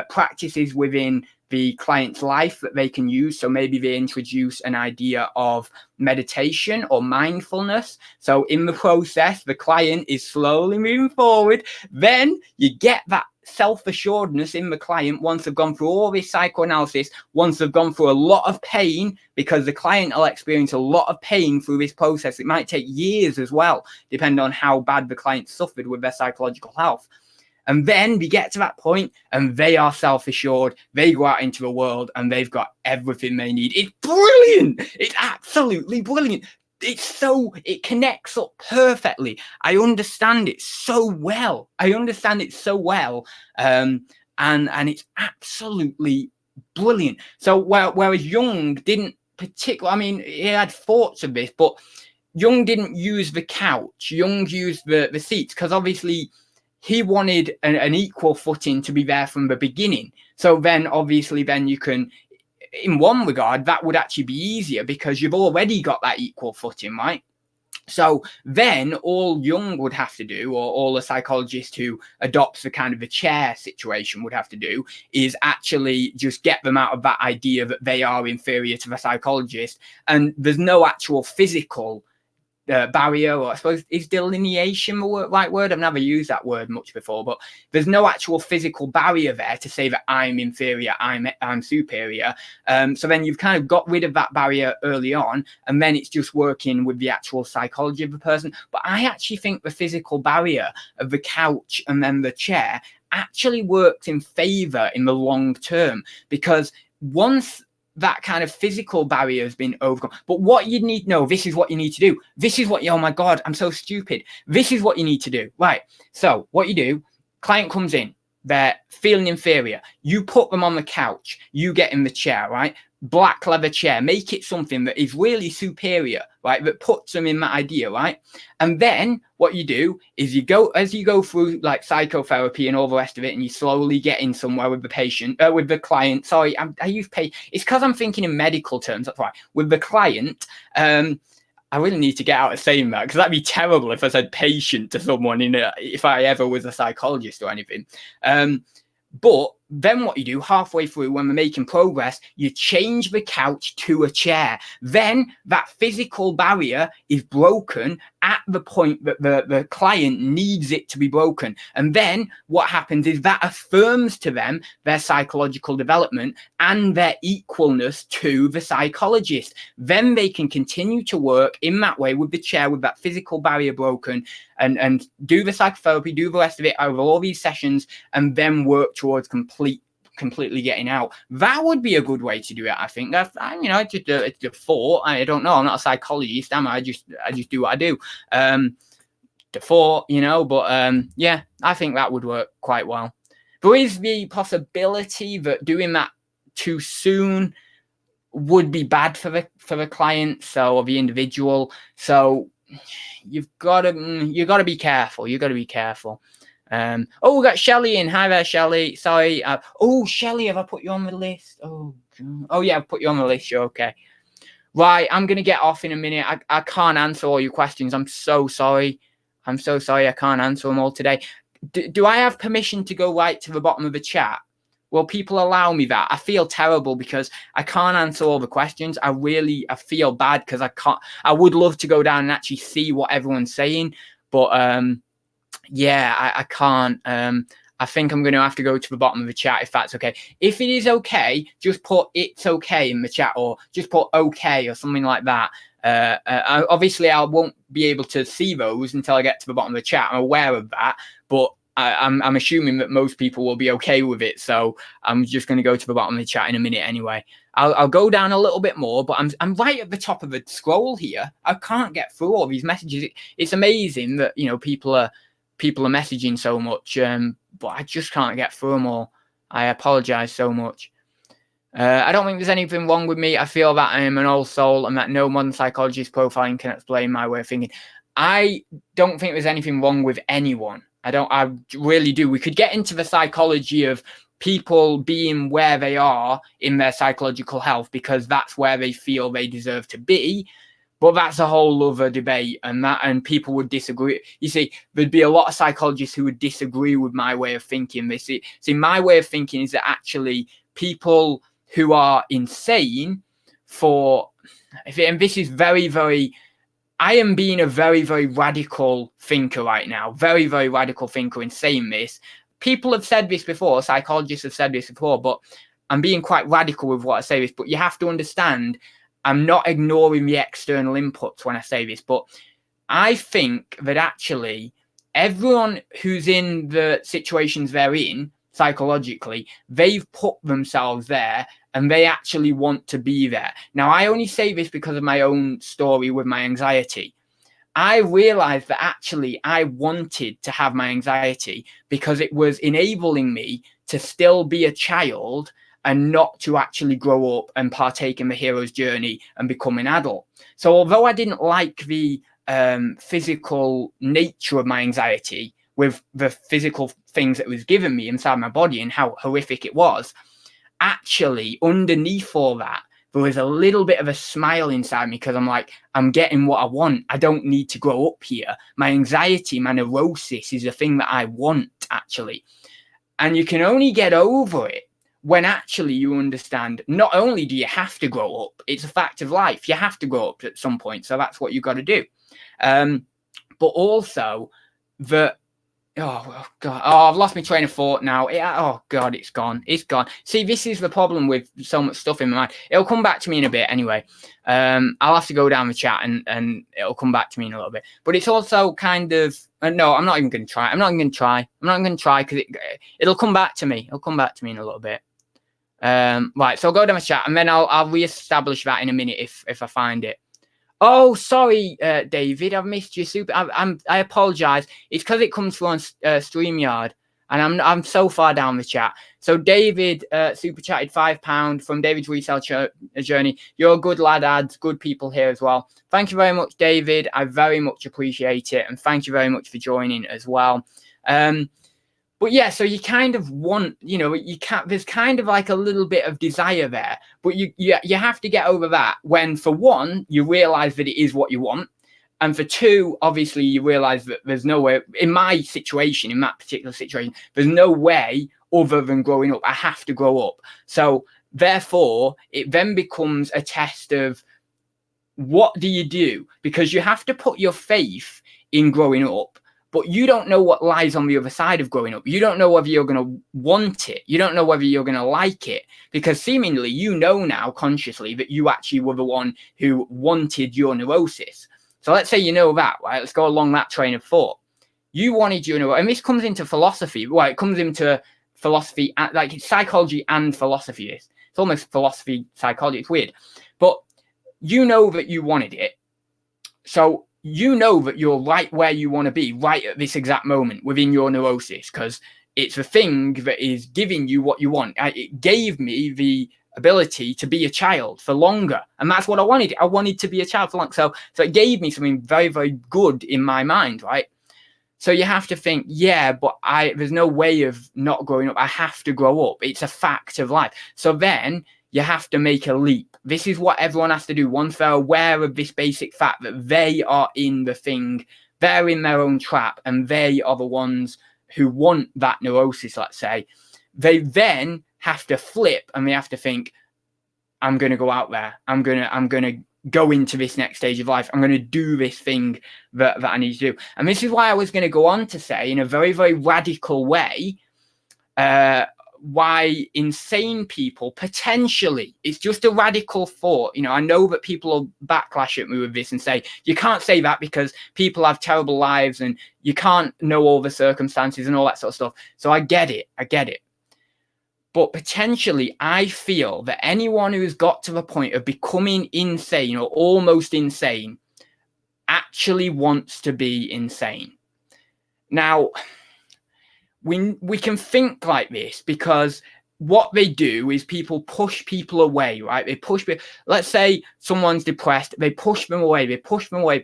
practices within the client's life that they can use. So maybe they introduce an idea of meditation or mindfulness. So in the process, the client is slowly moving forward. Then you get that self-assuredness in the client once they've gone through all this psychoanalysis, once they've gone through a lot of pain, because the client will experience a lot of pain through this process. It might take years as well, depending on how bad the client suffered with their psychological health. And then we get to that point and they are self-assured. They go out into the world and they've got everything they need. It's brilliant. It's absolutely brilliant. It connects up perfectly. I understand it so well. And it's absolutely brilliant. So whereas Jung didn't particularly, I mean, he had thoughts of this, but Jung didn't use the couch. Jung used the seats, because obviously he wanted an equal footing to be there from the beginning. So then obviously then you can, in one regard, that would actually be easier because you've already got that equal footing, right? So then all Jung would have to do, or all a psychologist who adopts the kind of a chair situation would have to do, is actually just get them out of that idea that they are inferior to the psychologist. And there's no actual physical barrier, or I suppose, is delineation the right word? I've never used that word much before, but there's no actual physical barrier there to say that I'm inferior, I'm superior. So then you've kind of got rid of that barrier early on, and then it's just working with the actual psychology of the person. But I actually think the physical barrier of the couch and then the chair actually works in favor in the long term, because once that kind of physical barrier has been overcome. But what you need, no, this is what you need to do. This is what, oh my God, I'm so stupid. This is what you need to do. Right. So what you do, client comes in, they're feeling inferior. You put them on the couch, you get in the chair, right? Black leather chair, make it something that is really superior, right? That puts them in that idea, right? And then what you do is you go through like psychotherapy and all the rest of it, and you slowly get in somewhere with the patient, with the client. Sorry, I use patient. It's because I'm thinking in medical terms. That's right. With the client, I really need to get out of saying that, because that'd be terrible if I said patient to someone if I ever was a psychologist or anything. But then what you do halfway through when we're making progress, you change the couch to a chair. Then that physical barrier is broken at the point that the client needs it to be broken. And then what happens is that affirms to them their psychological development and their equalness to the psychologist. Then they can continue to work in that way with the chair, with that physical barrier broken, and do the psychotherapy, do the rest of it over all these sessions, and then work towards completely getting out. That would be a good way to do it, I think. That's, you know, it's a thought. I don't know. I'm not a psychologist, am I? I just do what I do. The thought, you know, but yeah, I think that would work quite well. There is the possibility that doing that too soon would be bad for the client, so, or the individual. So you've got to be careful. You've got to be careful. Oh, we got Shelley in. Hi there, Shelley. Sorry. Oh, Shelley, have I put you on the list? Oh, God. Oh yeah, I've put you on the list. You're okay. Right, I'm gonna get off in a minute. I can't answer all your questions. I'm so sorry. I'm so sorry. I can't answer them all today. Do I have permission to go right to the bottom of the chat? Will people allow me that? I feel terrible because I can't answer all the questions. I feel bad because I can't. I would love to go down and actually see what everyone's saying, but yeah, I can't. I think I'm going to have to go to the bottom of the chat if that's okay. If it is okay, just put "it's okay" in the chat, or just put "okay" or something like that. Obviously, I won't be able to see those until I get to the bottom of the chat. I'm aware of that, but I'm assuming that most people will be okay with it. So I'm just going to go to the bottom of the chat in a minute anyway. I'll go down a little bit more, but I'm right at the top of the scroll here. I can't get through all these messages. It's amazing that, you know, people are messaging so much, but I just can't get through them all. I apologize so much. I don't think there's anything wrong with me. I feel that I am an old soul and that no modern psychologist profiling can explain my way of thinking. I don't think there's anything wrong with anyone. I really do. We could get into the psychology of people being where they are in their psychological health because that's where they feel they deserve to be. But that's a whole other debate, and people would disagree. You see, there'd be a lot of psychologists who would disagree with my way of thinking. See, my way of thinking is that actually people who are insane and this is very, very, I am being a very, very radical thinker right now. Very, very radical thinker in saying this. People have said this before. Psychologists have said this before, but I'm being quite radical with what I say this. But you have to understand, I'm not ignoring the external inputs when I say this, but I think that actually everyone who's in the situations they're in psychologically, they've put themselves there and they actually want to be there. Now, I only say this because of my own story with my anxiety. I realized that actually I wanted to have my anxiety because it was enabling me to still be a child and not to actually grow up and partake in the hero's journey and become an adult. So although I didn't like the physical nature of my anxiety with the physical things that was given me inside my body and how horrific it was, actually underneath all that, there was a little bit of a smile inside me because I'm like, I'm getting what I want. I don't need to grow up here. My anxiety, my neurosis is a thing that I want, actually. And you can only get over it when actually you understand not only do you have to grow up, it's a fact of life. You have to grow up at some point. So that's what you've got to do. But also that, oh God, I've lost my train of thought now. Oh God, it's gone. It's gone. See, this is the problem with so much stuff in my mind. It'll come back to me in a bit anyway. I'll have to go down the chat and it'll come back to me in a little bit. But it's also kind of, no, I'm not even going to try. I'm not going to try because it'll come back to me. It'll come back to me in a little bit. Right, so I'll go down the chat and then I'll reestablish that in a minute if I find it. Oh, sorry, David, I've missed you. I apologize. It's because it comes from StreamYard, and I'm so far down the chat. So David super chatted £5 from David's Resale Journey. You're a good lad, ads, good people here as well. Thank you very much, David. I very much appreciate it, and thank you very much for joining as well. But yeah, so you kind of want, you know, there's kind of like a little bit of desire there, but you have to get over that when, for one, you realize that it is what you want. And for two, obviously, you realize that there's no way, in my situation, in that particular situation, there's no way other than growing up. I have to grow up. So therefore, it then becomes a test of what do you do? Because you have to put your faith in growing up, but you don't know what lies on the other side of growing up. You don't know whether you're going to want it. You don't know whether you're going to like it, because seemingly you know now consciously that you actually were the one who wanted your neurosis. So let's say you know that, right? Let's go along that train of thought. You wanted your neurosis, and this comes into philosophy. Well, it comes into philosophy, like it's psychology and philosophy. It's almost philosophy, psychology. It's weird. But you know that you wanted it. So you know that you're right where you want to be right at this exact moment within your neurosis, because it's the thing that is giving you what you want. It gave me the ability to be a child for longer, and that's what I wanted. I wanted to be a child for long. So it gave me something very, very good in my mind, right? So you have to think, yeah, but there's no way of not growing up. I have to grow up. It's a fact of life. So then you have to make a leap. This is what everyone has to do once they're aware of this basic fact that they are in the thing, they're in their own trap, and they are the ones who want that neurosis, let's say. They then have to flip, and they have to think, I'm going to go out there. I'm going to go into this next stage of life. I'm going to do this thing that I need to do. And this is why I was going to go on to say in a very, very radical way, why insane people potentially, it's just a radical thought. You know, I know that people will backlash at me with this and say, you can't say that because people have terrible lives and you can't know all the circumstances and all that sort of stuff. So I get it. But potentially, I feel that anyone who has got to the point of becoming insane or almost insane actually wants to be insane. Now, we can think like this because what they do is people push people away, right? They push people. Let's say someone's depressed. They push them away. They push them away,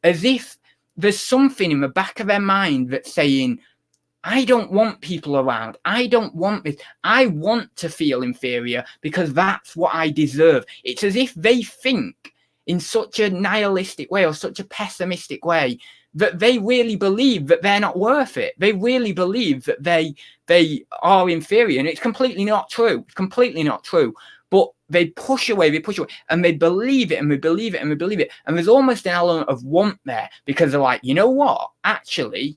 as if there's something in the back of their mind that's saying, I don't want people around. I don't want this. I want to feel inferior because that's what I deserve. It's as if they think in such a nihilistic way or such a pessimistic way that they really believe that they're not worth it. They really believe that they are inferior, and it's completely not true. It's completely not true. But they push away, and they believe it, and they believe it, and they believe it. And there's almost an element of want there because they're like, you know what? Actually,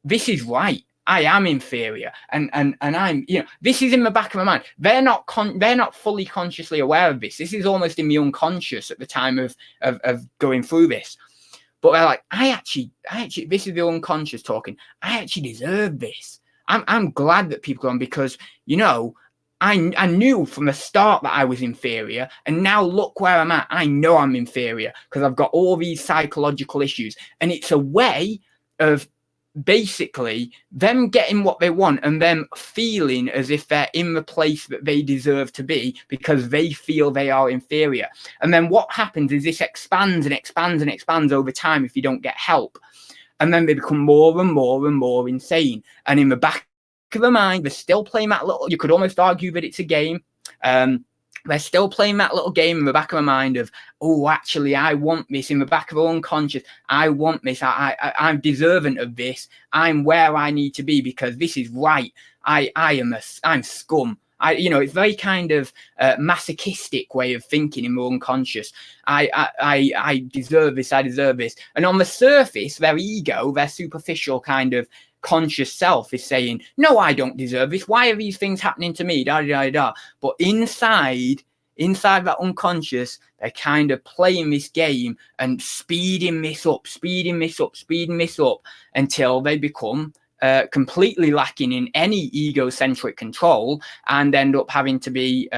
this is right. I am inferior, and I'm, you know, this is in the back of my mind. They're not fully consciously aware of this. This is almost in the unconscious at the time of going through this. But they're like, I actually, this is the unconscious talking. I actually deserve this. I'm glad that people are on because, you know, I knew from the start that I was inferior, and now look where I'm at. I know I'm inferior because I've got all these psychological issues, and it's a way of basically them getting what they want and them feeling as if they're in the place that they deserve to be because they feel they are inferior. And then what happens is this expands and expands and expands over time if you don't get help. And then they become more and more and more insane. And in the back of the mind, they're still playing that little, you could almost argue that it's a game. They're still playing that little game in the back of my mind of, oh, actually, I want this. In the back of our unconscious, I want this. I'm deserving of this. I'm where I need to be because this is right. I'm scum. You know, it's very kind of masochistic way of thinking in my unconscious. I deserve this. I deserve this. And on the surface, their ego, their superficial kind of conscious self is saying, no, I don't deserve this. Why are these things happening to me? But inside that unconscious, they're kind of playing this game and speeding this up until they become completely lacking in any egocentric control and end up having to be,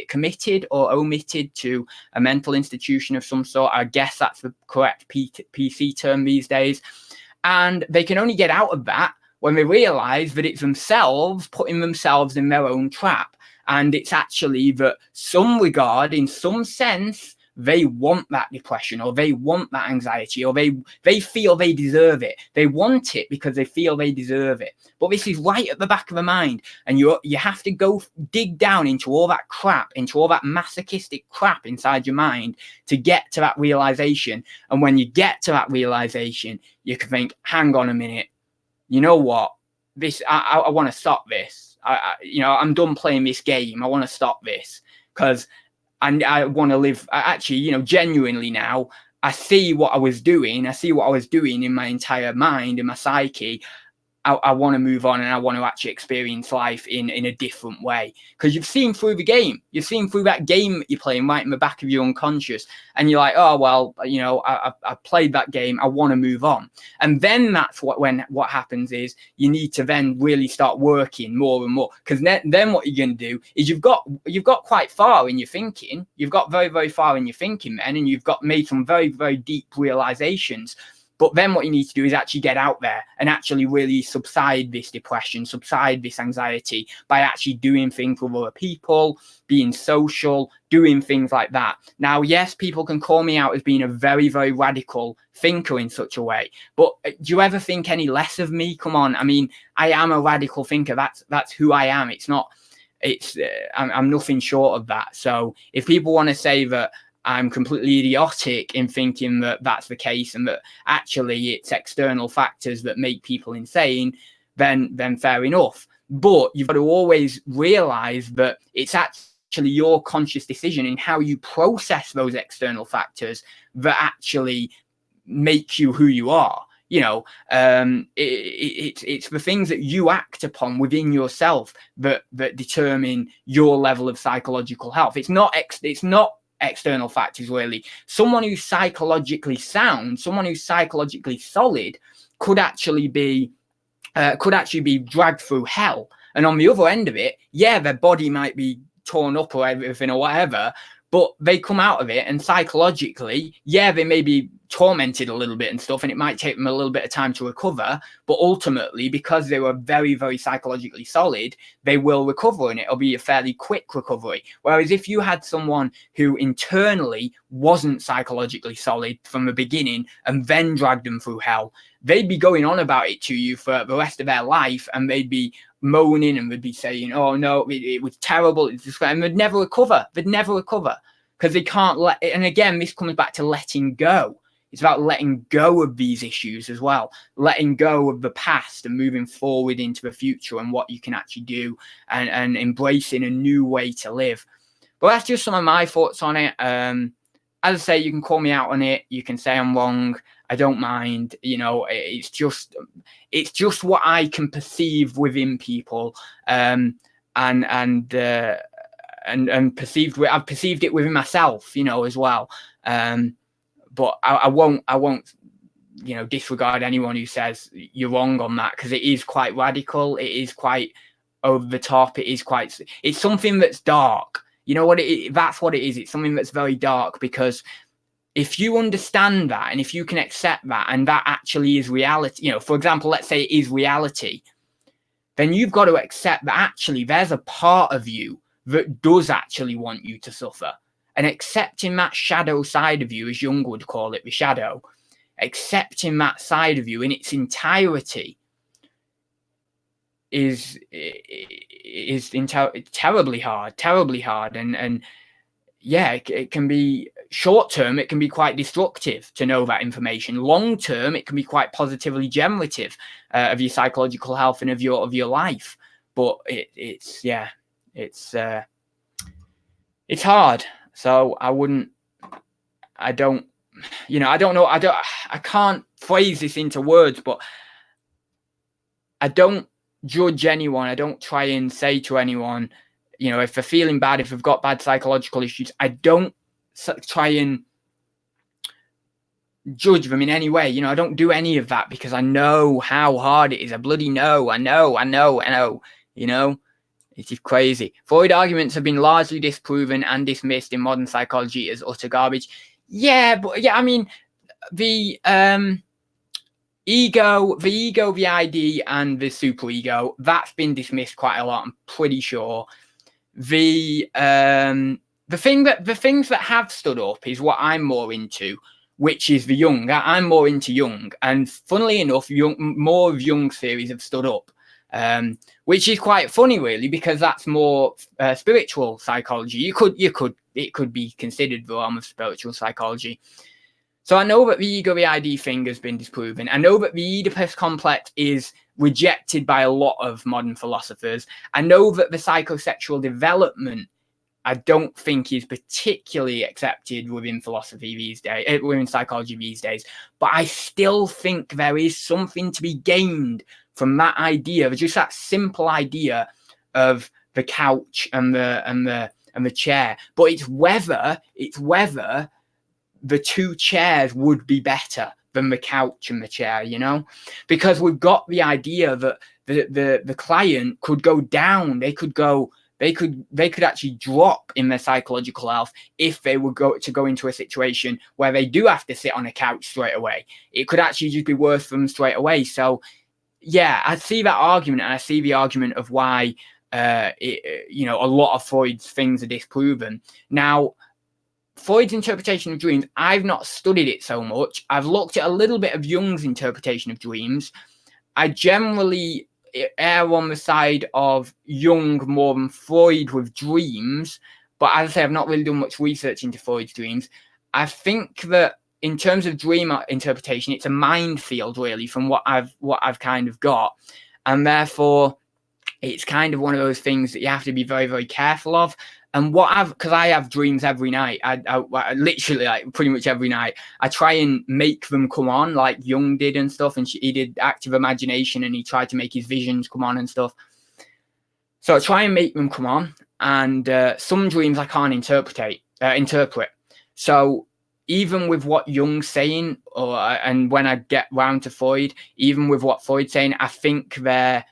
committed or omitted to a mental institution of some sort. I guess that's the correct PC term these days. And they can only get out of that when they realize that it's themselves putting themselves in their own trap. And it's actually that some regard, in some sense, they want that depression or they want that anxiety or they feel they deserve it. They want it because they feel they deserve it. But this is right at the back of the mind. And you have to go dig down into all that crap, into all that masochistic crap inside your mind to get to that realization. And when you get to that realization, you can think, hang on a minute. You know what? I want to stop this. I'm done playing this game. I want to stop this because I want to live. Actually, genuinely now, I see what I was doing. I see what I was doing in my entire mind, in my psyche. I want to move on and I want to actually experience life in a different way. Because you've seen through the game. You've seen through that game that you're playing right in the back of your unconscious. And you're like, oh, well, I played that game. I want to move on. And then that's what happens is you need to then really start working more and more. Because then what you're going to do is you've got quite far in your thinking. You've got very, very far in your thinking then. And you've made some very, very deep realizations. But then what you need to do is actually get out there and actually really subside this depression, subside this anxiety by actually doing things with other people, being social, doing things like that. Now, yes, people can call me out as being a very, very radical thinker in such a way. But do you ever think any less of me? Come on. I mean, I am a radical thinker. That's who I am. I'm nothing short of that. So if people want to say that I'm completely idiotic in thinking that that's the case and that actually it's external factors that make people insane, then fair enough. But you've got to always realize that it's actually your conscious decision in how you process those external factors that actually make you who you are. It's the things that you act upon within yourself that determine your level of psychological health. It's not external factors, really. Someone who's psychologically sound, someone who's psychologically solid could actually be dragged through hell. And on the other end of it, yeah, their body might be torn up or everything or whatever, but they come out of it and psychologically, yeah, they may be tormented a little bit and stuff, and it might take them a little bit of time to recover, but ultimately, because they were very, very psychologically solid, they will recover, and it'll be a fairly quick recovery. Whereas if you had someone who internally wasn't psychologically solid from the beginning and then dragged them through hell, they'd be going on about it to you for the rest of their life, and they'd be moaning and would be saying, oh no, it was terrible, and they'd never recover. Because they can't let it. And again, this comes back to letting go. It's about letting go of these issues as well, letting go of the past and moving forward into the future and what you can actually do, and embracing a new way to live. But that's just some of my thoughts on it. As I say, you can call me out on it. You can say I'm wrong. I don't mind. It's just what I can perceive within people, and perceived. I've perceived it within myself, as well. But I won't, disregard anyone who says you're wrong on that, because it is quite radical. It is quite over the top. It's something that's dark. You know what that's what it is. It's something that's very dark, because if you understand that, and if you can accept that, and that actually is reality, for example, let's say it is reality, then you've got to accept that actually there's a part of you that does actually want you to suffer. And accepting that shadow side of you, as Jung would call it, the shadow, accepting that side of you in its entirety is terribly hard. And yeah, it can be short term, it can be quite destructive to know that information. Long term, it can be quite positively generative of your psychological health and of your life. But it's hard. So I can't phrase this into words, but I don't judge anyone. I don't try and say to anyone, if they're feeling bad, if they've got bad psychological issues, I don't try and judge them in any way. I don't do any of that, because I know how hard it is. I bloody know. I know. It is crazy. Freud arguments have been largely disproven and dismissed in modern psychology as utter garbage. Yeah, but I mean, the ego, the ID, and the superego, that's been dismissed quite a lot, I'm pretty sure. The things that have stood up is what I'm more into, which is the Jung. I'm more into Jung, and funnily enough, more of Jung's theories have stood up. Which is quite funny, really, because that's more spiritual psychology. It could be considered the realm of spiritual psychology. So I know that the ego-the-ID thing has been disproven. I know that the Oedipus complex is rejected by a lot of modern philosophers. I know that the psychosexual development, I don't think, is particularly accepted within philosophy these days, within psychology these days. But I still think there is something to be gained from that idea, just that simple idea of the couch and the chair. But it's whether the two chairs would be better than the couch and the chair, you know, because we've got the idea that the client could go down. They could actually drop in their psychological health if they were go into a situation where they do have to sit on a couch straight away. It could actually just be worse for them straight away. So yeah, I see that argument, and I see the argument of why a lot of Freud's things are disproven. Now, Freud's interpretation of dreams, I've not studied it so much. I've looked at a little bit of Jung's interpretation of dreams. I generally err on the side of Jung more than Freud with dreams, but as I say, I've not really done much research into Freud's dreams. I think that in terms of dream interpretation, it's a minefield really from what I've kind of got, and therefore it's kind of one of those things that you have to be very, very careful of. And because I have dreams every night, I literally, like, pretty much every night, I try and make them come on like Jung did and stuff. And he did active imagination, and he tried to make his visions come on and stuff. So I try and make them come on. And some dreams I can't interpret. So even with what Jung's saying, and when I get round to Freud, even with what Freud's saying, I think there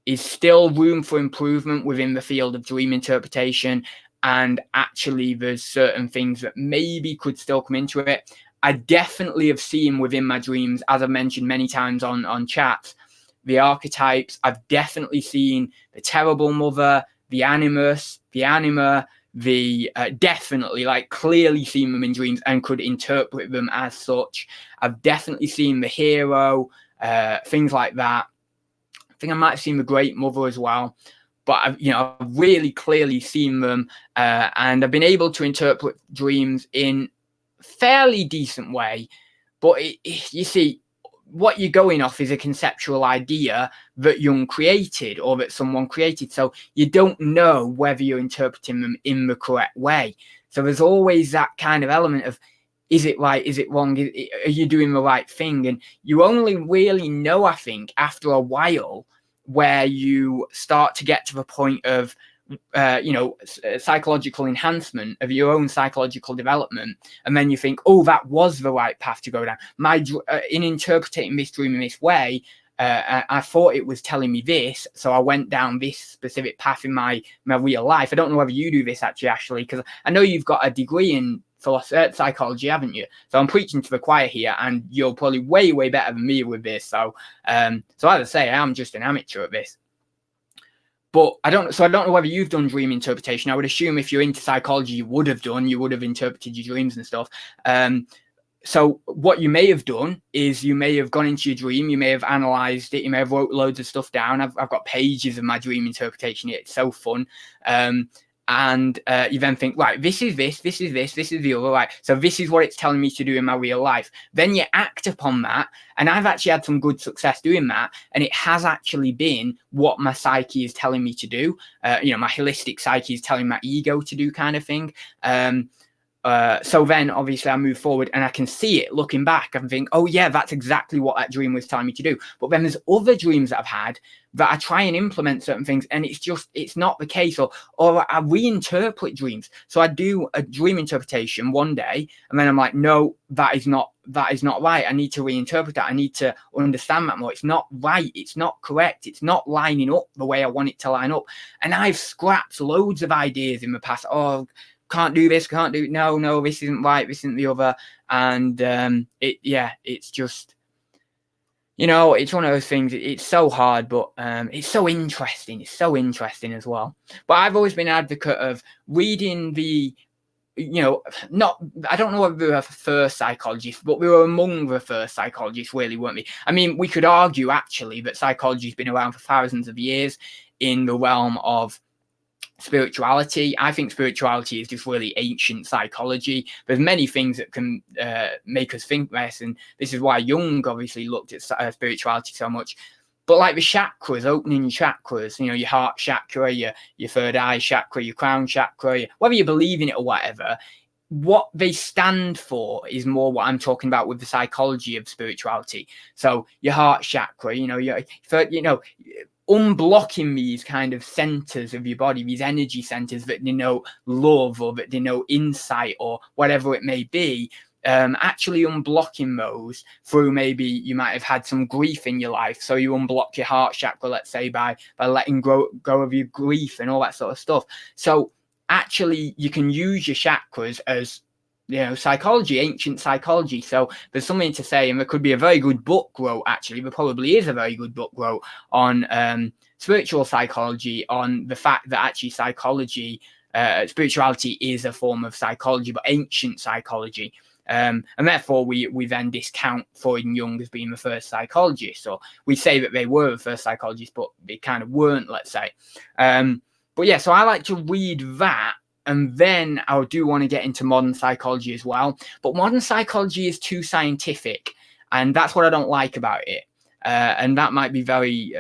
is still room for improvement within the field of dream interpretation. And actually, there's certain things that maybe could still come into it. I definitely have seen within my dreams, as I've mentioned many times on chats, the archetypes. I've definitely seen the terrible mother, the animus, the anima, definitely, like, clearly seen them in dreams and could interpret them as such. I've definitely seen the hero, things like that. I think I might have seen the Great Mother as well, but I've really clearly seen them, and I've been able to interpret dreams in a fairly decent way. But you see, what you're going off is a conceptual idea that Jung created or that someone created, so you don't know whether you're interpreting them in the correct way. So there's always that kind of element of, is it right? Is it wrong? Are you doing the right thing? And you only really know, I think, after a while, where you start to get to the point of, psychological enhancement of your own psychological development. And then you think, oh, that was the right path to go down. In interpreting this dream in this way, I thought it was telling me this, so I went down this specific path in my real life. I don't know whether you do this actually, Ashley, because I know you've got a degree in psychology, haven't you? So I'm preaching to the choir here, and you're probably way, way better than me with this. So as I say, I am just an amateur at this. But I don't know whether you've done dream interpretation. I would assume if you're into psychology, you would have interpreted your dreams and stuff. So what you may have done is you may have gone into your dream, you may have analysed it, you may have wrote loads of stuff down. I've got pages of my dream interpretation. It's so fun. And you then think, right, this is this is the other, right? So this is what it's telling me to do in my real life. Then you act upon that. And I've actually had some good success doing that. And it has actually been what my psyche is telling me to do. My holistic psyche is telling my ego to do, kind of thing. So then obviously I move forward and I can see it looking back and think, oh yeah, that's exactly what that dream was telling me to do. But then there's other dreams that I've had that I try and implement certain things, and it's not the case, or I reinterpret dreams. So I do a dream interpretation one day, and then I'm like, no, that is not right. I need to reinterpret that. I need to understand that more. It's not right. It's not correct. It's not lining up the way I want it to line up. And I've scrapped loads of ideas in the past. Oh, can't do this, can't do, no, this isn't right, this isn't the other. And it's just, it's one of those things. It's so hard, but it's so interesting. It's so interesting as well. But I've always been an advocate of reading I don't know whether we were the first psychologists, but we were among the first psychologists, really, weren't we? I mean, we could argue actually that psychology has been around for thousands of years in the realm of spirituality. I think spirituality is just really ancient psychology. There's many things that can make us think this, and this is why Jung obviously looked at spirituality so much. But like the chakras, opening your chakras, you know, your heart chakra, your third eye chakra, your crown chakra, whether you believe in it or whatever, what they stand for is more what I'm talking about with the psychology of spirituality. So your heart chakra, you know, unblocking these kind of centers of your body, these energy centers that denote love or that denote insight or whatever it may be, actually unblocking those through, maybe you might have had some grief in your life, so you unblock your heart chakra, let's say, by letting go of your grief and all that sort of stuff. So actually you can use your chakras as, you know, psychology, ancient psychology. So there's something to say, and there could be a very good book wrote, actually there probably is a very good book wrote on spiritual psychology, on the fact that actually psychology, spirituality is a form of psychology, but ancient psychology. And therefore we then discount Freud and Jung as being the first psychologists. So we say that they were the first psychologists, but they kind of weren't, let's say. But yeah, so I like to read that, and then I do want to get into modern psychology as well. But modern psychology is too scientific, and that's what I don't like about it. And that might be very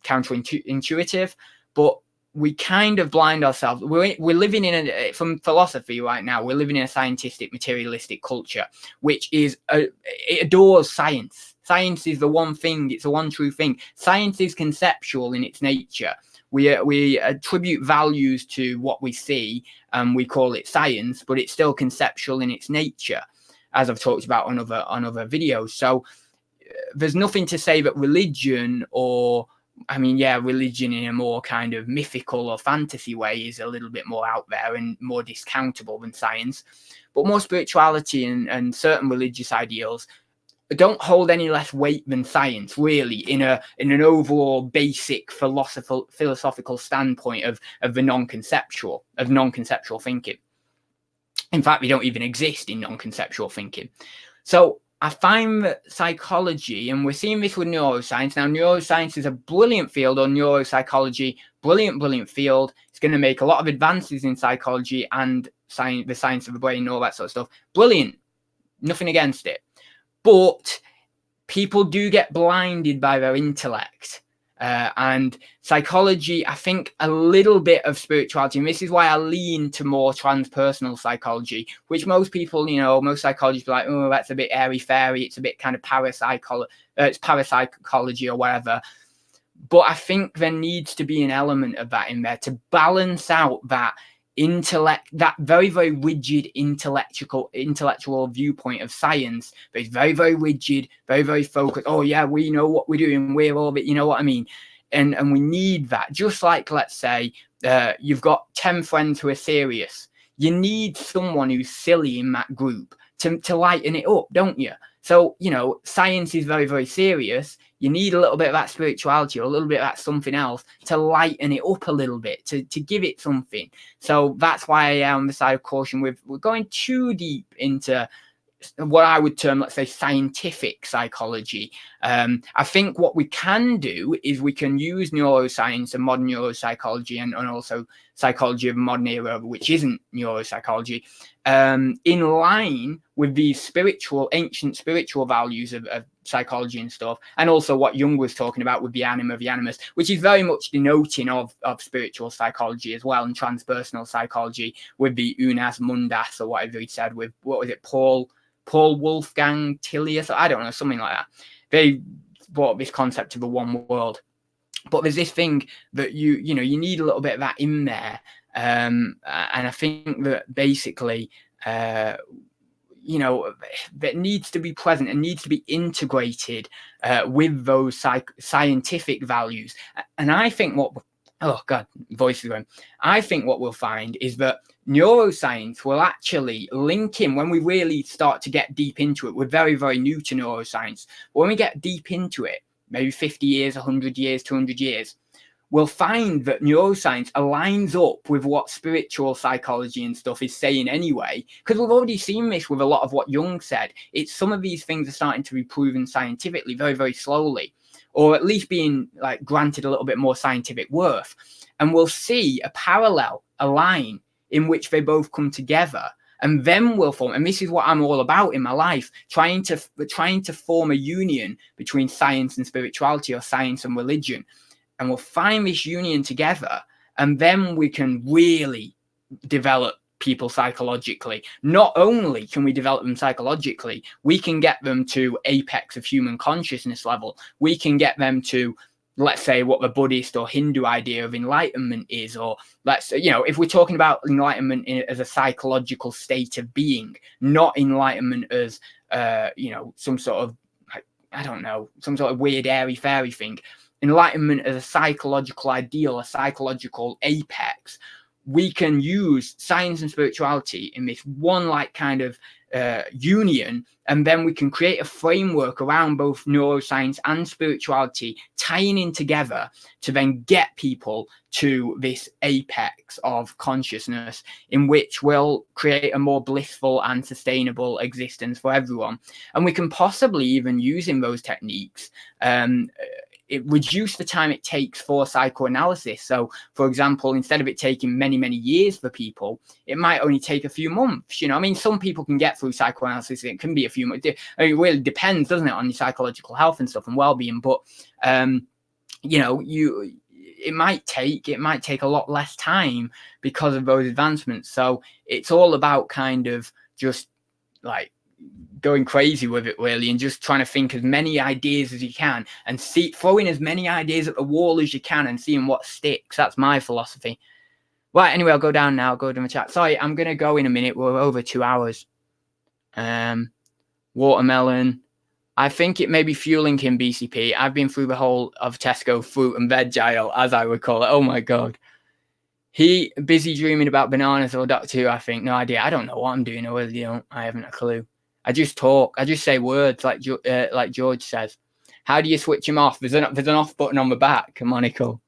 counterintuitive, but we kind of blind ourselves. We're living in from philosophy right now, we're living in a scientific, materialistic culture, which is, it adores science. Science is the one thing, it's the one true thing. Science is conceptual in its nature. We attribute values to what we see, and we call it science, but it's still conceptual in its nature, as I've talked about on other videos. So there's nothing to say that religion, or religion in a more kind of mythical or fantasy way, is a little bit more out there and more discountable than science. But more spirituality and certain religious ideals don't hold any less weight than science, really, in an overall basic philosophical standpoint of the non-conceptual thinking. In fact, they don't even exist in non-conceptual thinking. So I find that psychology, and we're seeing this with neuroscience. Now, neuroscience is a brilliant field, or neuropsychology, brilliant field. It's going to make a lot of advances in psychology and the science of the brain and all that sort of stuff. Brilliant. Nothing against it. But people do get blinded by their intellect. And psychology, I think a little bit of spirituality, and this is why I lean to more transpersonal psychology, which most people, most psychologists are like, oh, that's a bit airy-fairy, it's a bit kind of it's parapsychology or whatever. But I think there needs to be an element of that in there to balance out that intellect, that very, very rigid intellectual viewpoint of science, but it's very, very rigid, very, very focused. Oh yeah, we know what we're doing, we're all bit, you know what I mean? And we need that. Just like, let's say you've got 10 friends who are serious, you need someone who's silly in that group to lighten it up, don't you? So, science is very, very serious. You need a little bit of that spirituality or a little bit of that something else to lighten it up a little bit, to give it something. So that's why I am on the side of caution with we're going too deep into what I would term, let's say, scientific psychology. I think what we can do is we can use neuroscience and modern neuropsychology and also psychology of the modern era, which isn't neuropsychology, in line with these ancient spiritual values of psychology and stuff, and also what Jung was talking about with the anima, the animus, which is very much denoting of spiritual psychology as well, and transpersonal psychology with the unas mundas, or whatever he said, with, what was it, Paul Wolfgang Tilius, I don't know, something like that. They brought this concept of the one world. But there's this thing that you need a little bit of that in there, and I think that basically that needs to be present and needs to be integrated with those scientific values. And I think voice is going. I think what we'll find is that neuroscience will actually link in, when we really start to get deep into it. We're very, very new to neuroscience. But when we get deep into it, maybe 50 years, 100 years, 200 years, we'll find that neuroscience aligns up with what spiritual psychology and stuff is saying anyway, because we've already seen this with a lot of what Jung said. It's some of these things are starting to be proven scientifically very, very slowly, or at least being granted a little bit more scientific worth. and we'll see a parallel, a line in which they both come together. And then we'll form, and this is what I'm all about in my life, trying to form a union between science and spirituality, or science and religion. And we'll find this union together, and then we can really develop people psychologically. Not only can we develop them psychologically, we can get them to apex of human consciousness level. We can get them to, let's say, what the Buddhist or Hindu idea of enlightenment is, or let's, if we're talking about enlightenment as a psychological state of being, not enlightenment as, some sort of, I don't know, some sort of weird airy fairy thing. Enlightenment as a psychological ideal, a psychological apex. We can use science and spirituality in this one kind of union, and then we can create a framework around both neuroscience and spirituality tying in together to then get people to this apex of consciousness, in which we'll create a more blissful and sustainable existence for everyone. And we can possibly even, using those techniques, it reduce the time it takes for psychoanalysis. So, for example, instead of it taking many, many years for people, it might only take a few months. Some people can get through psychoanalysis. It can be a few months. It really depends, doesn't it, on your psychological health and stuff and well-being. But, it might take a lot less time because of those advancements. So it's all about kind of just going crazy with it, really, and just trying to think as many ideas as you can, and throwing as many ideas at the wall as you can and seeing what sticks. That's my philosophy. Right, anyway, I'll go down now. I'll go to my chat. Sorry, I'm going to go in a minute. We're over 2 hours. Watermelon. I think it may be fueling him, BCP. I've been through the whole of Tesco fruit and veg aisle, as I would call it. Oh, my God. He busy dreaming about bananas or Doctor Who, I think. No idea. I don't know what I'm doing. I really don't. I haven't a clue. I just talk. I just say words like George says. How do you switch him off? There's an off button on the back, Monaco.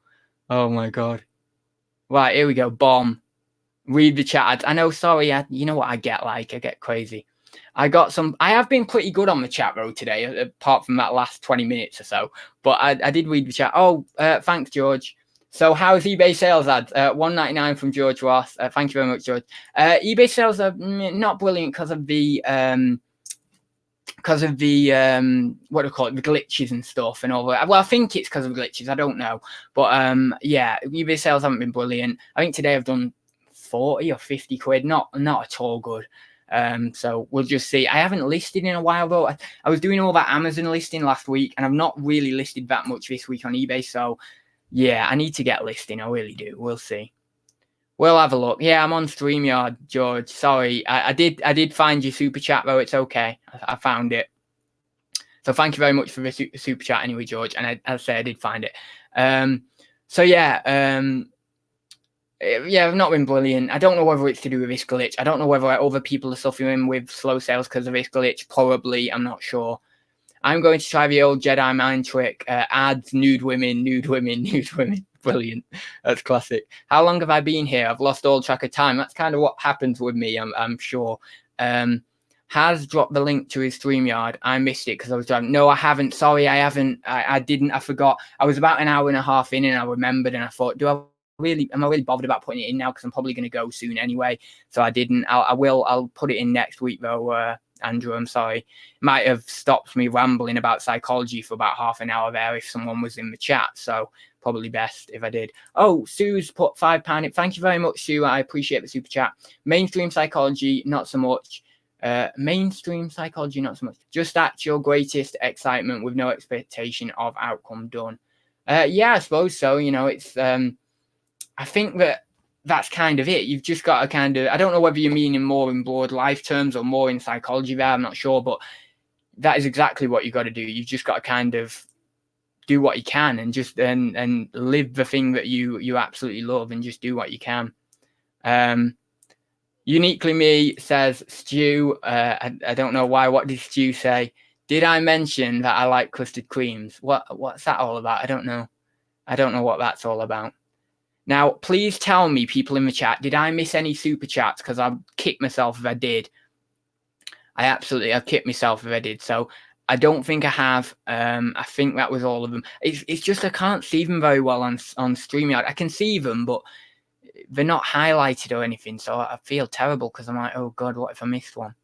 Oh, my God. Right, here we go. Bomb. Read the chat. I know, sorry. You know what I get like? I get crazy. I have been pretty good on the chat, though, today, apart from that last 20 minutes or so. But I did read the chat. Oh, thanks, George. So how's eBay sales ads? $1.99 from George Ross. Thank you very much, George. eBay sales are not brilliant because of the what do you call it, the glitches and stuff and all that. Well, I think it's because of glitches. I don't know, but yeah, eBay sales haven't been brilliant. I think today I've done 40 or 50 quid. Not at all good. So we'll just see. I haven't listed in a while though. I was doing all that Amazon listing last week, and I've not really listed that much this week on eBay. So yeah, I need to get listing. I really do. We'll see. We'll have a look. Yeah, I'm on StreamYard, George. Sorry, I did find your super chat though. It's okay. I found it. So thank you very much for the super chat anyway, George. And as I say, I did find it. So yeah, I've not been brilliant. I don't know whether it's to do with this glitch. I don't know whether other people are suffering with slow sales because of this glitch. Probably, I'm not sure. I'm going to try the old Jedi mind trick. Ads, nude women. Brilliant. That's classic. How long have I been here? I've lost all track of time. That's kind of what happens with me, I'm sure. Has dropped the link to his StreamYard. I missed it because I was driving. No, I haven't. Sorry, I haven't. I didn't. I forgot. I was about an hour and a half in and I remembered and I thought, am I really bothered about putting it in now? Because I'm probably going to go soon anyway. So I didn't. I'll put it in next week though. Andrew, I'm sorry. Might have stopped me rambling about psychology for about half an hour there if someone was in the chat. So probably best if I did. Oh, Sue's put £5 in. Thank you very much, Sue. I appreciate the super chat. Mainstream psychology, not so much. Mainstream psychology, not so much. Just at your greatest excitement with no expectation of outcome done. Yeah, I suppose so. It's I think that's kind of it. You've just got to kind of, I don't know whether you mean in more in broad life terms or more in psychology there, I'm not sure, but that is exactly what you got to do. You've just got to kind of do what you can and just and live the thing that you absolutely love and just do what you can. Uniquely Me says, Stu, I don't know why. What did Stu say? Did I mention that I like custard creams? What's that all about? I don't know. I don't know what that's all about. Now, please tell me, people in the chat, did I miss any super chats? Because I'll kick myself if I did. I'll kick myself if I did. So I don't think I have. I think that was all of them. It's just I can't see them very well on StreamYard. I can see them, but they're not highlighted or anything. So I feel terrible because I'm like, oh God, what if I missed one?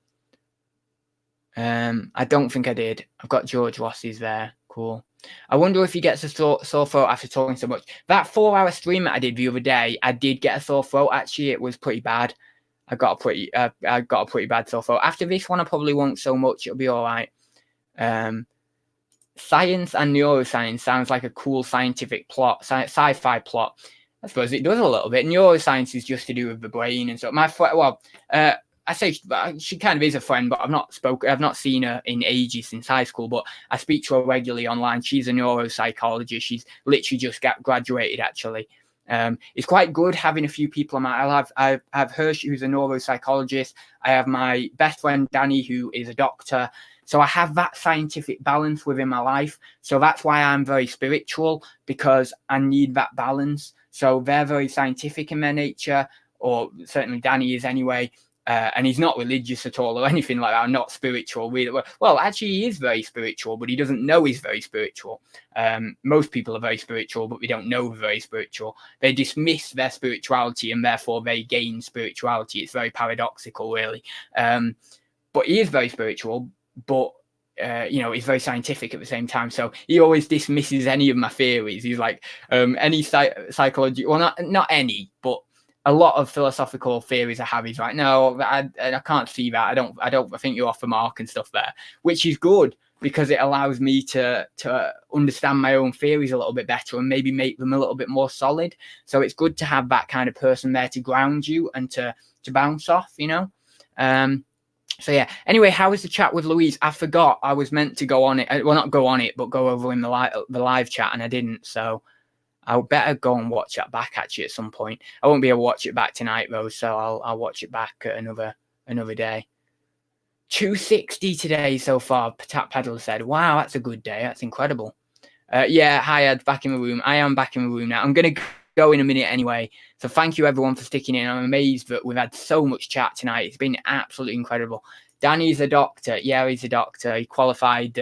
I don't think I did. I've got George Ross's there. Cool. I wonder if he gets a sore throat after talking so much. That 4-hour stream that I did the other day, I did get a sore throat. Actually, it was pretty bad. I got a pretty bad sore throat. After this one, I probably won't so much. It'll be all right. Science and neuroscience sounds like a cool scientific plot, sci-fi plot. I suppose it does a little bit. Neuroscience is just to do with the brain and so. I say she kind of is a friend, but I've not seen her in ages since high school, but I speak to her regularly online. She's a neuropsychologist. She's literally just graduated, actually. It's quite good having a few people on my. I have her, who's a neuropsychologist. I have my best friend Danny, who is a doctor. So I have that scientific balance within my life. So that's why I'm very spiritual, because I need that balance. So they're very scientific in their nature, or certainly Danny is anyway. And he's not religious at all or anything like that. Not spiritual. Well, actually, he is very spiritual, but he doesn't know he's very spiritual. Most people are very spiritual, but they don't know they're very spiritual. They dismiss their spirituality, and therefore they gain spirituality. It's very paradoxical, really. But he is very spiritual, but he's very scientific at the same time. So he always dismisses any of my theories. He's like, any psychology, well, not any, but a lot of philosophical theories I have, he's like, no, I can't see that. I think you're off the mark and stuff there, which is good because it allows me to understand my own theories a little bit better and maybe make them a little bit more solid. So it's good to have that kind of person there to ground you and to bounce off, So yeah. Anyway, how was the chat with Louise? I forgot. I was meant to go on it. Well, not go on it, but go over in the live chat, and I didn't. So I'll better go and watch that back actually at some point. I won't be able to watch it back tonight though, so I'll watch it back at another day. 260 today so far. Tap Paddle said, "Wow, that's a good day. That's incredible." Yeah, hi, Ed, back in the room. I am back in the room now. I'm gonna go in a minute anyway. So thank you everyone for sticking in. I'm amazed that we've had so much chat tonight. It's been absolutely incredible. Danny's a doctor. Yeah, he's a doctor. He qualified.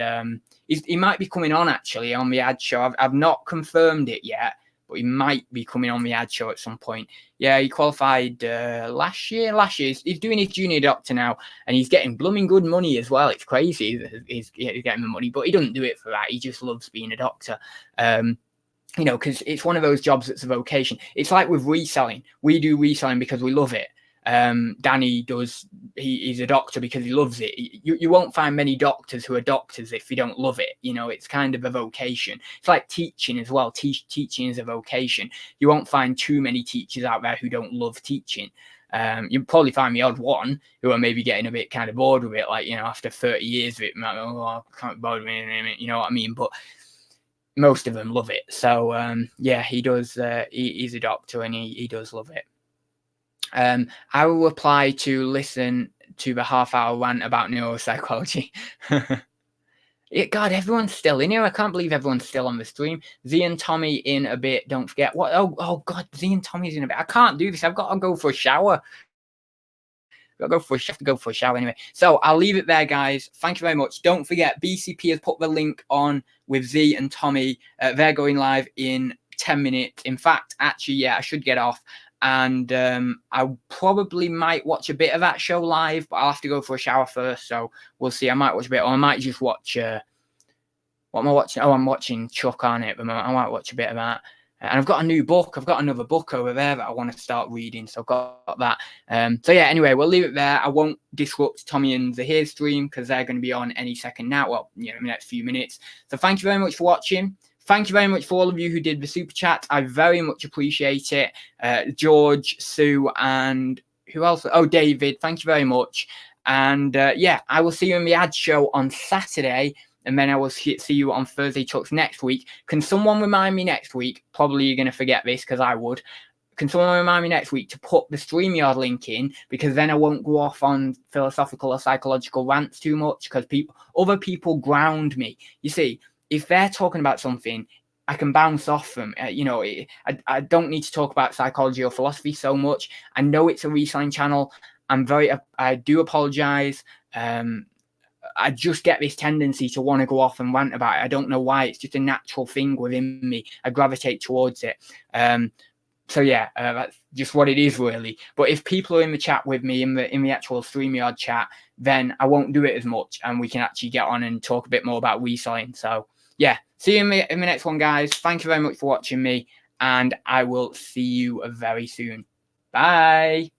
He might be coming on actually on the ad show. I've not confirmed it yet, but he might be coming on the ad show at some point. Yeah, he qualified last year. He's doing his junior doctor now, and he's getting blooming good money as well. It's crazy. He's getting the money, but he doesn't do it for that. He just loves being a doctor. Because it's one of those jobs that's a vocation. It's like with reselling. We do reselling because we love it. Danny does. He's a doctor because he loves it. You won't find many doctors who are doctors if you don't love it. It's kind of a vocation. It's like teaching as well. Teaching is a vocation. You won't find too many teachers out there who don't love teaching. You'll probably find the odd one who are maybe getting a bit kind of bored with it, like after 30 years of it, I can't bother me. You know what I mean? But most of them love it. So yeah, he does. He's a doctor and he does love it. I will reply to listen to the half-hour rant about neuropsychology. God, everyone's still in here. I can't believe everyone's still on the stream. Z and Tommy in a bit. Don't forget what. Oh God, Z and Tommy's in a bit. I can't do this. I've got to go for a shower. I've got to go for a shower anyway. So I'll leave it there, guys. Thank you very much. Don't forget, BCP has put the link on with Z and Tommy. They're going live in 10 minutes. In fact, actually, yeah, I should get off. And I probably might watch a bit of that show live, but I'll have to go for a shower first. So we'll see. I might watch a bit, or I might just watch. What am I watching? Oh, I'm watching Chuck on it at the moment. I might watch a bit of that. And I've got a new book. I've got another book over there that I want to start reading. So I've got that. So yeah, anyway, we'll leave it there. I won't disrupt Tommy and Zahir's stream because they're going to be on any second now. Well, in the next few minutes. So thank you very much for watching. Thank you very much for all of you who did the super chat. I very much appreciate it. George, Sue, and who else? Oh, David. Thank you very much. And yeah, I will see you in the ad show on Saturday. And then I will see you on Thursday Chucks next week. Can someone remind me next week? Probably you're going to forget this because I would. Can someone remind me next week to put the StreamYard link in? Because then I won't go off on philosophical or psychological rants too much because other people ground me. You see, if they're talking about something, I can bounce off them. I don't need to talk about psychology or philosophy so much. I know it's a reselling channel. I do apologize. I just get this tendency to want to go off and rant about it. I don't know why. It's just a natural thing within me. I gravitate towards it. So yeah, that's just what it is, really. But if people are in the chat with me in the actual StreamYard chat, then I won't do it as much, and we can actually get on and talk a bit more about reselling. So yeah, see you in the next one, guys. Thank you very much for watching me, and I will see you very soon. Bye.